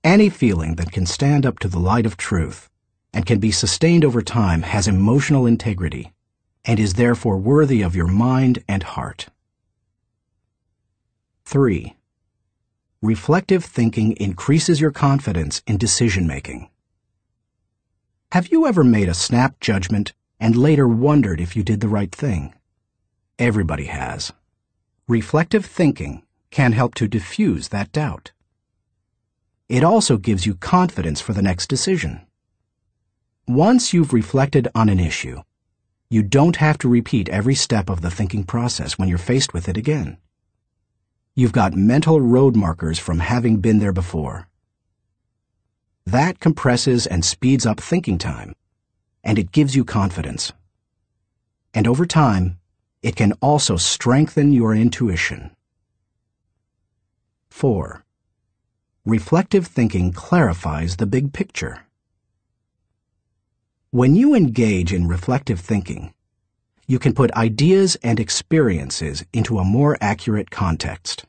Any feeling that can stand up to the light of truth and can be sustained over time has emotional integrity and is therefore worthy of your mind and heart." 3. Reflective thinking increases your confidence in decision-making. Have you ever made a snap judgment and later wondered if you did the right thing? Everybody has. Reflective thinking can help to diffuse that doubt. It also gives you confidence for the next decision. Once you've reflected on an issue, you don't have to repeat every step of the thinking process when you're faced with it again. You've got mental road markers from having been there before. That compresses and speeds up thinking time, and it gives you confidence. And over time, it can also strengthen your intuition. 4. Reflective thinking clarifies the big picture. When you engage in reflective thinking, you can put ideas and experiences into a more accurate context.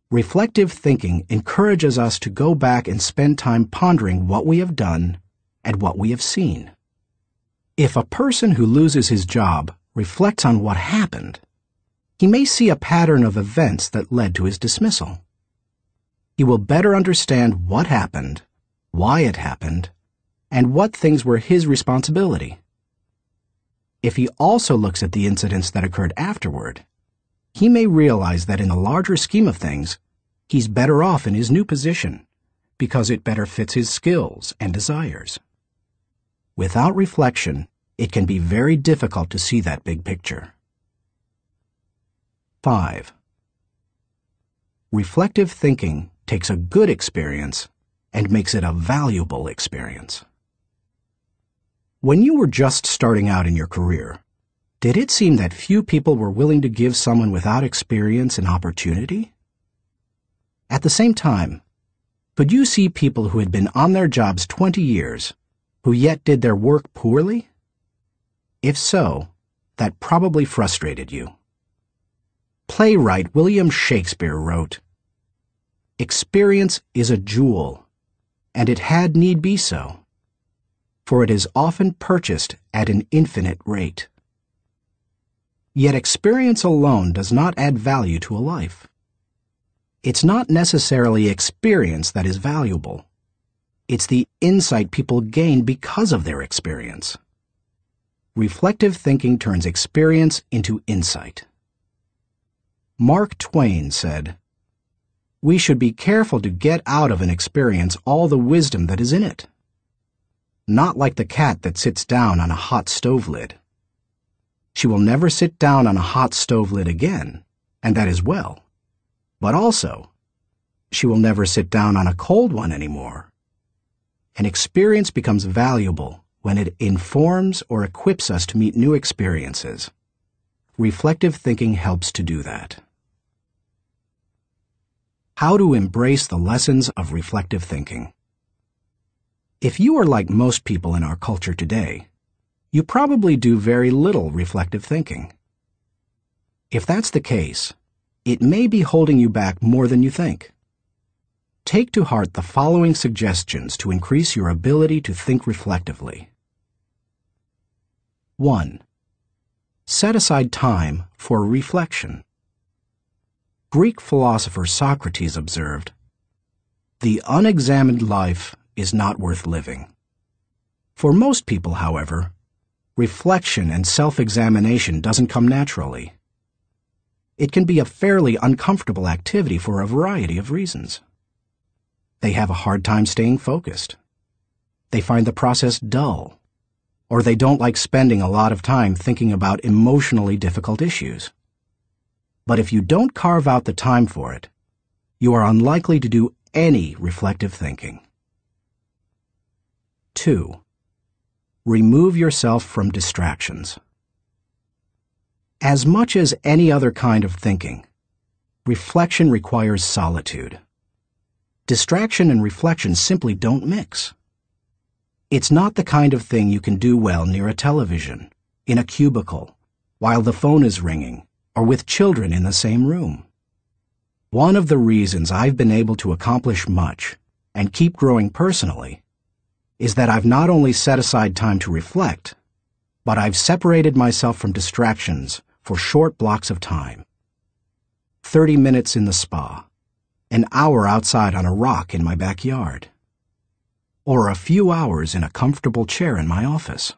Reflective thinking encourages us to go back and spend time pondering what we have done and what we have seen. If a person who loses his job reflects on what happened, he may see a pattern of events that led to his dismissal. He will better understand what happened, why it happened, and what things were his responsibility. If he also looks at the incidents that occurred afterward, he may realize that in the larger scheme of things, he's better off in his new position because it better fits his skills and desires. Without reflection, it can be very difficult to see that big picture. 5. Reflective thinking takes a good experience and makes it a valuable experience. When you were just starting out in your career, did it seem that few people were willing to give someone without experience an opportunity? At the same time, could you see people who had been on their jobs 20 years, who yet did their work poorly? If so, that probably frustrated you. Playwright William Shakespeare wrote, "Experience is a jewel, and it had need be so, for it is often purchased at an infinite rate." Yet experience alone does not add value to a life. It's not necessarily experience that is valuable. It's the insight people gain because of their experience. Reflective thinking turns experience into insight. Mark Twain said, "We should be careful to get out of an experience all the wisdom that is in it. Not like the cat that sits down on a hot stove lid. She will never sit down on a hot stove lid again, and that is well. But also, she will never sit down on a cold one anymore. An experience becomes valuable when it informs or equips us to meet new experiences. Reflective thinking helps to do that." How to embrace the lessons of reflective thinking. If you are like most people in our culture today, you probably do very little reflective thinking. If that's the case, it may be holding you back more than you think. Take to heart the following suggestions to increase your ability to think reflectively. 1. Set aside time for reflection. Greek philosopher Socrates observed, "The unexamined life is not worth living." For most people, however, reflection and self-examination doesn't come naturally. It can be a fairly uncomfortable activity for a variety of reasons. They have a hard time staying focused. They find the process dull, or they don't like spending a lot of time thinking about emotionally difficult issues. But if you don't carve out the time for it, you are unlikely to do any reflective thinking. 2. Remove yourself from distractions. As much as any other kind of thinking, reflection requires solitude. Distraction and reflection simply don't mix. It's not the kind of thing you can do well near a television, in a cubicle, while the phone is ringing, or with children in the same room. One of the reasons I've been able to accomplish much and keep growing personally is that I've not only set aside time to reflect, but I've separated myself from distractions for short blocks of time. 30 minutes in the spa, an hour outside on a rock in my backyard, or a few hours in a comfortable chair in my office.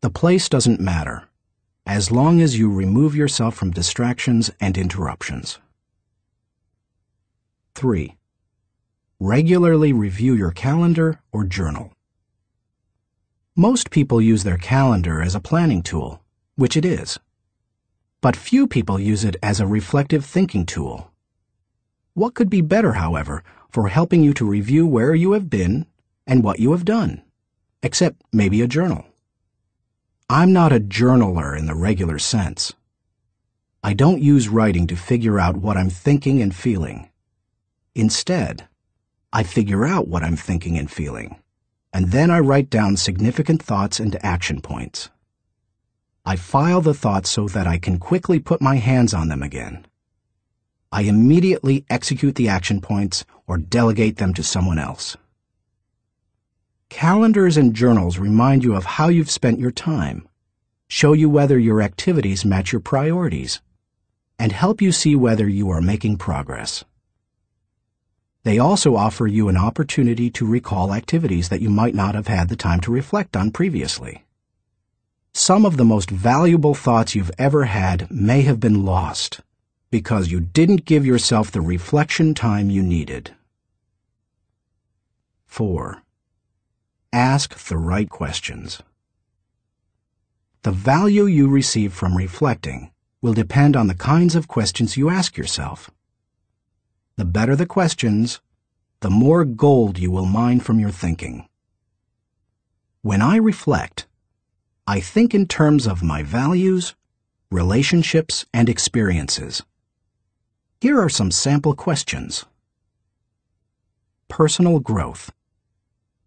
The place doesn't matter, as long as you remove yourself from distractions and interruptions. 3. Regularly review your calendar or journal. Most people use their calendar as a planning tool, which it is. But few people use it as a reflective thinking tool. What could be better, however, for helping you to review where you have been and what you have done, except maybe a journal? I'm not a journaler in the regular sense. I don't use writing to figure out what I'm thinking and feeling. Instead, I figure out what I'm thinking and feeling, and then I write down significant thoughts and action points. I file the thoughts so that I can quickly put my hands on them again. I immediately execute the action points or delegate them to someone else. Calendars and journals remind you of how you've spent your time, show you whether your activities match your priorities, and help you see whether you are making progress. They also offer you an opportunity to recall activities that you might not have had the time to reflect on previously. Some of the most valuable thoughts you've ever had may have been lost because you didn't give yourself the reflection time you needed. 4. Ask the right questions. The value you receive from reflecting will depend on the kinds of questions you ask yourself. The better the questions, the more gold you will mine from your thinking. When I reflect, I think in terms of my values, relationships, and experiences. Here are some sample questions. Personal growth.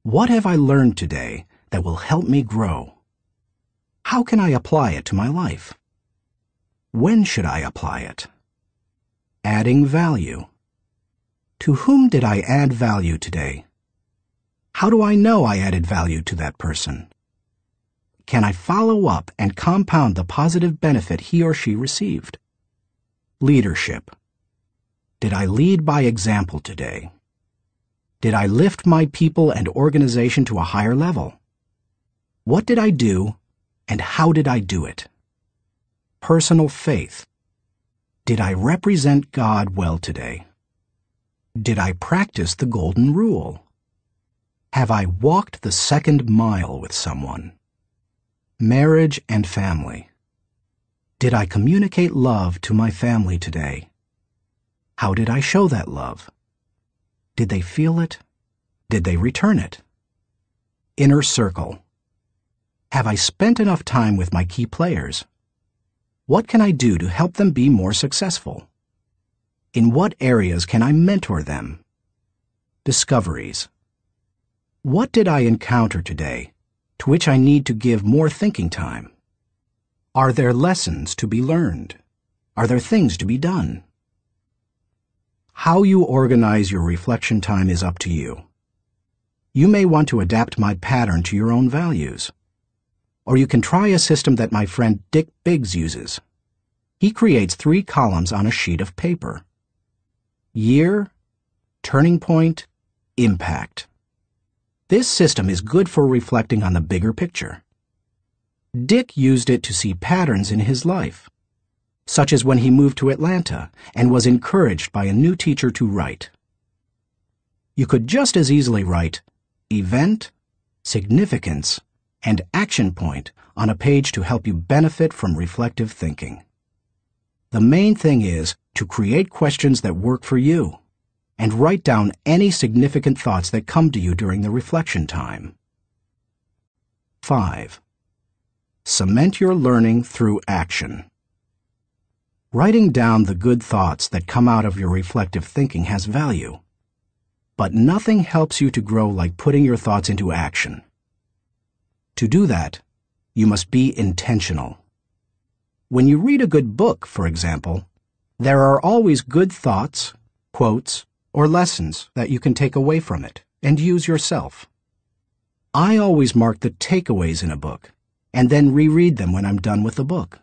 What have I learned today that will help me grow? How can I apply it to my life? When should I apply it? Adding value. To whom did I add value today? How do I know I added value to that person? Can I follow up and compound the positive benefit he or she received? Leadership. Did I lead by example today? Did I lift my people and organization to a higher level? What did I do, and how did I do it? Personal faith. Did I represent God well today? Did I practice the golden rule? Have I walked the second mile with someone? Marriage and family. Did I communicate love to my family today? How did I show that love? Did they feel it? Did they return it? Inner circle. Have I spent enough time with my key players? What can I do to help them be more successful? In what areas can I mentor them? Discoveries. What did I encounter today to which I need to give more thinking time? Are there lessons to be learned? Are there things to be done? How you organize your reflection time is up to you. You may want to adapt my pattern to your own values. Or you can try a system that my friend Dick Biggs uses. He creates 3 columns on a sheet of paper. Year, turning point, impact. This system is good for reflecting on the bigger picture. Dick used it to see patterns in his life, such as when he moved to Atlanta and was encouraged by a new teacher to write. You could just as easily write event, significance, and action point on a page to help you benefit from reflective thinking. The main thing is to create questions that work for you and write down any significant thoughts that come to you during the reflection time. 5. Cement your learning through action. Writing down the good thoughts that come out of your reflective thinking has value. But nothing helps you to grow like putting your thoughts into action. To do that, you must be intentional. When you read a good book, for example, there are always good thoughts, quotes, or lessons that you can take away from it and use yourself. I always mark the takeaways in a book and then reread them when I'm done with the book.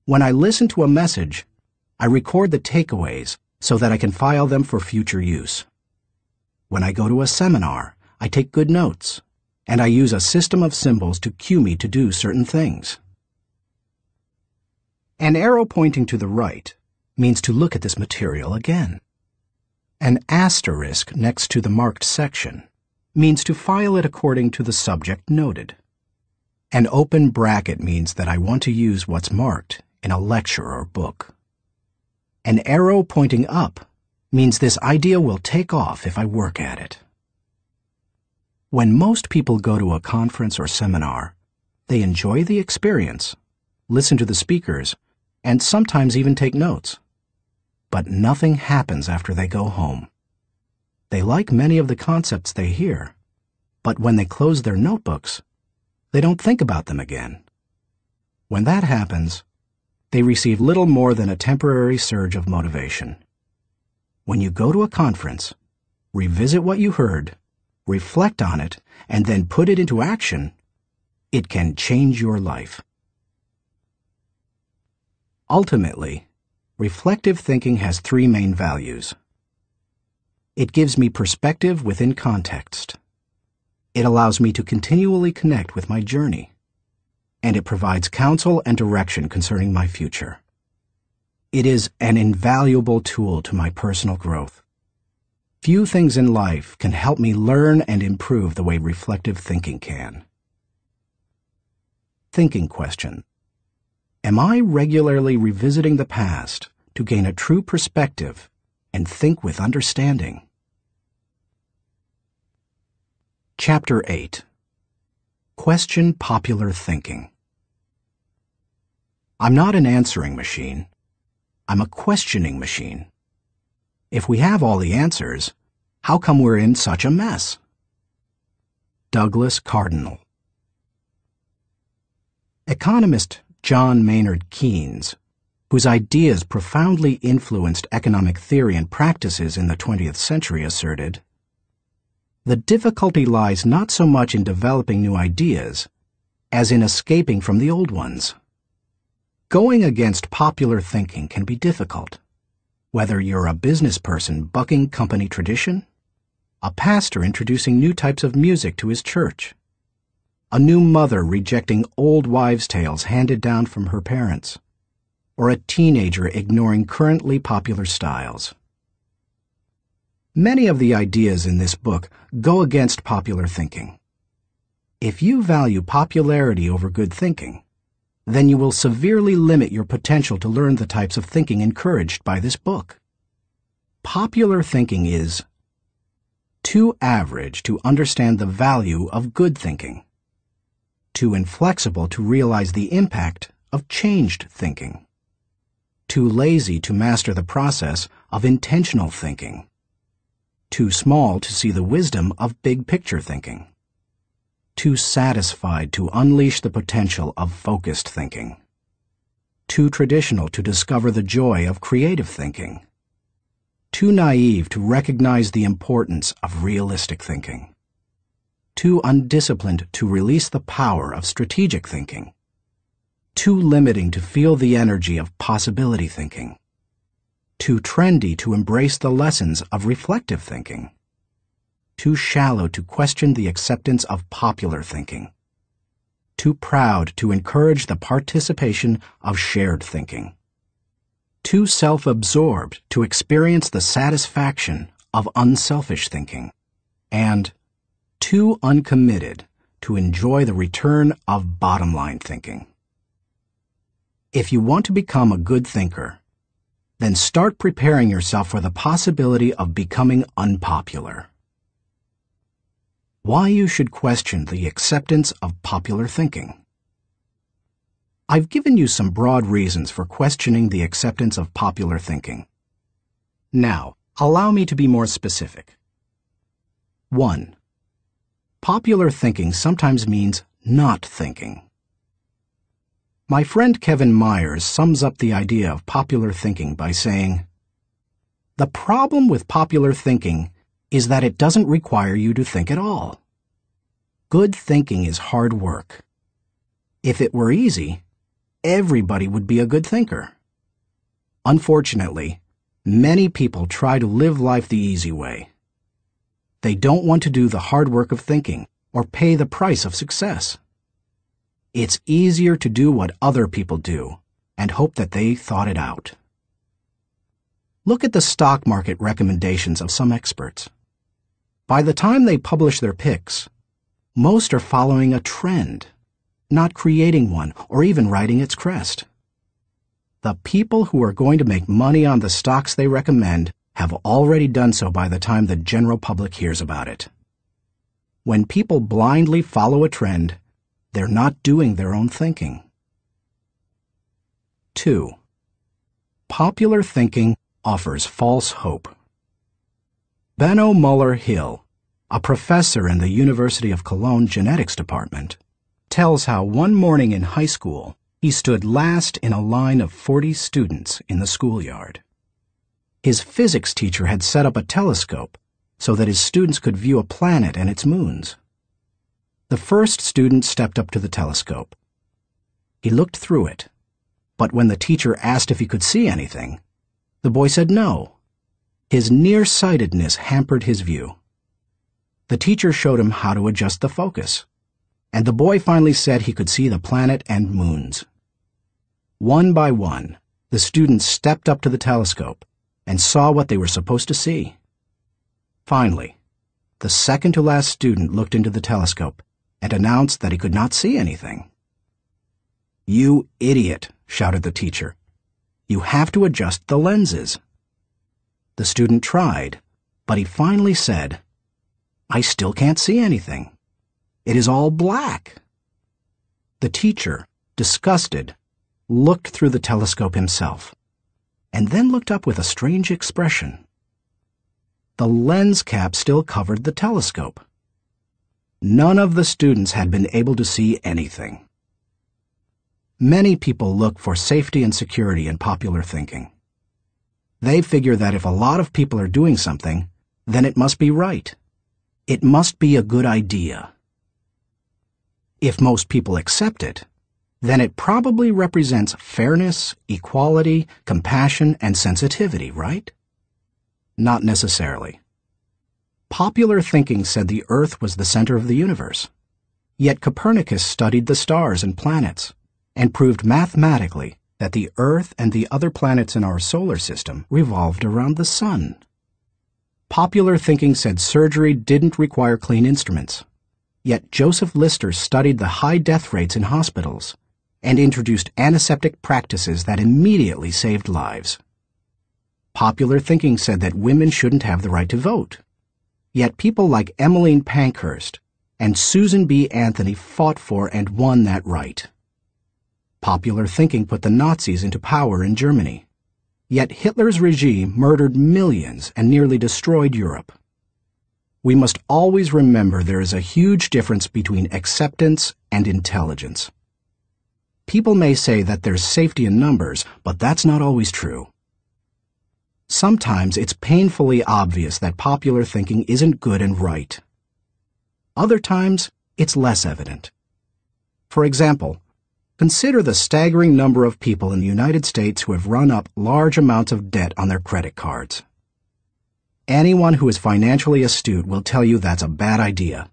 When I listen to a message, I record the takeaways so that I can file them for future use. When I go to a seminar, I take good notes, and I use a system of symbols to cue me to do certain things. An arrow pointing to the right means to look at this material again. An asterisk next to the marked section means to file it according to the subject noted. An open bracket means that I want to use what's marked in a lecture or book. An arrow pointing up means this idea will take off if I work at it. When most people go to a conference or seminar, they enjoy the experience, listen to the speakers, and sometimes even take notes. But nothing happens after they go home. They like many of the concepts they hear, but when they close their notebooks, they don't think about them again. When that happens, they receive little more than a temporary surge of motivation. When you go to a conference, revisit what you heard, reflect on it, and then put it into action, it can change your life. Ultimately, reflective thinking has three main values. It gives me perspective within context. It allows me to continually connect with my journey. And it provides counsel and direction concerning my future. It is an invaluable tool to my personal growth. Few things in life can help me learn and improve the way reflective thinking can. Thinking question. Am I regularly revisiting the past to gain a true perspective and think with understanding? Chapter 8. Question popular thinking. I'm not an answering machine. I'm a questioning machine. If we have all the answers, how come we're in such a mess? Douglas Cardinal. Economist John Maynard Keynes, whose ideas profoundly influenced economic theory and practices in the 20th century, asserted, "The difficulty lies not so much in developing new ideas as in escaping from the old ones." Going against popular thinking can be difficult, whether you're a business person bucking company tradition, a pastor introducing new types of music to his church, a new mother rejecting old wives' tales handed down from her parents, or a teenager ignoring currently popular styles. Many of the ideas in this book go against popular thinking. If you value popularity over good thinking, then you will severely limit your potential to learn the types of thinking encouraged by this book. Popular thinking is too average to understand the value of good thinking, too inflexible to realize the impact of changed thinking, too lazy to master the process of intentional thinking, too small to see the wisdom of big-picture thinking, too satisfied to unleash the potential of focused thinking, too traditional to discover the joy of creative thinking, too naive to recognize the importance of realistic thinking, too undisciplined to release the power of strategic thinking, too limiting to feel the energy of possibility thinking, too trendy to embrace the lessons of reflective thinking, too shallow to question the acceptance of popular thinking, too proud to encourage the participation of shared thinking, too self-absorbed to experience the satisfaction of unselfish thinking, and too uncommitted to enjoy the return of bottom-line thinking. If you want to become a good thinker, then start preparing yourself for the possibility of becoming unpopular. Why you should question the acceptance of popular thinking. I've given you some broad reasons for questioning the acceptance of popular thinking. Now, allow me to be more specific. 1. Popular thinking sometimes means not thinking. My friend Kevin Myers sums up the idea of popular thinking by saying, "The problem with popular thinking is that it doesn't require you to think at all. Good thinking is hard work. If it were easy, everybody would be a good thinker. Unfortunately, many people try to live life the easy way. They don't want to do the hard work of thinking or pay the price of success. It's easier to do what other people do and hope that they thought it out." Look at the stock market recommendations of some experts. By the time they publish their picks, most are following a trend, not creating one or even riding its crest. The people who are going to make money on the stocks they recommend have already done so by the time the general public hears about it. When people blindly follow a trend, they're not doing their own thinking. 2. Popular thinking offers false hope. Benno Muller-Hill, a professor in the University of Cologne Genetics Department, tells how one morning in high school he stood last in a line of 40 students in the schoolyard. His physics teacher had set up a telescope so that his students could view a planet and its moons. The first student stepped up to the telescope. He looked through it, but when the teacher asked if he could see anything, the boy said no. His nearsightedness hampered his view. The teacher showed him how to adjust the focus, and the boy finally said he could see the planet and moons. One by one, the students stepped up to the telescope and saw what they were supposed to see. Finally, the second-to-last student looked into the telescope and announced that he could not see anything. "You idiot," shouted the teacher. "You have to adjust the lenses." The student tried, but he finally said, "I still can't see anything. It is all black." The teacher, disgusted, looked through the telescope himself, and then looked up with a strange expression. The lens cap still covered the telescope. None of the students had been able to see anything. Many people look for safety and security in popular thinking. They figure that if a lot of people are doing something, then it must be right. It must be a good idea. If most people accept it, then it probably represents fairness, equality, compassion, and sensitivity, right? Not necessarily. Popular thinking said the Earth was the center of the universe. Yet Copernicus studied the stars and planets and proved mathematically that the Earth and the other planets in our solar system revolved around the sun. Popular thinking said surgery didn't require clean instruments. Yet Joseph Lister studied the high death rates in hospitals and introduced antiseptic practices that immediately saved lives. Popular thinking said that women shouldn't have the right to vote. Yet people like Emmeline Pankhurst and Susan B. Anthony fought for and won that right. Popular thinking put the Nazis into power in Germany. Yet Hitler's regime murdered millions and nearly destroyed Europe. We must always remember there is a huge difference between acceptance and intelligence. People may say that there's safety in numbers, but that's not always true. Sometimes it's painfully obvious that popular thinking isn't good and right. Other times, it's less evident. For example, consider the staggering number of people in the United States who have run up large amounts of debt on their credit cards. Anyone who is financially astute will tell you that's a bad idea.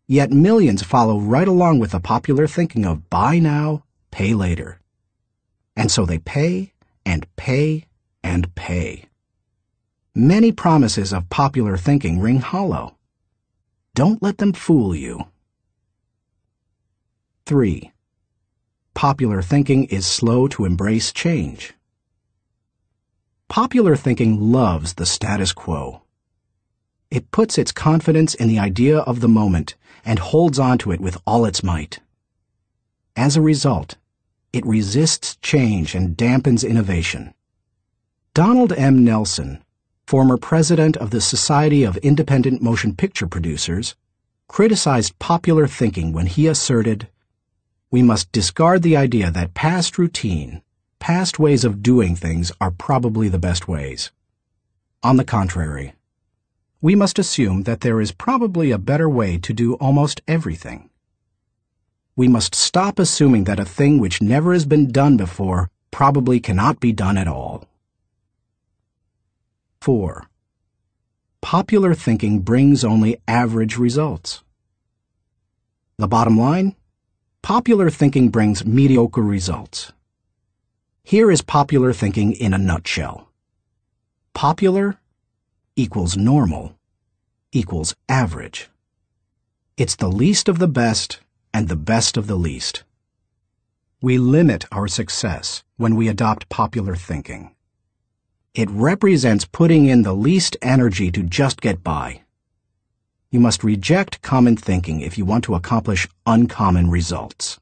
Yet millions follow right along with the popular thinking of buy now, pay later. And so they pay and pay and pay. Many promises of popular thinking ring hollow. Don't let them fool you. 3. Popular thinking is slow to embrace change. Popular thinking loves the status quo. It puts its confidence in the idea of the moment and holds on to it with all its might. As a result, It resists change and dampens innovation. Donald M. Nelson, former president of the Society of Independent Motion Picture Producers, criticized popular thinking when he asserted, "We must discard the idea that past routine, past ways of doing things are probably the best ways. On the contrary, we must assume that there is probably a better way to do almost everything. We must stop assuming that a thing which never has been done before probably cannot be done at all." 4. Popular thinking brings only average results. The bottom line? Popular thinking brings mediocre results. Here is popular thinking in a nutshell. Popular equals normal equals average. It's the least of the best and the best of the least. We limit our success when we adopt popular thinking. It represents putting in the least energy to just get by. You must reject common thinking if you want to accomplish uncommon results.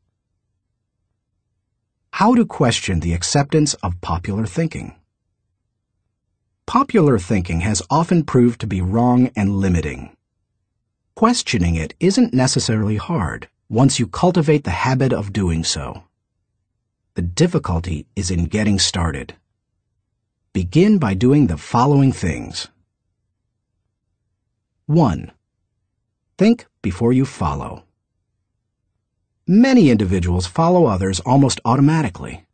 How to question the acceptance of popular thinking. Popular thinking has often proved to be wrong and limiting. Questioning it isn't necessarily hard once you cultivate the habit of doing so. The difficulty is in getting started. Begin by doing the following things. 1. Think before you follow. Many individuals follow others almost automatically.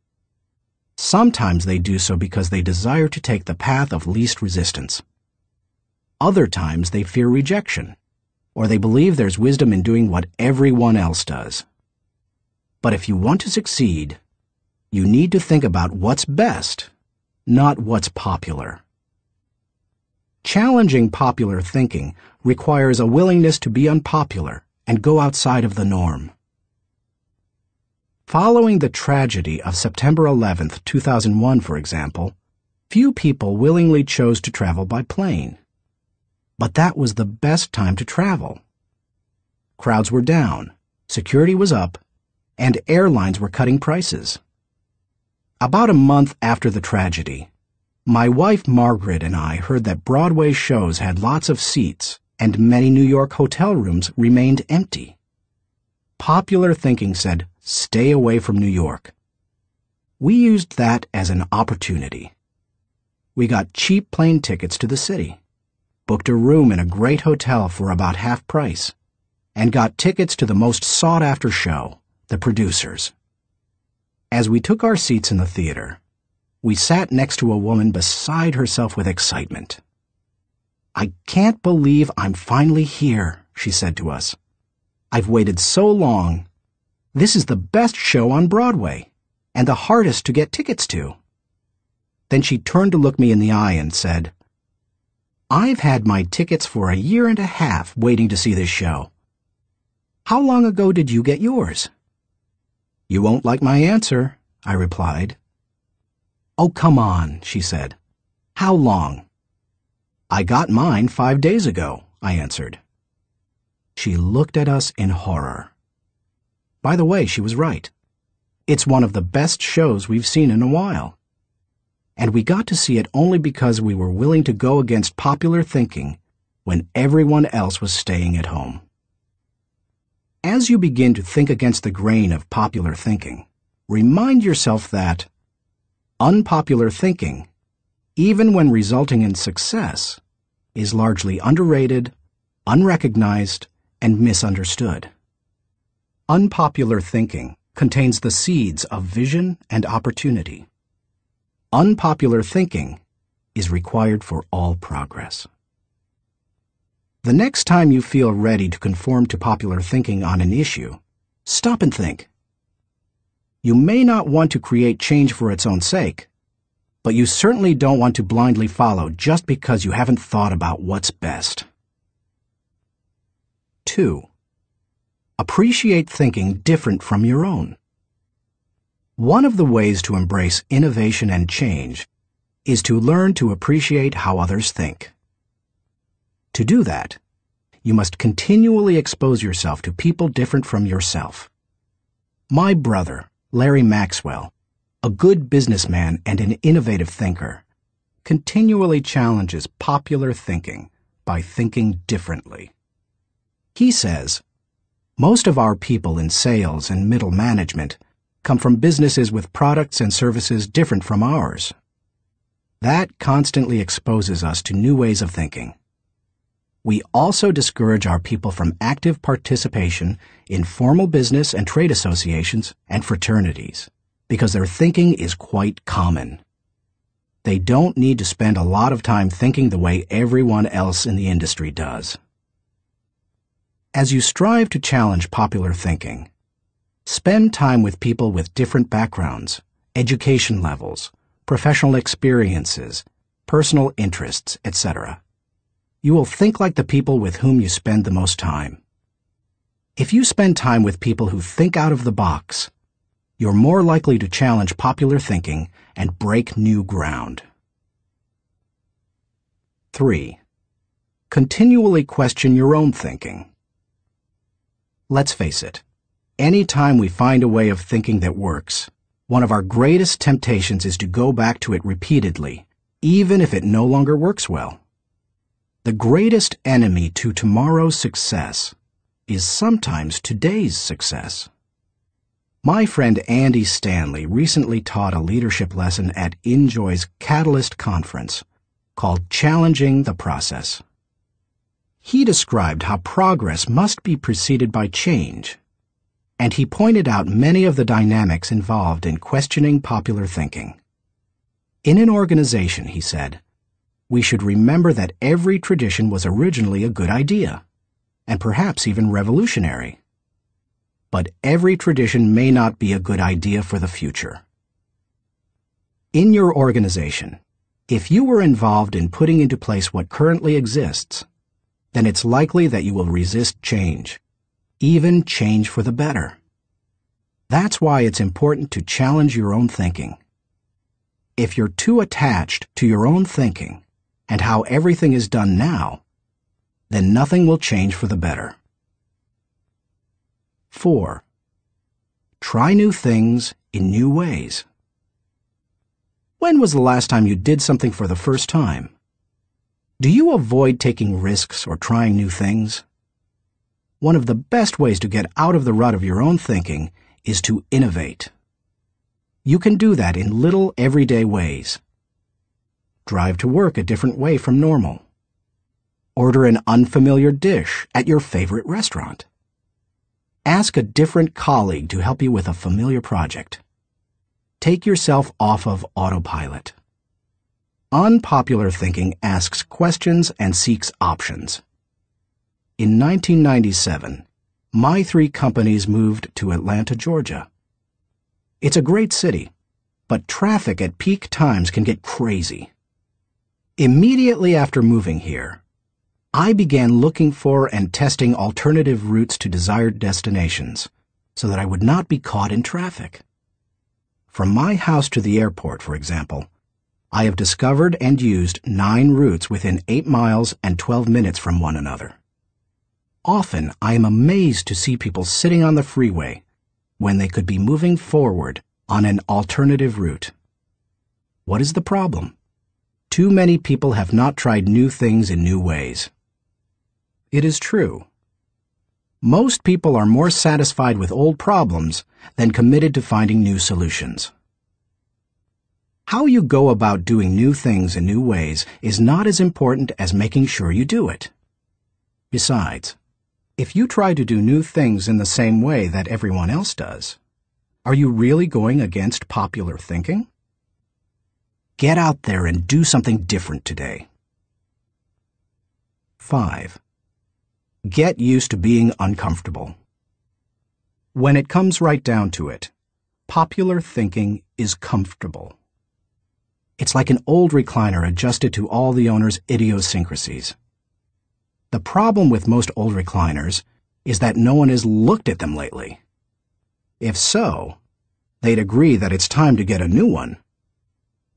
Sometimes they do so because they desire to take the path of least resistance. Other times they fear rejection, or they believe there's wisdom in doing what everyone else does. But if you want to succeed, you need to think about what's best, not what's popular. Challenging popular thinking requires a willingness to be unpopular and go outside of the norm. Following the tragedy of September 11, 2001, for example, few people willingly chose to travel by plane. But that was the best time to travel. Crowds were down, security was up, and airlines were cutting prices. About a month after the tragedy, my wife Margaret and I heard that Broadway shows had lots of seats and many New York hotel rooms remained empty. Popular thinking said, "Stay away from New York." We used that as an opportunity. We got cheap plane tickets to the city, booked a room in a great hotel for about half price, and got tickets to the most sought-after show, The Producers. As we took our seats in the theater, we sat next to a woman beside herself with excitement. "I can't believe I'm finally here," she said to us. "I've waited so long. This is the best show on Broadway, and the hardest to get tickets to." Then she turned to look me in the eye and said, "I've had my tickets for a year and a half waiting to see this show. How long ago did you get yours?" "You won't like my answer," I replied. "Oh, come on," she said. "How long?" "I got mine 5 days ago," I answered. She looked at us in horror. By the way, she was right. It's one of the best shows we've seen in a while. And we got to see it only because we were willing to go against popular thinking when everyone else was staying at home. As you begin to think against the grain of popular thinking, remind yourself that unpopular thinking, even when resulting in success, is largely underrated, unrecognized, and misunderstood. Unpopular thinking contains the seeds of vision and opportunity. Unpopular thinking is required for all progress. The next time you feel ready to conform to popular thinking on an issue, stop and think. You may not want to create change for its own sake, but you certainly don't want to blindly follow just because you haven't thought about what's best. 2. Appreciate thinking different from your own. One of the ways to embrace innovation and change is to learn to appreciate how others think. To do that, you must continually expose yourself to people different from yourself. My brother, Larry Maxwell, a good businessman and an innovative thinker, continually challenges popular thinking by thinking differently. He says, most of our people in sales and middle management come from businesses with products and services different from ours. That constantly exposes us to new ways of thinking. We also discourage our people from active participation in formal business and trade associations and fraternities because their thinking is quite common. They don't need to spend a lot of time thinking the way everyone else in the industry does. As you strive to challenge popular thinking, spend time with people with different backgrounds, education levels, professional experiences, personal interests, etc. You will think like the people with whom you spend the most time. If you spend time with people who think out of the box, you're more likely to challenge popular thinking and break new ground. 3. Continually question your own thinking. Let's face it, any time we find a way of thinking that works, one of our greatest temptations is to go back to it repeatedly, even if it no longer works well. The greatest enemy to tomorrow's success is sometimes today's success. My friend Andy Stanley recently taught a leadership lesson at Enjoy's Catalyst Conference called Challenging the Process. He described how progress must be preceded by change, and he pointed out many of the dynamics involved in questioning popular thinking. In an organization, he said, we should remember that every tradition was originally a good idea, and perhaps even revolutionary. But every tradition may not be a good idea for the future. In your organization, if you were involved in putting into place what currently exists, then it's likely that you will resist change, even change for the better. That's why it's important to challenge your own thinking. If you're too attached to your own thinking and how everything is done now, then nothing will change for the better. 4. Try new things in new ways. When was the last time you did something for the first time? Do you avoid taking risks or trying new things? One of the best ways to get out of the rut of your own thinking is to innovate. You can do that in little everyday ways. Drive to work a different way from normal. Order an unfamiliar dish at your favorite restaurant. Ask a different colleague to help you with a familiar project. Take yourself off of autopilot. Unpopular thinking asks questions and seeks options. In 1997, my 3 companies moved to Atlanta, Georgia. It's a great city, but traffic at peak times can get crazy. Immediately after moving here, I began looking for and testing alternative routes to desired destinations so that I would not be caught in traffic. From my house to the airport, for example, I have discovered and used 9 routes within 8 miles and 12 minutes from one another. Often, I am amazed to see people sitting on the freeway when they could be moving forward on an alternative route. What is the problem? Too many people have not tried new things in new ways. It is true. Most people are more satisfied with old problems than committed to finding new solutions. How you go about doing new things in new ways is not as important as making sure you do it. Besides, if you try to do new things in the same way that everyone else does, are you really going against popular thinking? Get out there and do something different today. 5. Get used to being uncomfortable. When it comes right down to it, popular thinking is comfortable. It's like an old recliner adjusted to all the owner's idiosyncrasies. The problem with most old recliners is that no one has looked at them lately. If so, they'd agree that it's time to get a new one.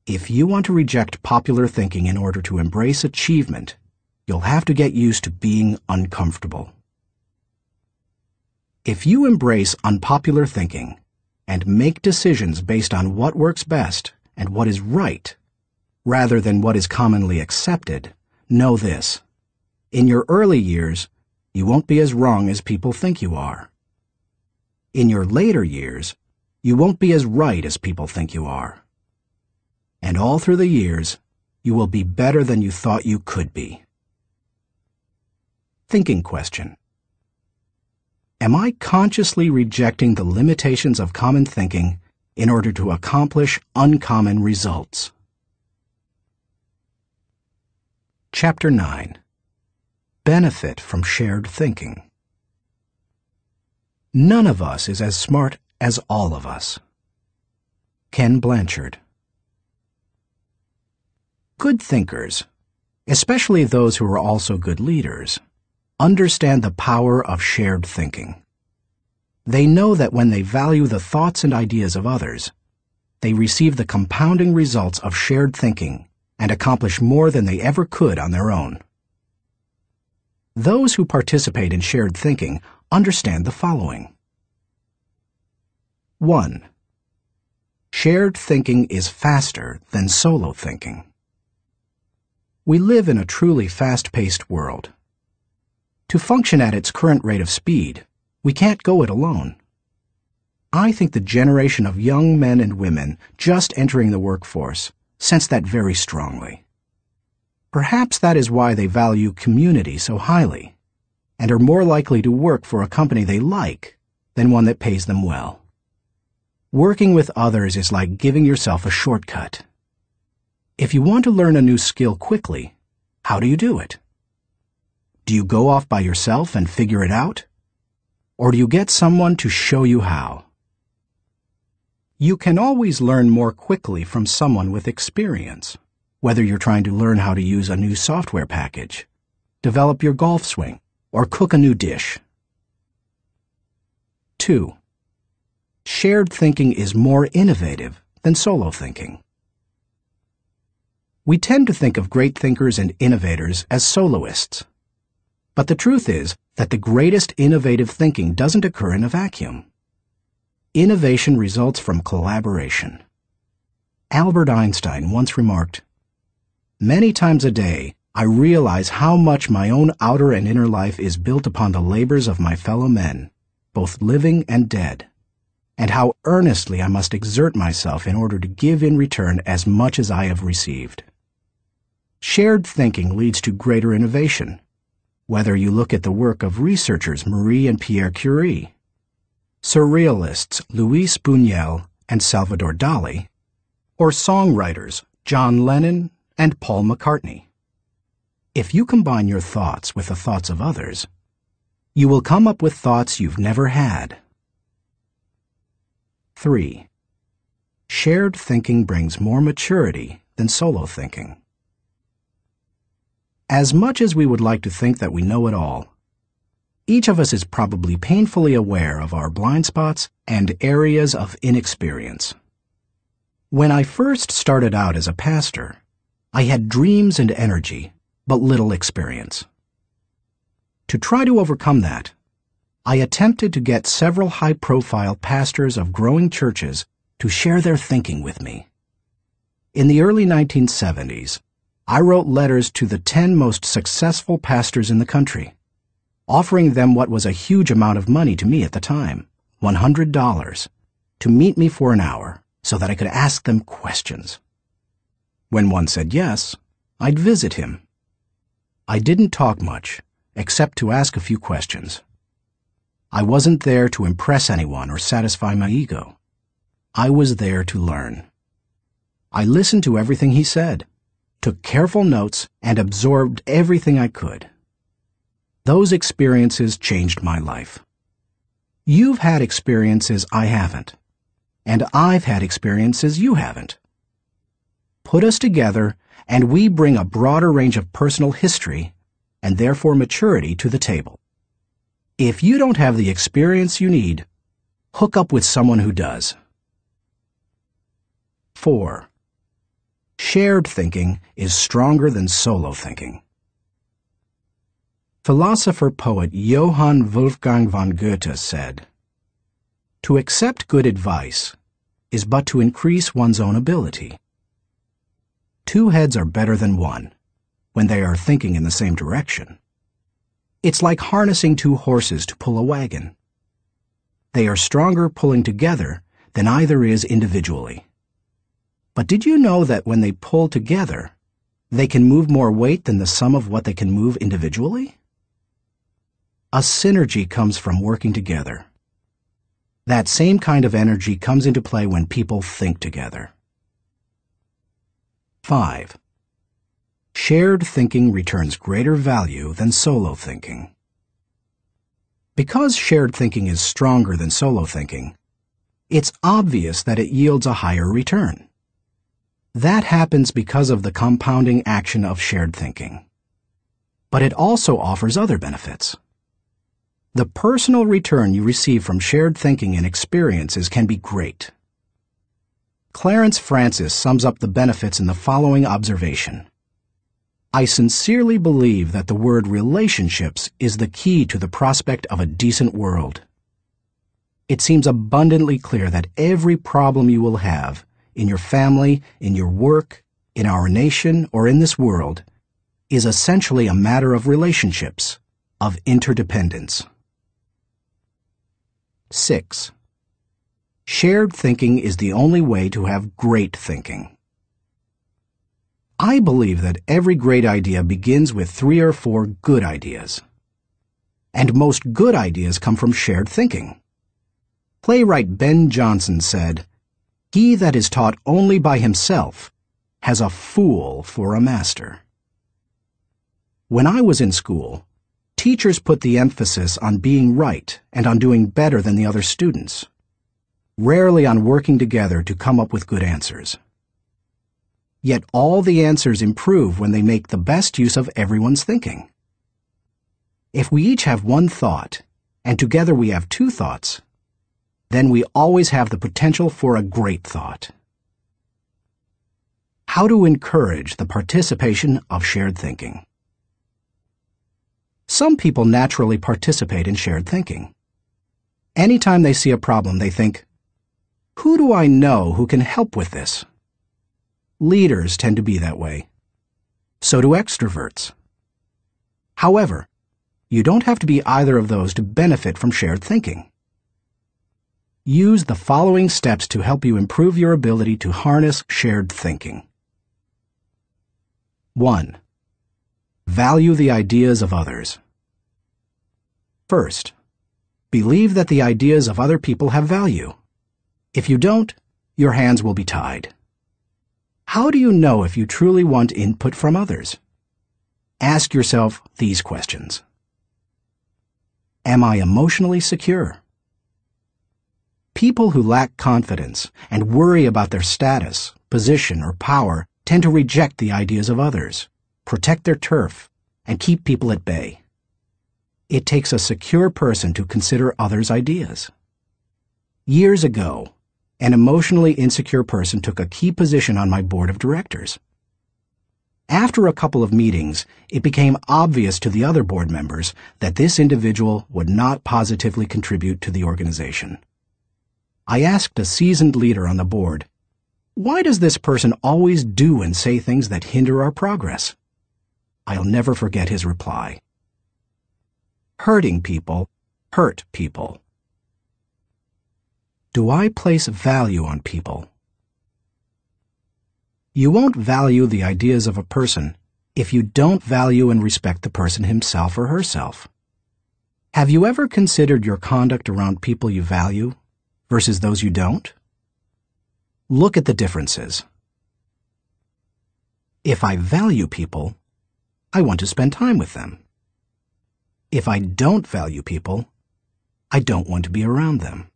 If you want to reject popular thinking in order to embrace achievement, you'll have to get used to being uncomfortable. If you embrace unpopular thinking, and make decisions based on what works best and what is right, rather than what is commonly accepted, know this: in your early years, you won't be as wrong as people think you are. In your later years, you won't be as right as people think you are. And all through the years, you will be better than you thought you could be. Thinking question. Am I consciously rejecting the limitations of common thinking in order to accomplish uncommon results? Chapter 9. Benefit from shared thinking. None of us is as smart as all of us. Ken Blanchard. Good thinkers, especially those who are also good leaders, understand the power of shared thinking. They know that when they value the thoughts and ideas of others, they receive the compounding results of shared thinking and accomplish more than they ever could on their own. Those who participate in shared thinking understand the following. 1. Shared thinking is faster than solo thinking. We live in a truly fast-paced world. To function at its current rate of speed, we can't go it alone. I think the generation of young men and women just entering the workforce sense that very strongly. Perhaps that is why they value community so highly, and are more likely to work for a company they like than one that pays them well. Working with others is like giving yourself a shortcut. If you want to learn a new skill quickly, how do you do it? Do you go off by yourself and figure it out? Or do you get someone to show you how? You can always learn more quickly from someone with experience, whether you're trying to learn how to use a new software package, develop your golf swing, or cook a new dish. 2. Shared thinking is more innovative than solo thinking. We tend to think of great thinkers and innovators as soloists. But the truth is that the greatest innovative thinking doesn't occur in a vacuum. Innovation results from collaboration. Albert Einstein once remarked, "Many times a day, I realize how much my own outer and inner life is built upon the labors of my fellow men, both living and dead, and how earnestly I must exert myself in order to give in return as much as I have received." Shared thinking leads to greater innovation, whether you look at the work of researchers Marie and Pierre Curie, surrealists Luis Buñuel and Salvador Dali, or songwriters John Lennon and Paul McCartney. If you combine your thoughts with the thoughts of others, you will come up with thoughts you've never had. 3. Shared thinking brings more maturity than solo thinking. As much as we would like to think that we know it all, each of us is probably painfully aware of our blind spots and areas of inexperience. When I first started out as a pastor, I had dreams and energy, but little experience. To try to overcome that, I attempted to get several high-profile pastors of growing churches to share their thinking with me. In the early 1970s, I wrote letters to the 10 most successful pastors in the country, offering them what was a huge amount of money to me at the time, $100, to meet me for an hour so that I could ask them questions. When one said yes, I'd visit him. I didn't talk much, except to ask a few questions. I wasn't there to impress anyone or satisfy my ego. I was there to learn. I listened to everything he said, took careful notes, and absorbed everything I could. Those experiences changed my life. You've had experiences I haven't, and I've had experiences you haven't. Put us together, and we bring a broader range of personal history, and therefore maturity, to the table. If you don't have the experience you need, hook up with someone who does. 4. Shared thinking is stronger than solo thinking. Philosopher-poet Johann Wolfgang von Goethe said, To accept good advice is but to increase one's own ability. Two heads are better than one when they are thinking in the same direction. It's like harnessing two horses to pull a wagon. They are stronger pulling together than either is individually. But did you know that when they pull together, they can move more weight than the sum of what they can move individually? A synergy comes from working together. That same kind of energy comes into play when people think together. 5. Shared thinking returns greater value than solo thinking. Because shared thinking is stronger than solo thinking, it's obvious that it yields a higher return. That happens because of the compounding action of shared thinking. But it also offers other benefits. The personal return you receive from shared thinking and experiences can be great. Clarence Francis sums up the benefits in the following observation. I sincerely believe that the word relationships is the key to the prospect of a decent world. It seems abundantly clear that every problem you will have, in your family, in your work, in our nation, or in this world, is essentially a matter of relationships, of interdependence. 6. Shared thinking is the only way to have great thinking. I believe that every great idea begins with 3 or 4 good ideas. And most good ideas come from shared thinking. Playwright Ben Jonson said, "He that is taught only by himself has a fool for a master." When I was in school, teachers put the emphasis on being right and on doing better than the other students, rarely on working together to come up with good answers. Yet all the answers improve when they make the best use of everyone's thinking. If we each have one thought, and together we have 2 thoughts, then we always have the potential for a great thought. How to encourage the participation of shared thinking. Some people naturally participate in shared thinking. Anytime they see a problem, they think, "Who do I know who can help with this?" Leaders tend to be that way. So do extroverts. However, you don't have to be either of those to benefit from shared thinking. Use the following steps to help you improve your ability to harness shared thinking. 1. Value the ideas of others. First, believe that the ideas of other people have value. If you don't, your hands will be tied. How do you know if you truly want input from others? Ask yourself these questions. Am I emotionally secure? People who lack confidence and worry about their status, position, or power tend to reject the ideas of others, protect their turf, and keep people at bay. It takes a secure person to consider others' ideas. Years ago, an emotionally insecure person took a key position on my board of directors. After a couple of meetings, it became obvious to the other board members that this individual would not positively contribute to the organization. I asked a seasoned leader on the board, "Why does this person always do and say things that hinder our progress?" I'll never forget his reply. Hurting people hurt people. Do I place value on people? You won't value the ideas of a person if you don't value and respect the person himself or herself. Have you ever considered your conduct around people you value versus those you don't? Look at the differences. If I value people, I want to spend time with them. If I don't value people, I don't want to be around them.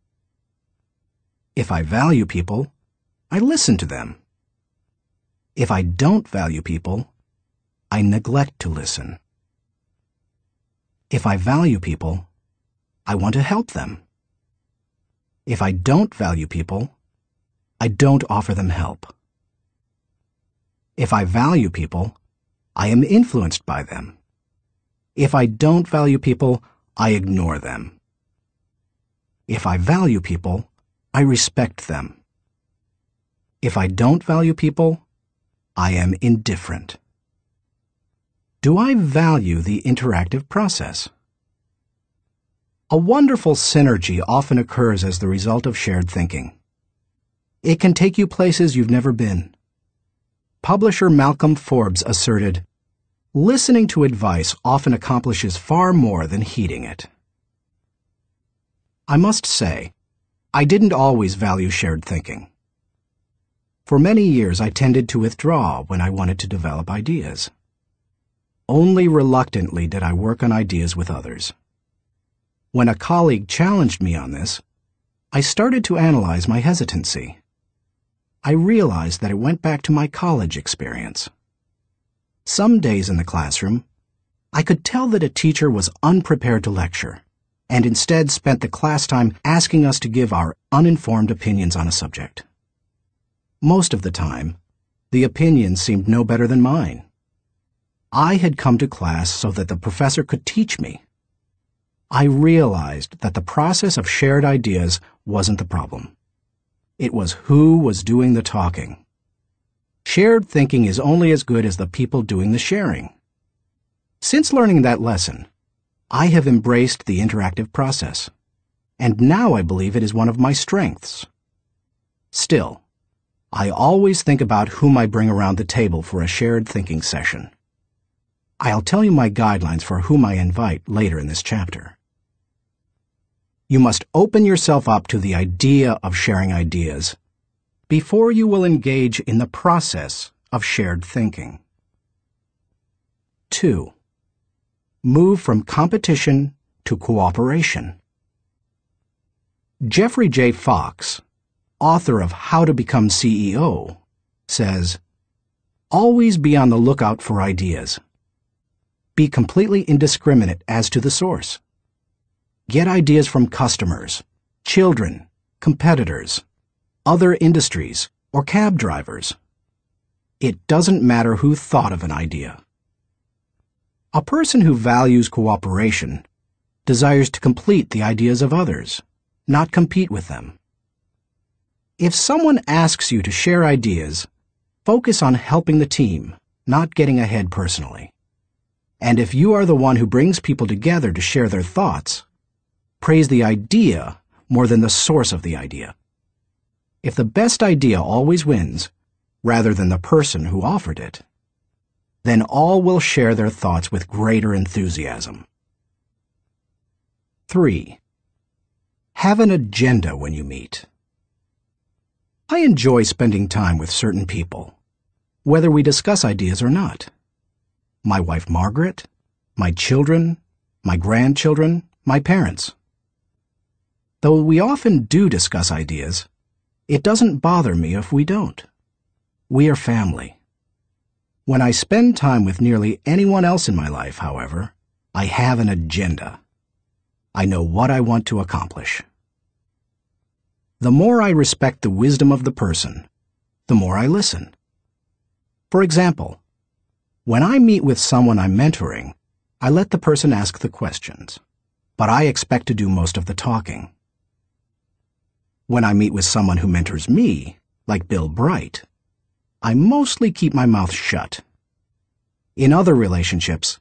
If I value people, I listen to them. If I don't value people, I neglect to listen. If I value people, I want to help them. If I don't value people, I don't offer them help. If I value people, I am influenced by them. If I don't value people, I ignore them. If I value people, I respect them. If I don't value people, I am indifferent. Do I value the interactive process? A wonderful synergy often occurs as the result of shared thinking. It can take you places you've never been. Publisher Malcolm Forbes asserted, "Listening to advice often accomplishes far more than heeding it." I must say, I didn't always value shared thinking. For many years, I tended to withdraw when I wanted to develop ideas. Only reluctantly did I work on ideas with others. When a colleague challenged me on this, I started to analyze my hesitancy. I realized that it went back to my college experience. Some days in the classroom, I could tell that a teacher was unprepared to lecture, and instead spent the class time asking us to give our uninformed opinions on a subject. Most of the time, the opinions seemed no better than mine. I had come to class so that the professor could teach me. I realized that the process of shared ideas wasn't the problem. It was who was doing the talking. Shared thinking is only as good as the people doing the sharing. Since learning that lesson, I have embraced the interactive process, and now I believe it is one of my strengths. Still, I always think about whom I bring around the table for a shared thinking session. I'll tell you my guidelines for whom I invite later in this chapter. You must open yourself up to the idea of sharing ideas before you will engage in the process of shared thinking. 2. Move from competition to cooperation. Jeffrey J. Fox, author of How to Become CEO, says, "Always be on the lookout for ideas. Be completely indiscriminate as to the source. Get ideas from customers, children, competitors, other industries, or cab drivers. It doesn't matter who thought of an idea." A person who values cooperation desires to complete the ideas of others, not compete with them. If someone asks you to share ideas, focus on helping the team, not getting ahead personally. And if you are the one who brings people together to share their thoughts, praise the idea more than the source of the idea. If the best idea always wins, rather than the person who offered it, then all will share their thoughts with greater enthusiasm. 3. Have an agenda when you meet. I enjoy spending time with certain people, whether we discuss ideas or not. My wife Margaret, my children, my grandchildren, my parents. Though we often do discuss ideas, it doesn't bother me if we don't. We are family. When I spend time with nearly anyone else in my life, however, I have an agenda. I know what I want to accomplish. The more I respect the wisdom of the person, the more I listen. For example, when I meet with someone I'm mentoring, I let the person ask the questions, but I expect to do most of the talking. When I meet with someone who mentors me, like Bill Bright, I mostly keep my mouth shut. In other relationships,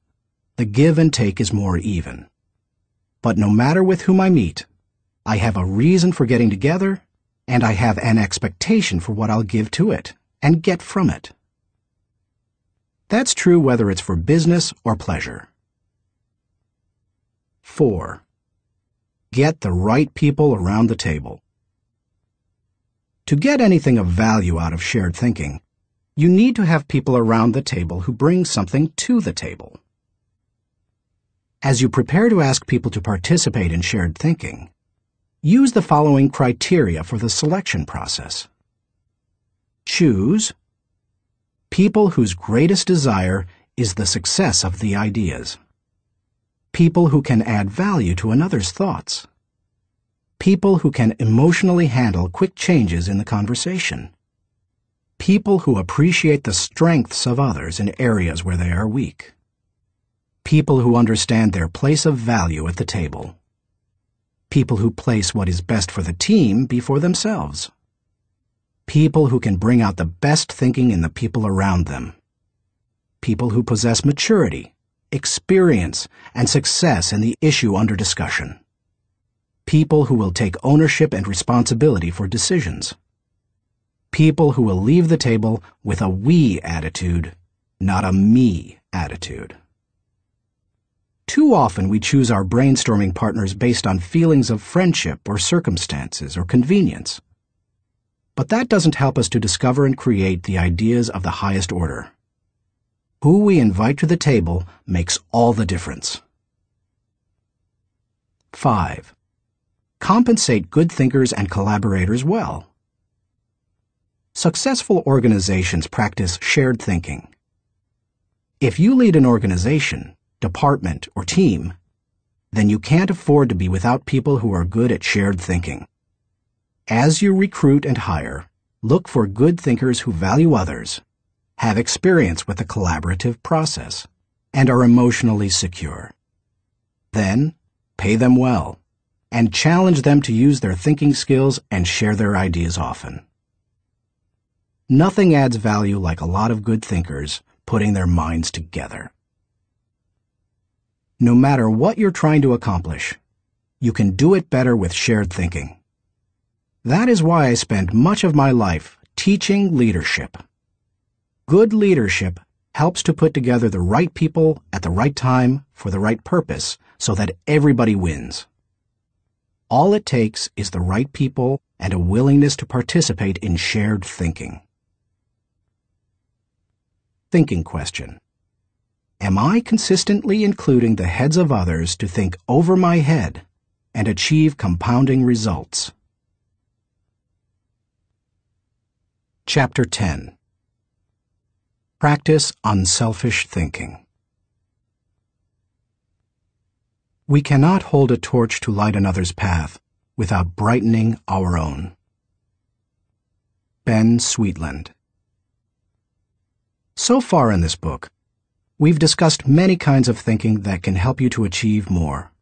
the give and take is more even. But no matter with whom I meet, I have a reason for getting together, and I have an expectation for what I'll give to it and get from it. That's true whether it's for business or pleasure. 4. Get the right people around the table. To get anything of value out of shared thinking, you need to have people around the table who bring something to the table. As you prepare to ask people to participate in shared thinking, use the following criteria for the selection process. Choose people whose greatest desire is the success of the ideas. People who can add value to another's thoughts. People who can emotionally handle quick changes in the conversation. People who appreciate the strengths of others in areas where they are weak. People who understand their place of value at the table. People who place what is best for the team before themselves. People who can bring out the best thinking in the people around them. People who possess maturity, experience, and success in the issue under discussion. People who will take ownership and responsibility for decisions. People who will leave the table with a we attitude, not a me attitude. Too often we choose our brainstorming partners based on feelings of friendship or circumstances or convenience. But that doesn't help us to discover and create the ideas of the highest order. Who we invite to the table makes all the difference. 5. Compensate good thinkers and collaborators well. Successful organizations practice shared thinking. If you lead an organization, department, or team, then you can't afford to be without people who are good at shared thinking. As you recruit and hire, look for good thinkers who value others, have experience with the collaborative process, and are emotionally secure. Then, pay them well, and challenge them to use their thinking skills and share their ideas often. Nothing adds value like a lot of good thinkers putting their minds together. No matter what you're trying to accomplish, you can do it better with shared thinking. That is why I spend much of my life teaching leadership. Good leadership helps to put together the right people at the right time for the right purpose so that everybody wins. All it takes is the right people and a willingness to participate in shared thinking. Thinking question. Am I consistently including the heads of others to think over my head and achieve compounding results? Chapter 10. Practice unselfish thinking. We cannot hold a torch to light another's path without brightening our own. Ben Sweetland. So far in this book, we've discussed many kinds of thinking that can help you to achieve more.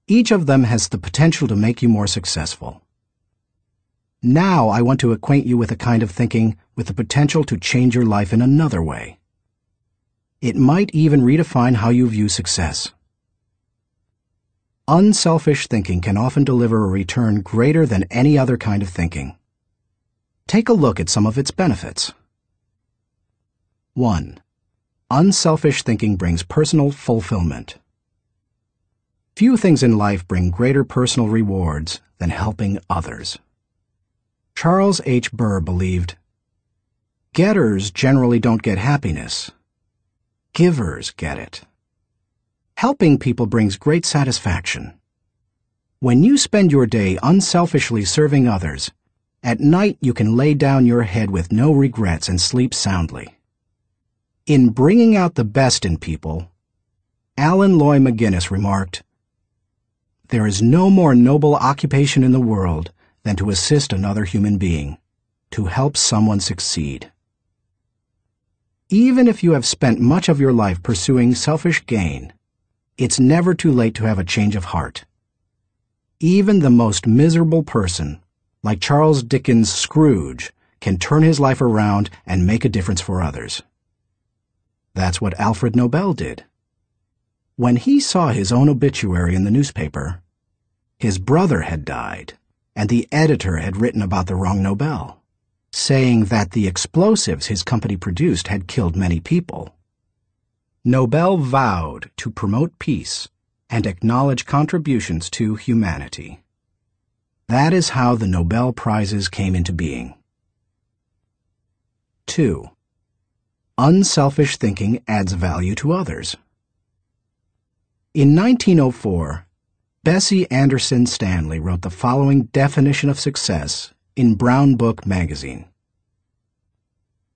Each of them has the potential to make you more successful. Now I want to acquaint you with a kind of thinking with the potential to change your life in another way. It might even redefine how you view success. Unselfish thinking can often deliver a return greater than any other kind of thinking. Take a look at some of its benefits. 1. Unselfish thinking brings personal fulfillment. Few things in life bring greater personal rewards than helping others. Charles H. Burr believed, "Getters generally don't get happiness. Givers get it." Helping people brings great satisfaction. When you spend your day unselfishly serving others, at night you can lay down your head with no regrets and sleep soundly. In Bringing Out the Best in People, Alan Loy McGuinness remarked, "There is no more noble occupation in the world than to assist another human being, to help someone succeed." Even if you have spent much of your life pursuing selfish gain, it's never too late to have a change of heart. Even the most miserable person, like Charles Dickens' Scrooge, can turn his life around and make a difference for others. That's what Alfred Nobel did. When he saw his own obituary in the newspaper, his brother had died, and the editor had written about the wrong Nobel, saying that the explosives his company produced had killed many people. Nobel vowed to promote peace and acknowledge contributions to humanity. That is how the Nobel Prizes came into being. 2. Unselfish thinking adds value to others. In 1904, Bessie Anderson Stanley wrote the following definition of success in Brown Book magazine.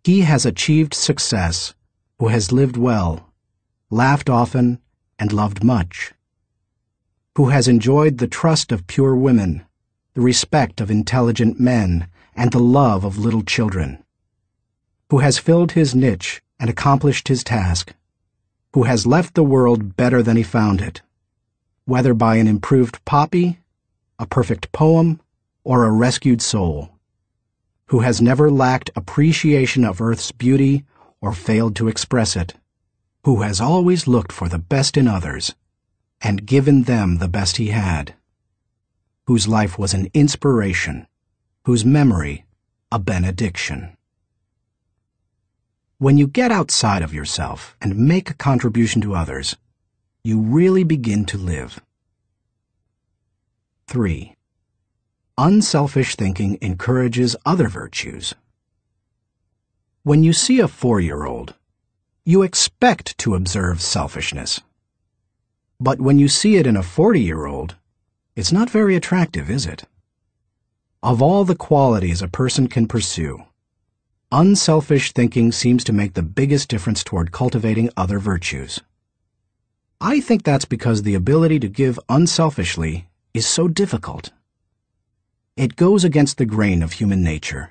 "He has achieved success who has lived well, laughed often, and loved much, who has enjoyed the trust of pure women, the respect of intelligent men, and the love of little children, who has filled his niche and accomplished his task, who has left the world better than he found it, whether by an improved poppy, a perfect poem, or a rescued soul, who has never lacked appreciation of Earth's beauty or failed to express it, who has always looked for the best in others and given them the best he had, whose life was an inspiration, whose memory a benediction. When you get outside of yourself and make a contribution to others, you really begin to live. 3. Unselfish thinking encourages other virtues. When you see a 4-year-old, you expect to observe selfishness. But when you see it in a 40-year-old, it's not very attractive, is it? Of all the qualities a person can pursue, unselfish thinking seems to make the biggest difference toward cultivating other virtues. I think that's because the ability to give unselfishly is so difficult. It goes against the grain of human nature.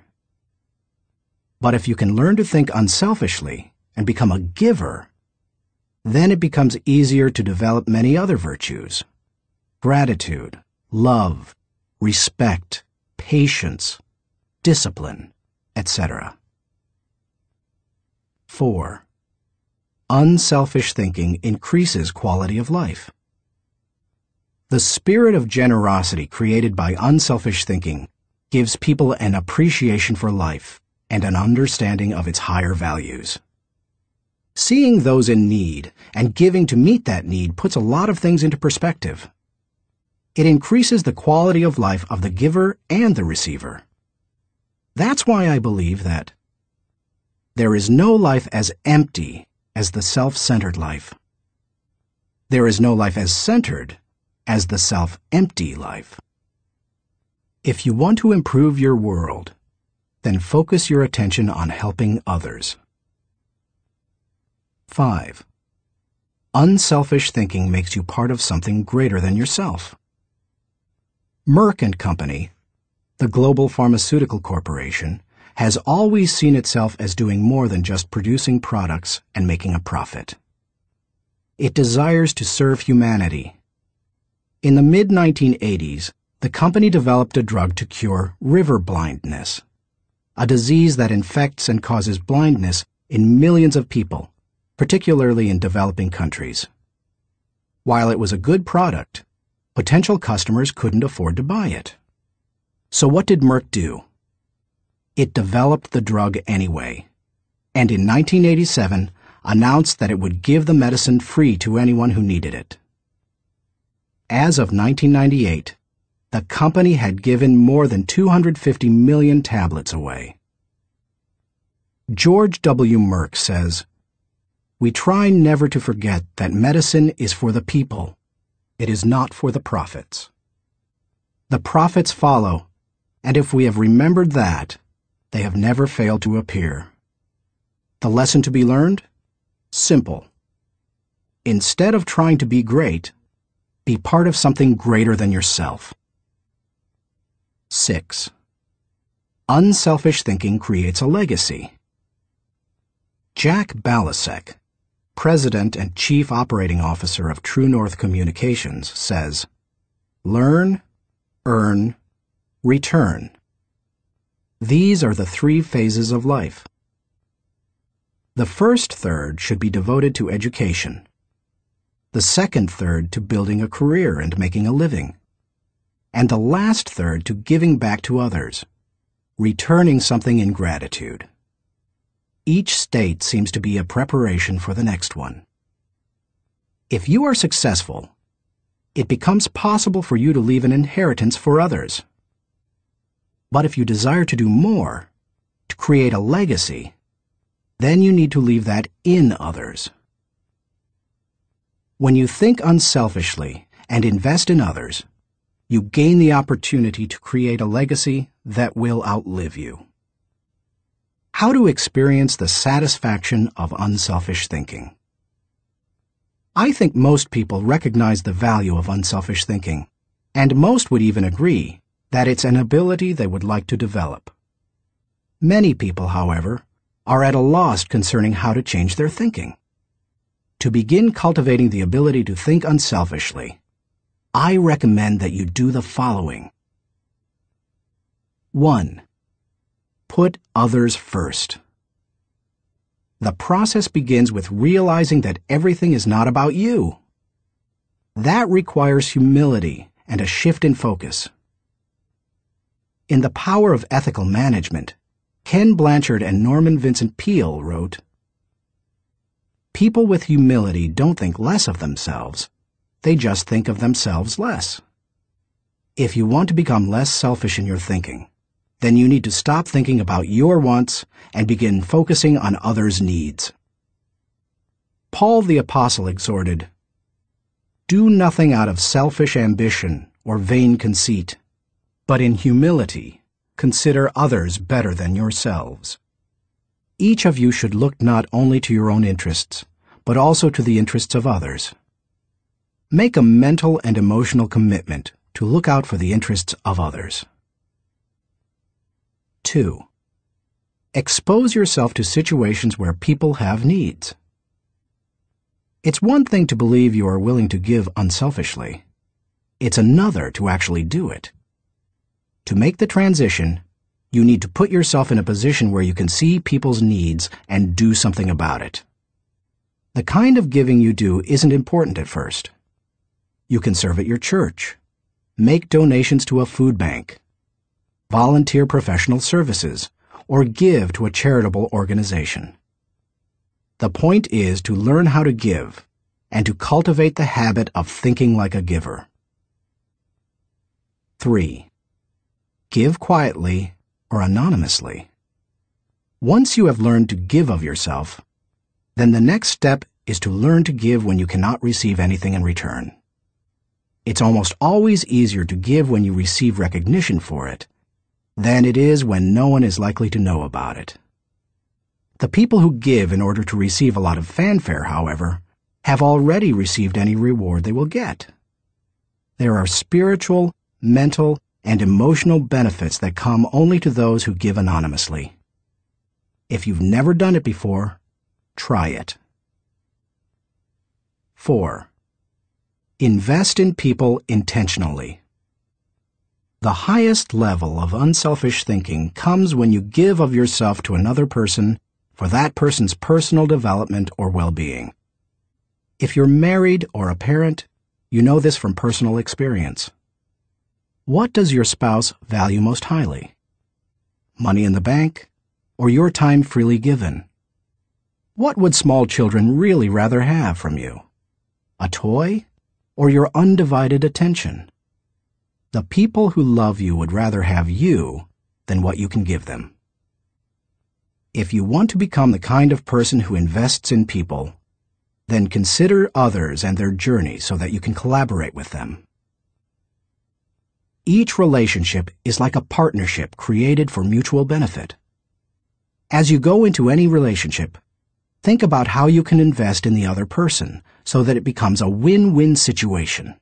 But if you can learn to think unselfishly and become a giver, then it becomes easier to develop many other virtues: gratitude, love, respect, patience, discipline, etc. 4. Unselfish thinking increases quality of life. The spirit of generosity created by unselfish thinking gives people an appreciation for life and an understanding of its higher values. Seeing those in need and giving to meet that need puts a lot of things into perspective. It increases the quality of life of the giver and the receiver. That's why I believe that there is no life as empty as the self-centered life. There is no life as centered as the self-empty life. If you want to improve your world, then focus your attention on helping others. 5. Unselfish thinking makes you part of something greater than yourself. Merck & Company, the global pharmaceutical corporation, has always seen itself as doing more than just producing products and making a profit. It desires to serve humanity. In the mid-1980s, the company developed a drug to cure river blindness, a disease that infects and causes blindness in millions of people, particularly in developing countries. While it was a good product, potential customers couldn't afford to buy it. So what did Merck do? It developed the drug anyway, and in 1987 announced that it would give the medicine free to anyone who needed it. As of 1998, the company had given more than 250 million tablets away. George W. Merck says, "We try never to forget that medicine is for the people. It is not for the profits. The profits follow, and if we have remembered that, they have never failed to appear." The lesson to be learned? Simple. Instead of trying to be great, be part of something greater than yourself. 6. Unselfish thinking creates a legacy. Jack Balasek, President and Chief Operating Officer of True North Communications, says, "Learn, earn, return. These are the 3 phases of life. The first third should be devoted to education. The second third to building a career and making a living. And the last third to giving back to others, returning something in gratitude. Each state seems to be a preparation for the next one. If you are successful, it becomes possible for you to leave an inheritance for others. But if you desire to do more, to create a legacy, then you need to leave that in others. When you think unselfishly and invest in others, you gain the opportunity to create a legacy that will outlive you. How to experience the satisfaction of unselfish thinking. I think most people recognize the value of unselfish thinking, and most would even agree that it's an ability they would like to develop. Many people, however, are at a loss concerning how to change their thinking. To begin cultivating the ability to think unselfishly, I recommend that you do the following. 1. Put others first. The process begins with realizing that everything is not about you. That requires humility and a shift in focus. In The Power of Ethical Management, Ken Blanchard and Norman Vincent Peale wrote, "People with humility don't think less of themselves. They just think of themselves less." If you want to become less selfish in your thinking, then you need to stop thinking about your wants and begin focusing on others' needs. Paul the Apostle exhorted, "Do nothing out of selfish ambition or vain conceit, but in humility consider others better than yourselves." Each of you should look not only to your own interests, but also to the interests of others. Make a mental and emotional commitment to look out for the interests of others. 2. Expose yourself to situations where people have needs. It's one thing to believe you are willing to give unselfishly. It's another to actually do it. To make the transition, you need to put yourself in a position where you can see people's needs and do something about it. The kind of giving you do isn't important at first. You can serve at your church, make donations to a food bank, volunteer professional services, or give to a charitable organization. The point is to learn how to give and to cultivate the habit of thinking like a giver. 3. Give quietly or anonymously. Once you have learned to give of yourself, then the next step is to learn to give when you cannot receive anything in return. It's almost always easier to give when you receive recognition for it than it is when no one is likely to know about it. The people who give in order to receive a lot of fanfare, however, have already received any reward they will get. There are spiritual, mental, and emotional benefits that come only to those who give anonymously. If you've never done it before, try it. 4. Invest in people intentionally. The highest level of unselfish thinking comes when you give of yourself to another person for that person's personal development or well-being. If you're married or a parent, you know this from personal experience. What does your spouse value most highly? Money in the bank or your time freely given? What would small children really rather have from you? A toy or your undivided attention? The people who love you would rather have you than what you can give them. If you want to become the kind of person who invests in people, then consider others and their journey so that you can collaborate with them. Each relationship is like a partnership created for mutual benefit. As you go into any relationship, think about how you can invest in the other person so that it becomes a win-win situation.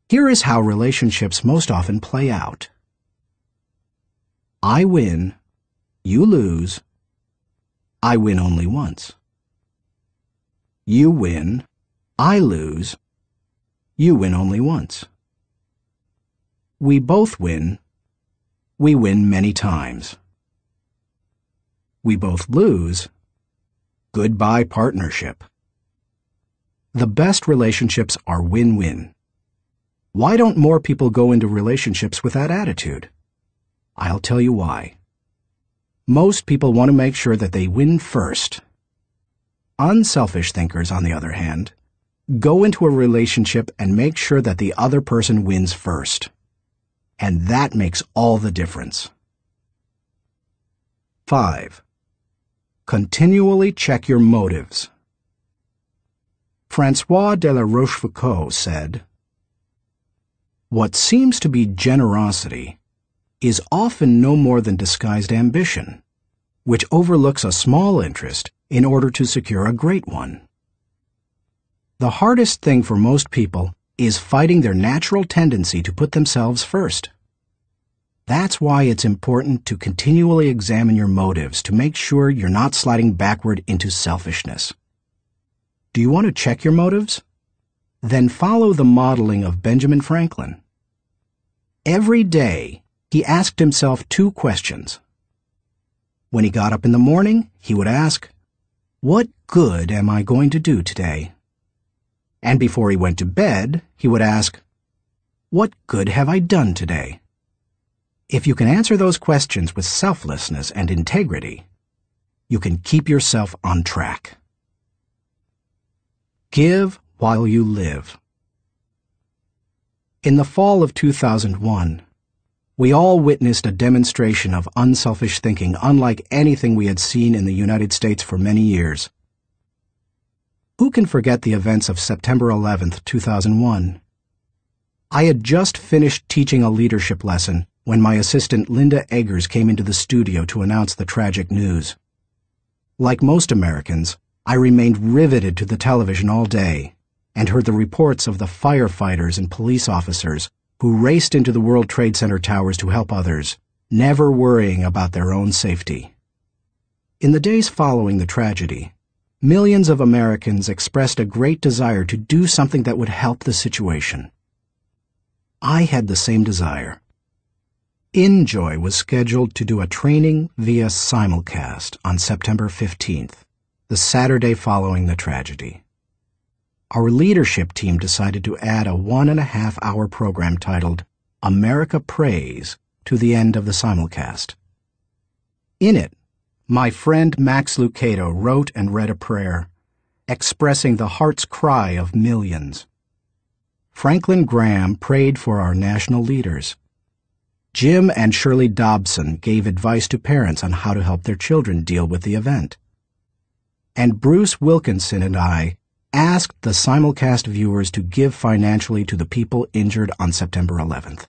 Here is how relationships most often play out. I win, you lose. I win only once. You win, I lose. You win only once. We both win. We win many times. We both lose. Goodbye partnership. The best relationships are win-win. Why don't more people go into relationships with that attitude? I'll tell you why. Most people want to make sure that they win first. Unselfish thinkers, on the other hand, go into a relationship and make sure that the other person wins first. And that makes all the difference. 5. Continually check your motives. François de la Rochefoucauld said, "What seems to be generosity is often no more than disguised ambition, which overlooks a small interest in order to secure a great one." The hardest thing for most people is fighting their natural tendency to put themselves first. That's why it's important to continually examine your motives to make sure you're not sliding backward into selfishness. Do you want to check your motives? then follow the modeling of Benjamin Franklin. Every day, he asked himself 2 questions. When he got up in the morning, he would ask, "What good am I going to do today?" And before he went to bed, he would ask, "What good have I done today?" If you can answer those questions with selflessness and integrity, you can keep yourself on track. Give while you live. In the fall of 2001, we all witnessed a demonstration of unselfish thinking unlike anything we had seen in the United States for many years. Who can forget the events of September 11th, 2001? I had just finished teaching a leadership lesson when my assistant Linda Eggers came into the studio to announce the tragic news. Like most Americans, I remained riveted to the television all day and heard the reports of the firefighters and police officers who raced into the World Trade Center towers to help others, never worrying about their own safety. In the days following the tragedy, millions of Americans expressed a great desire to do something that would help the situation. I had the same desire. InJoy was scheduled to do a training via simulcast on September 15th, the Saturday following the tragedy. Our leadership team decided to add a 1.5-hour program titled America Prays to the end of the simulcast. In it, my friend Max Lucado wrote and read a prayer, expressing the heart's cry of millions. Franklin Graham prayed for our national leaders. Jim and Shirley Dobson gave advice to parents on how to help their children deal with the event. And Bruce Wilkinson and I asked the simulcast viewers to give financially to the people injured on September 11th.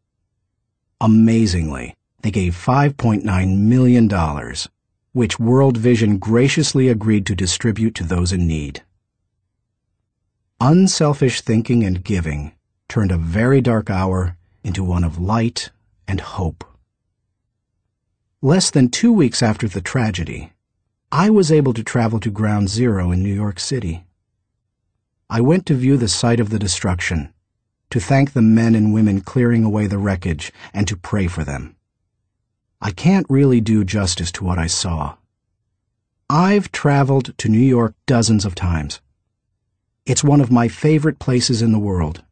Amazingly, they gave $5.9 million, which World Vision graciously agreed to distribute to those in need. Unselfish thinking and giving turned a very dark hour into one of light and hope. Less than 2 weeks after the tragedy, I was able to travel to Ground Zero in New York City. I went to view the site of the destruction, to thank the men and women clearing away the wreckage, and to pray for them. I can't really do justice to what I saw. I've traveled to New York dozens of times. It's one of my favorite places in the world.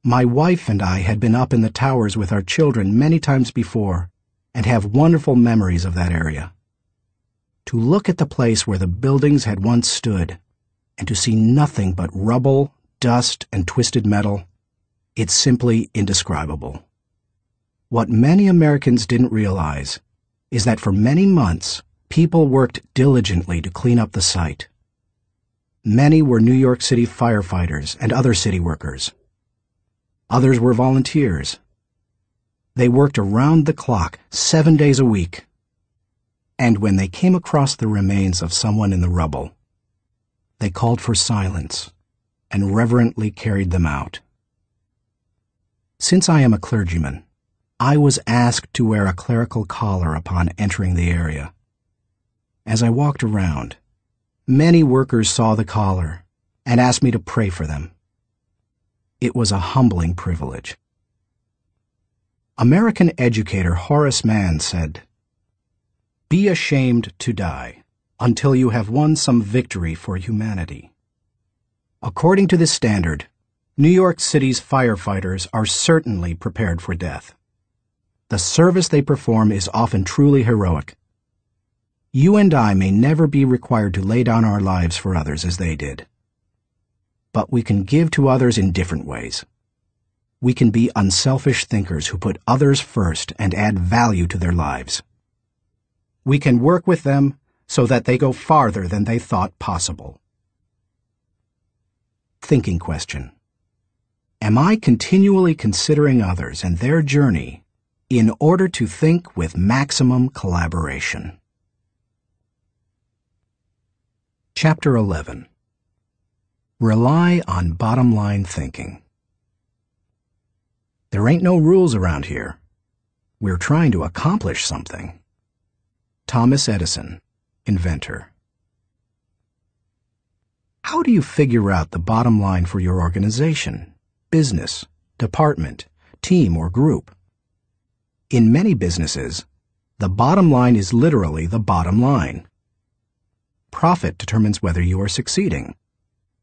My wife and I had been up in the towers with our children many times before and have wonderful memories of that area. To look at the place where the buildings had once stood and to see nothing but rubble, dust, and twisted metal, it's simply indescribable. What many Americans didn't realize is that for many months, people worked diligently to clean up the site. Many were New York City firefighters and other city workers. Others were volunteers. They worked around the clock, 7 days a week. And when they came across the remains of someone in the rubble, they called for silence and reverently carried them out. Since I am a clergyman, I was asked to wear a clerical collar upon entering the area. As I walked around, many workers saw the collar and asked me to pray for them. It was a humbling privilege. American educator Horace Mann said, "Be ashamed to die until you have won some victory for humanity." According to this standard, New York City's firefighters are certainly prepared for death. The service they perform is often truly heroic. You and I may never be required to lay down our lives for others as they did. But we can give to others in different ways. We can be unselfish thinkers who put others first and add value to their lives. We can work with them so that they go farther than they thought possible. Thinking question. Am I continually considering others and their journey in order to think with maximum collaboration? Chapter 11. Rely on bottom-line thinking. There ain't no rules around here. We're trying to accomplish something. Thomas Edison, inventor. How do you figure out the bottom line for your organization, business, department, team, or group? In many businesses, the bottom line is literally the bottom line. Profit determines whether you are succeeding,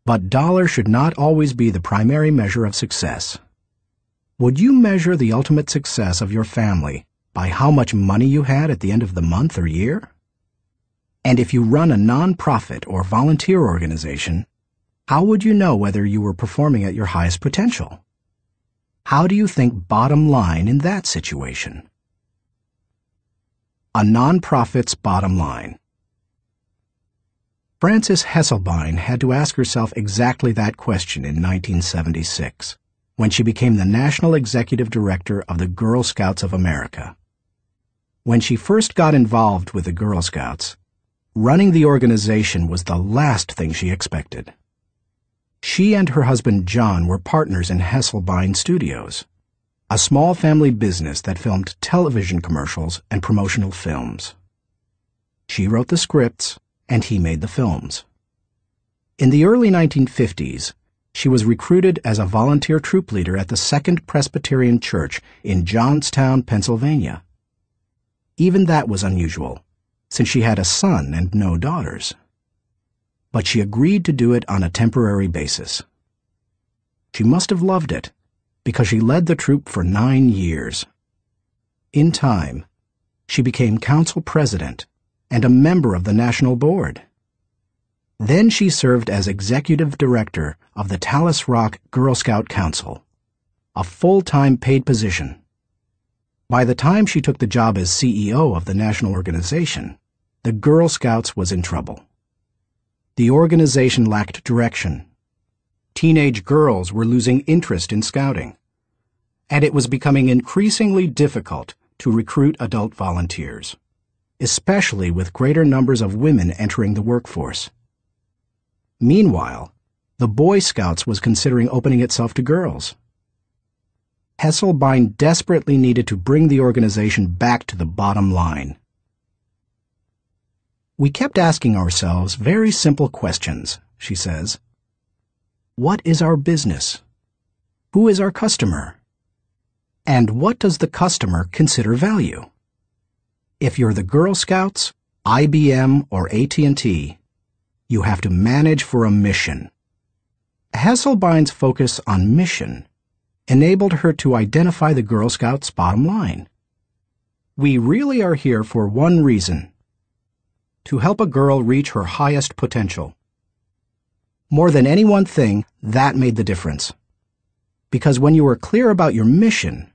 but dollar should not always be the primary measure of success. Would you measure the ultimate success of your family by how much money you had at the end of the month or year? And if you run a non-profit or volunteer organization, how would you know whether you were performing at your highest potential? How do you think bottom line in that situation? A non-profit's bottom line. Frances Hesselbein had to ask herself exactly that question in 1976, when she became the National Executive Director of the Girl Scouts of America. When she first got involved with the Girl Scouts, running the organization was the last thing she expected. She and her husband John were partners in Hesselbein Studios, a small family business that filmed television commercials and promotional films. She wrote the scripts, and he made the films. In the early 1950s, she was recruited as a volunteer troop leader at the Second Presbyterian Church in Johnstown, Pennsylvania. Even that was unusual, since she had a son and no daughters. But she agreed to do it on a temporary basis. She must have loved it, because she led the troop for 9 years. In time, she became council president and a member of the national board. Then she served as executive director of the Talus Rock Girl Scout Council, a full-time paid position. By the time she took the job as CEO of the national organization, the Girl Scouts was in trouble. The organization lacked direction. Teenage girls were losing interest in scouting, and it was becoming increasingly difficult to recruit adult volunteers, especially with greater numbers of women entering the workforce. Meanwhile, the Boy Scouts was considering opening itself to girls. Hesselbein desperately needed to bring the organization back to the bottom line. We kept asking ourselves very simple questions, she says. What is our business? Who is our customer? And what does the customer consider value? If you're the Girl Scouts, IBM, or AT&T, you have to manage for a mission. Hesselbein's focus on mission enabled her to identify the Girl Scouts' bottom line. We really are here for one reason: to help a girl reach her highest potential. More than any one thing, that made the difference. Because when you are clear about your mission,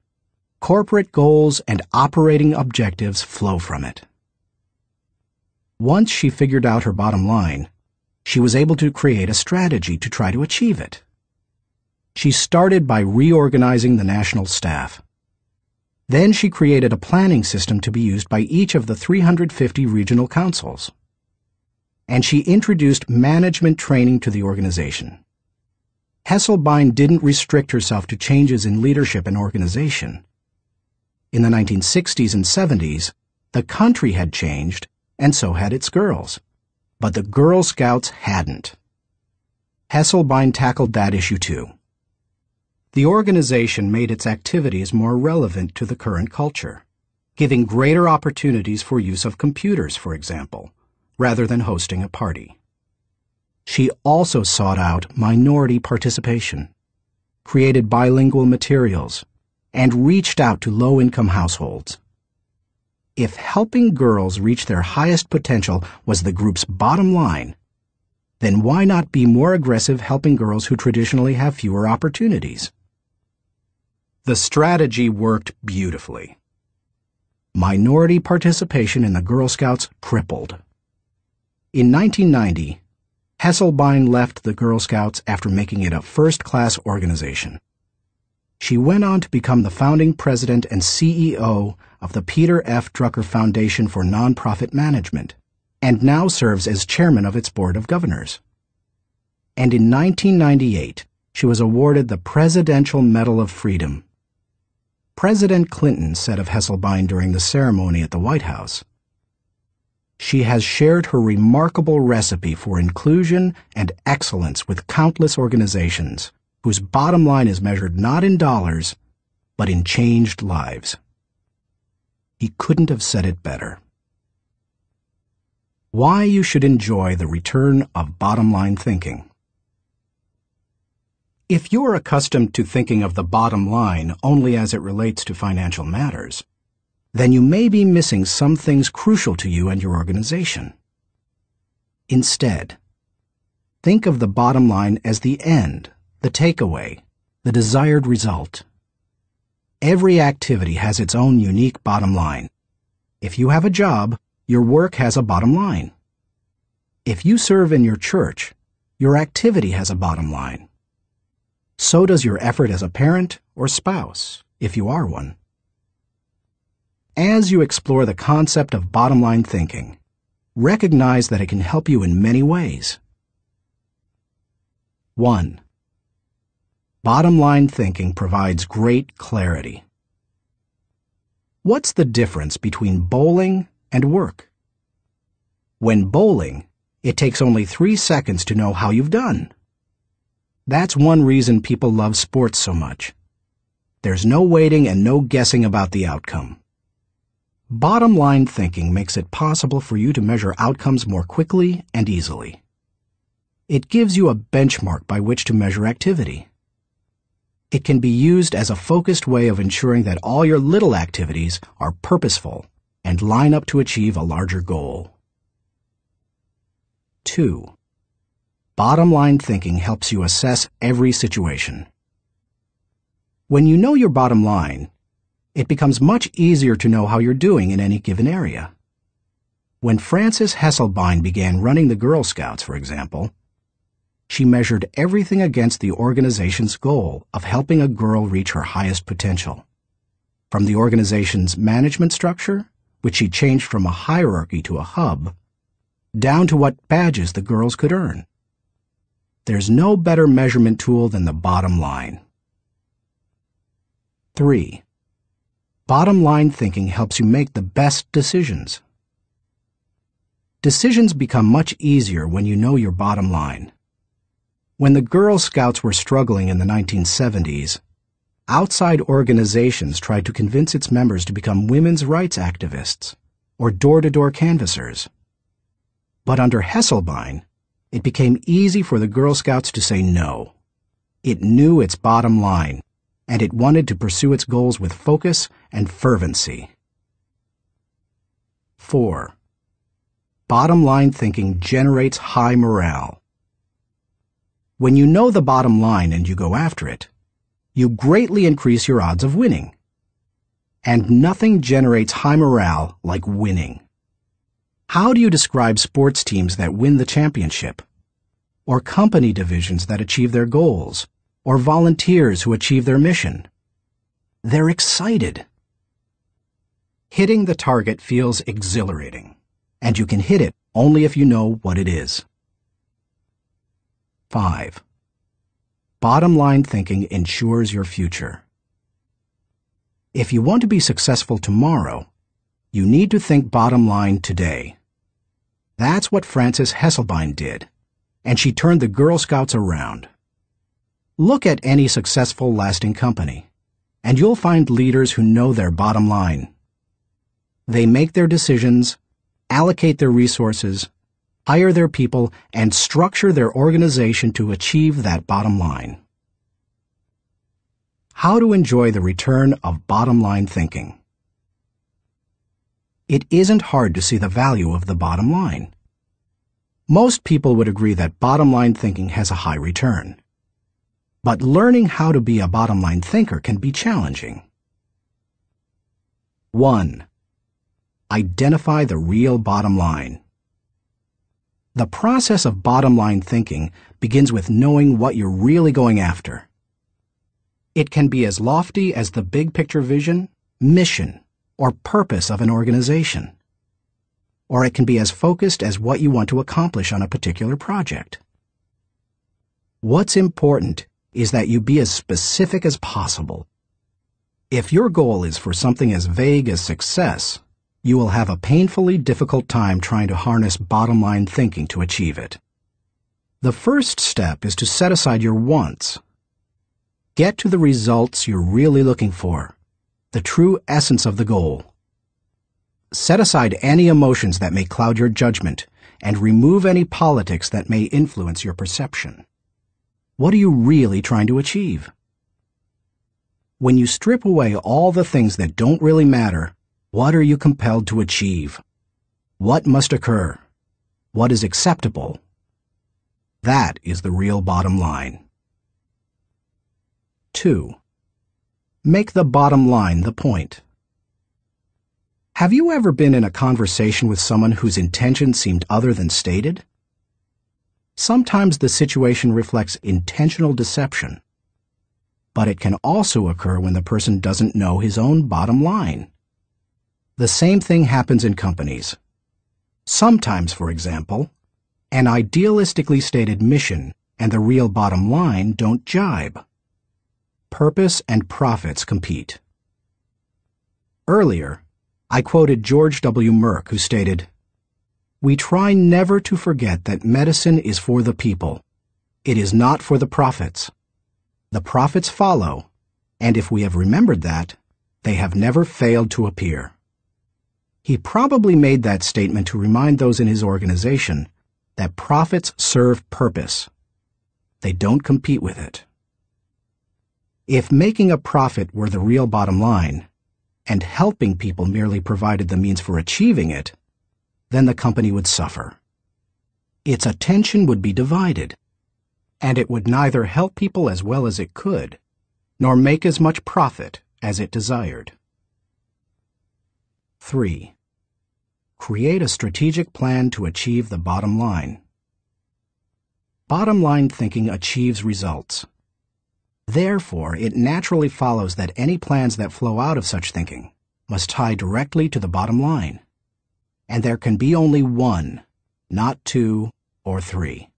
corporate goals and operating objectives flow from it. Once she figured out her bottom line, she was able to create a strategy to try to achieve it. She started by reorganizing the national staff. Then she created a planning system to be used by each of the 350 regional councils. And she introduced management training to the organization. Hesselbein didn't restrict herself to changes in leadership and organization. In the 1960s and 70s, the country had changed, and so had its girls. But the Girl Scouts hadn't. Hesselbein tackled that issue too. The organization made its activities more relevant to the current culture, giving greater opportunities for use of computers, for example, rather than hosting a party. She also sought out minority participation, created bilingual materials, and reached out to low-income households. If helping girls reach their highest potential was the group's bottom line, then why not be more aggressive helping girls who traditionally have fewer opportunities? The strategy worked beautifully. Minority participation in the Girl Scouts tripled. In 1990, Hesselbein left the Girl Scouts after making it a first-class organization. She went on to become the founding president and CEO of the Peter F. Drucker Foundation for Nonprofit Management, and now serves as chairman of its board of governors. And in 1998, she was awarded the Presidential Medal of Freedom. President Clinton said of Hesselbein during the ceremony at the White House, She has shared her remarkable recipe for inclusion and excellence with countless organizations whose bottom line is measured not in dollars, but in changed lives. He couldn't have said it better. Why you should enjoy the return of bottom-line thinking. If you're accustomed to thinking of the bottom line only as it relates to financial matters, then you may be missing some things crucial to you and your organization. Instead, think of the bottom line as the end, the takeaway, the desired result. Every activity has its own unique bottom line. If you have a job, your work has a bottom line. If you serve in your church, your activity has a bottom line. So does your effort as a parent or spouse, if you are one. As you explore the concept of bottom-line thinking, recognize that it can help you in many ways. 1. Bottom-line thinking provides great clarity. What's the difference between bowling and work? When bowling, it takes only 3 seconds to know how you've done. That's one reason people love sports so much. There's no waiting and no guessing about the outcome. Bottom-line thinking makes it possible for you to measure outcomes more quickly and easily. It gives you a benchmark by which to measure activity. It can be used as a focused way of ensuring that all your little activities are purposeful and line up to achieve a larger goal. 2. Bottom-line thinking helps you assess every situation. When you know your bottom line, it becomes much easier to know how you're doing in any given area. When Frances Hesselbein began running the Girl Scouts, for example, she measured everything against the organization's goal of helping a girl reach her highest potential. From the organization's management structure, which she changed from a hierarchy to a hub, down to what badges the girls could earn. There's no better measurement tool than the bottom line. 3. Bottom-line thinking helps you make the best decisions. Decisions become much easier when you know your bottom line. When the Girl Scouts were struggling in the 1970s, outside organizations tried to convince its members to become women's rights activists or door-to-door canvassers. But under Hesselbein, it became easy for the Girl Scouts to say no. It knew its bottom line, and it wanted to pursue its goals with focus and fervency. 4. Bottom-line thinking generates high morale. When you know the bottom line and you go after it, you greatly increase your odds of winning. And nothing generates high morale like winning. How do you describe sports teams that win the championship? Or company divisions that achieve their goals? Or volunteers who achieve their mission? They're excited. Hitting the target feels exhilarating, and you can hit it only if you know what it is. 5. Bottom-line thinking ensures your future. If you want to be successful tomorrow, you need to think bottom line today. That's what Frances Hesselbein did, and she turned the Girl Scouts around. Look at any successful, lasting company, and you'll find leaders who know their bottom line. They make their decisions, allocate their resources, hire their people, and structure their organization to achieve that bottom line. How to enjoy the return of bottom-line thinking. It isn't hard to see the value of the bottom line. Most people would agree that bottom-line thinking has a high return. But learning how to be a bottom-line thinker can be challenging. 1. Identify the real bottom line. The process of bottom-line thinking begins with knowing what you're really going after. It can be as lofty as the big-picture vision, mission, or purpose of an organization. Or it can be as focused as what you want to accomplish on a particular project. What's important is that you be as specific as possible. If your goal is for something as vague as success, you will have a painfully difficult time trying to harness bottom-line thinking to achieve it. The first step is to set aside your wants. Get to the results you're really looking for, the true essence of the goal. Set aside any emotions that may cloud your judgment and remove any politics that may influence your perception. What are you really trying to achieve? When you strip away all the things that don't really matter, what are you compelled to achieve? What must occur? What is acceptable? That is the real bottom line. 2. Make the bottom line the point. Have you ever been in a conversation with someone whose intention seemed other than stated? Sometimes the situation reflects intentional deception, but it can also occur when the person doesn't know his own bottom line. The same thing happens in companies. Sometimes, for example, an idealistically stated mission and the real bottom line don't jibe. Purpose and profits compete. Earlier, I quoted George W. Merck, who stated, "We try never to forget that medicine is for the people. It is not for the profits. The profits follow, and if we have remembered that, they have never failed to appear." He probably made that statement to remind those in his organization that profits serve purpose. They don't compete with it. If making a profit were the real bottom line, and helping people merely provided the means for achieving it, then the company would suffer. Its attention would be divided, and it would neither help people as well as it could, nor make as much profit as it desired. 3. Create a strategic plan to achieve the bottom line. Bottom line thinking achieves results. Therefore, it naturally follows that any plans that flow out of such thinking must tie directly to the bottom line. And there can be only one, not two or three.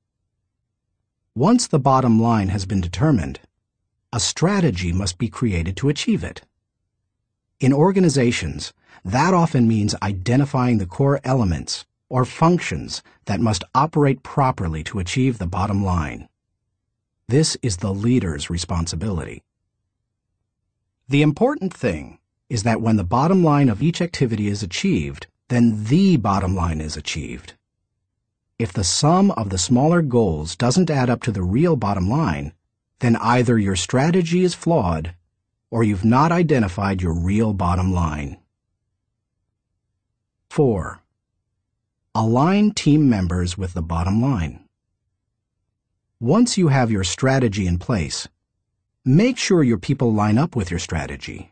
Once the bottom line has been determined, a strategy must be created to achieve it. In organizations, that often means identifying the core elements or functions that must operate properly to achieve the bottom line. This is the leader's responsibility. The important thing is that when the bottom line of each activity is achieved, then the bottom line is achieved. If the sum of the smaller goals doesn't add up to the real bottom line, then either your strategy is flawed or you've not identified your real bottom line. 4. Align team members with the bottom line. Once you have your strategy in place, make sure your people line up with your strategy.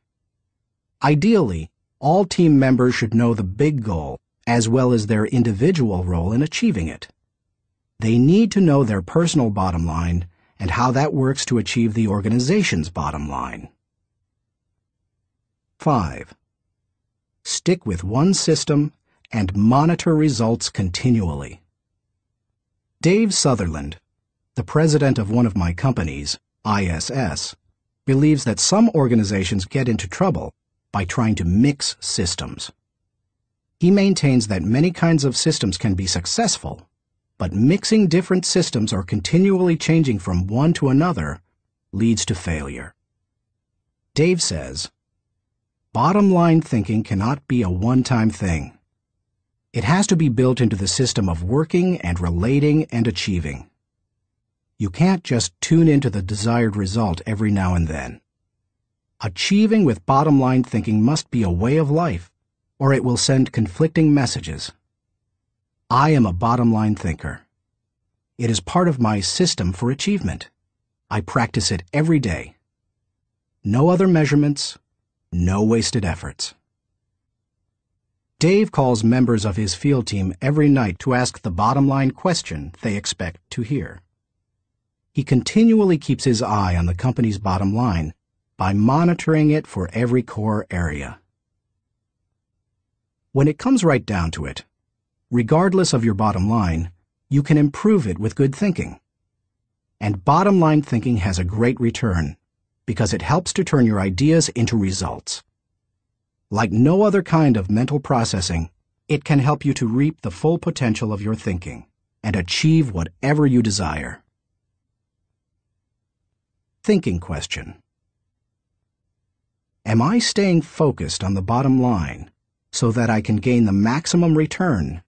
Ideally, all team members should know the big goal as well as their individual role in achieving it. They need to know their personal bottom line and how that works to achieve the organization's bottom line. 5. Stick with one system and monitor results continually. Dave Sutherland, the president of one of my companies, ISS, believes that some organizations get into trouble by trying to mix systems. He maintains that many kinds of systems can be successful, but mixing different systems or continually changing from one to another leads to failure. Dave says, "Bottom line thinking cannot be a one-time thing. It has to be built into the system of working and relating and achieving. You can't just tune into the desired result every now and then. Achieving with bottom line thinking must be a way of life, or it will send conflicting messages. I am a bottom line thinker. It is part of my system for achievement. I practice it every day. No other measurements, no wasted efforts." Dave calls members of his field team every night to ask the bottom line question they expect to hear. He continually keeps his eye on the company's bottom line by monitoring it for every core area. When it comes right down to it, regardless of your bottom line, you can improve it with good thinking. And bottom line thinking has a great return because it helps to turn your ideas into results. Like no other kind of mental processing, it can help you to reap the full potential of your thinking and achieve whatever you desire. Thinking question. Am I staying focused on the bottom line so that I can gain the maximum return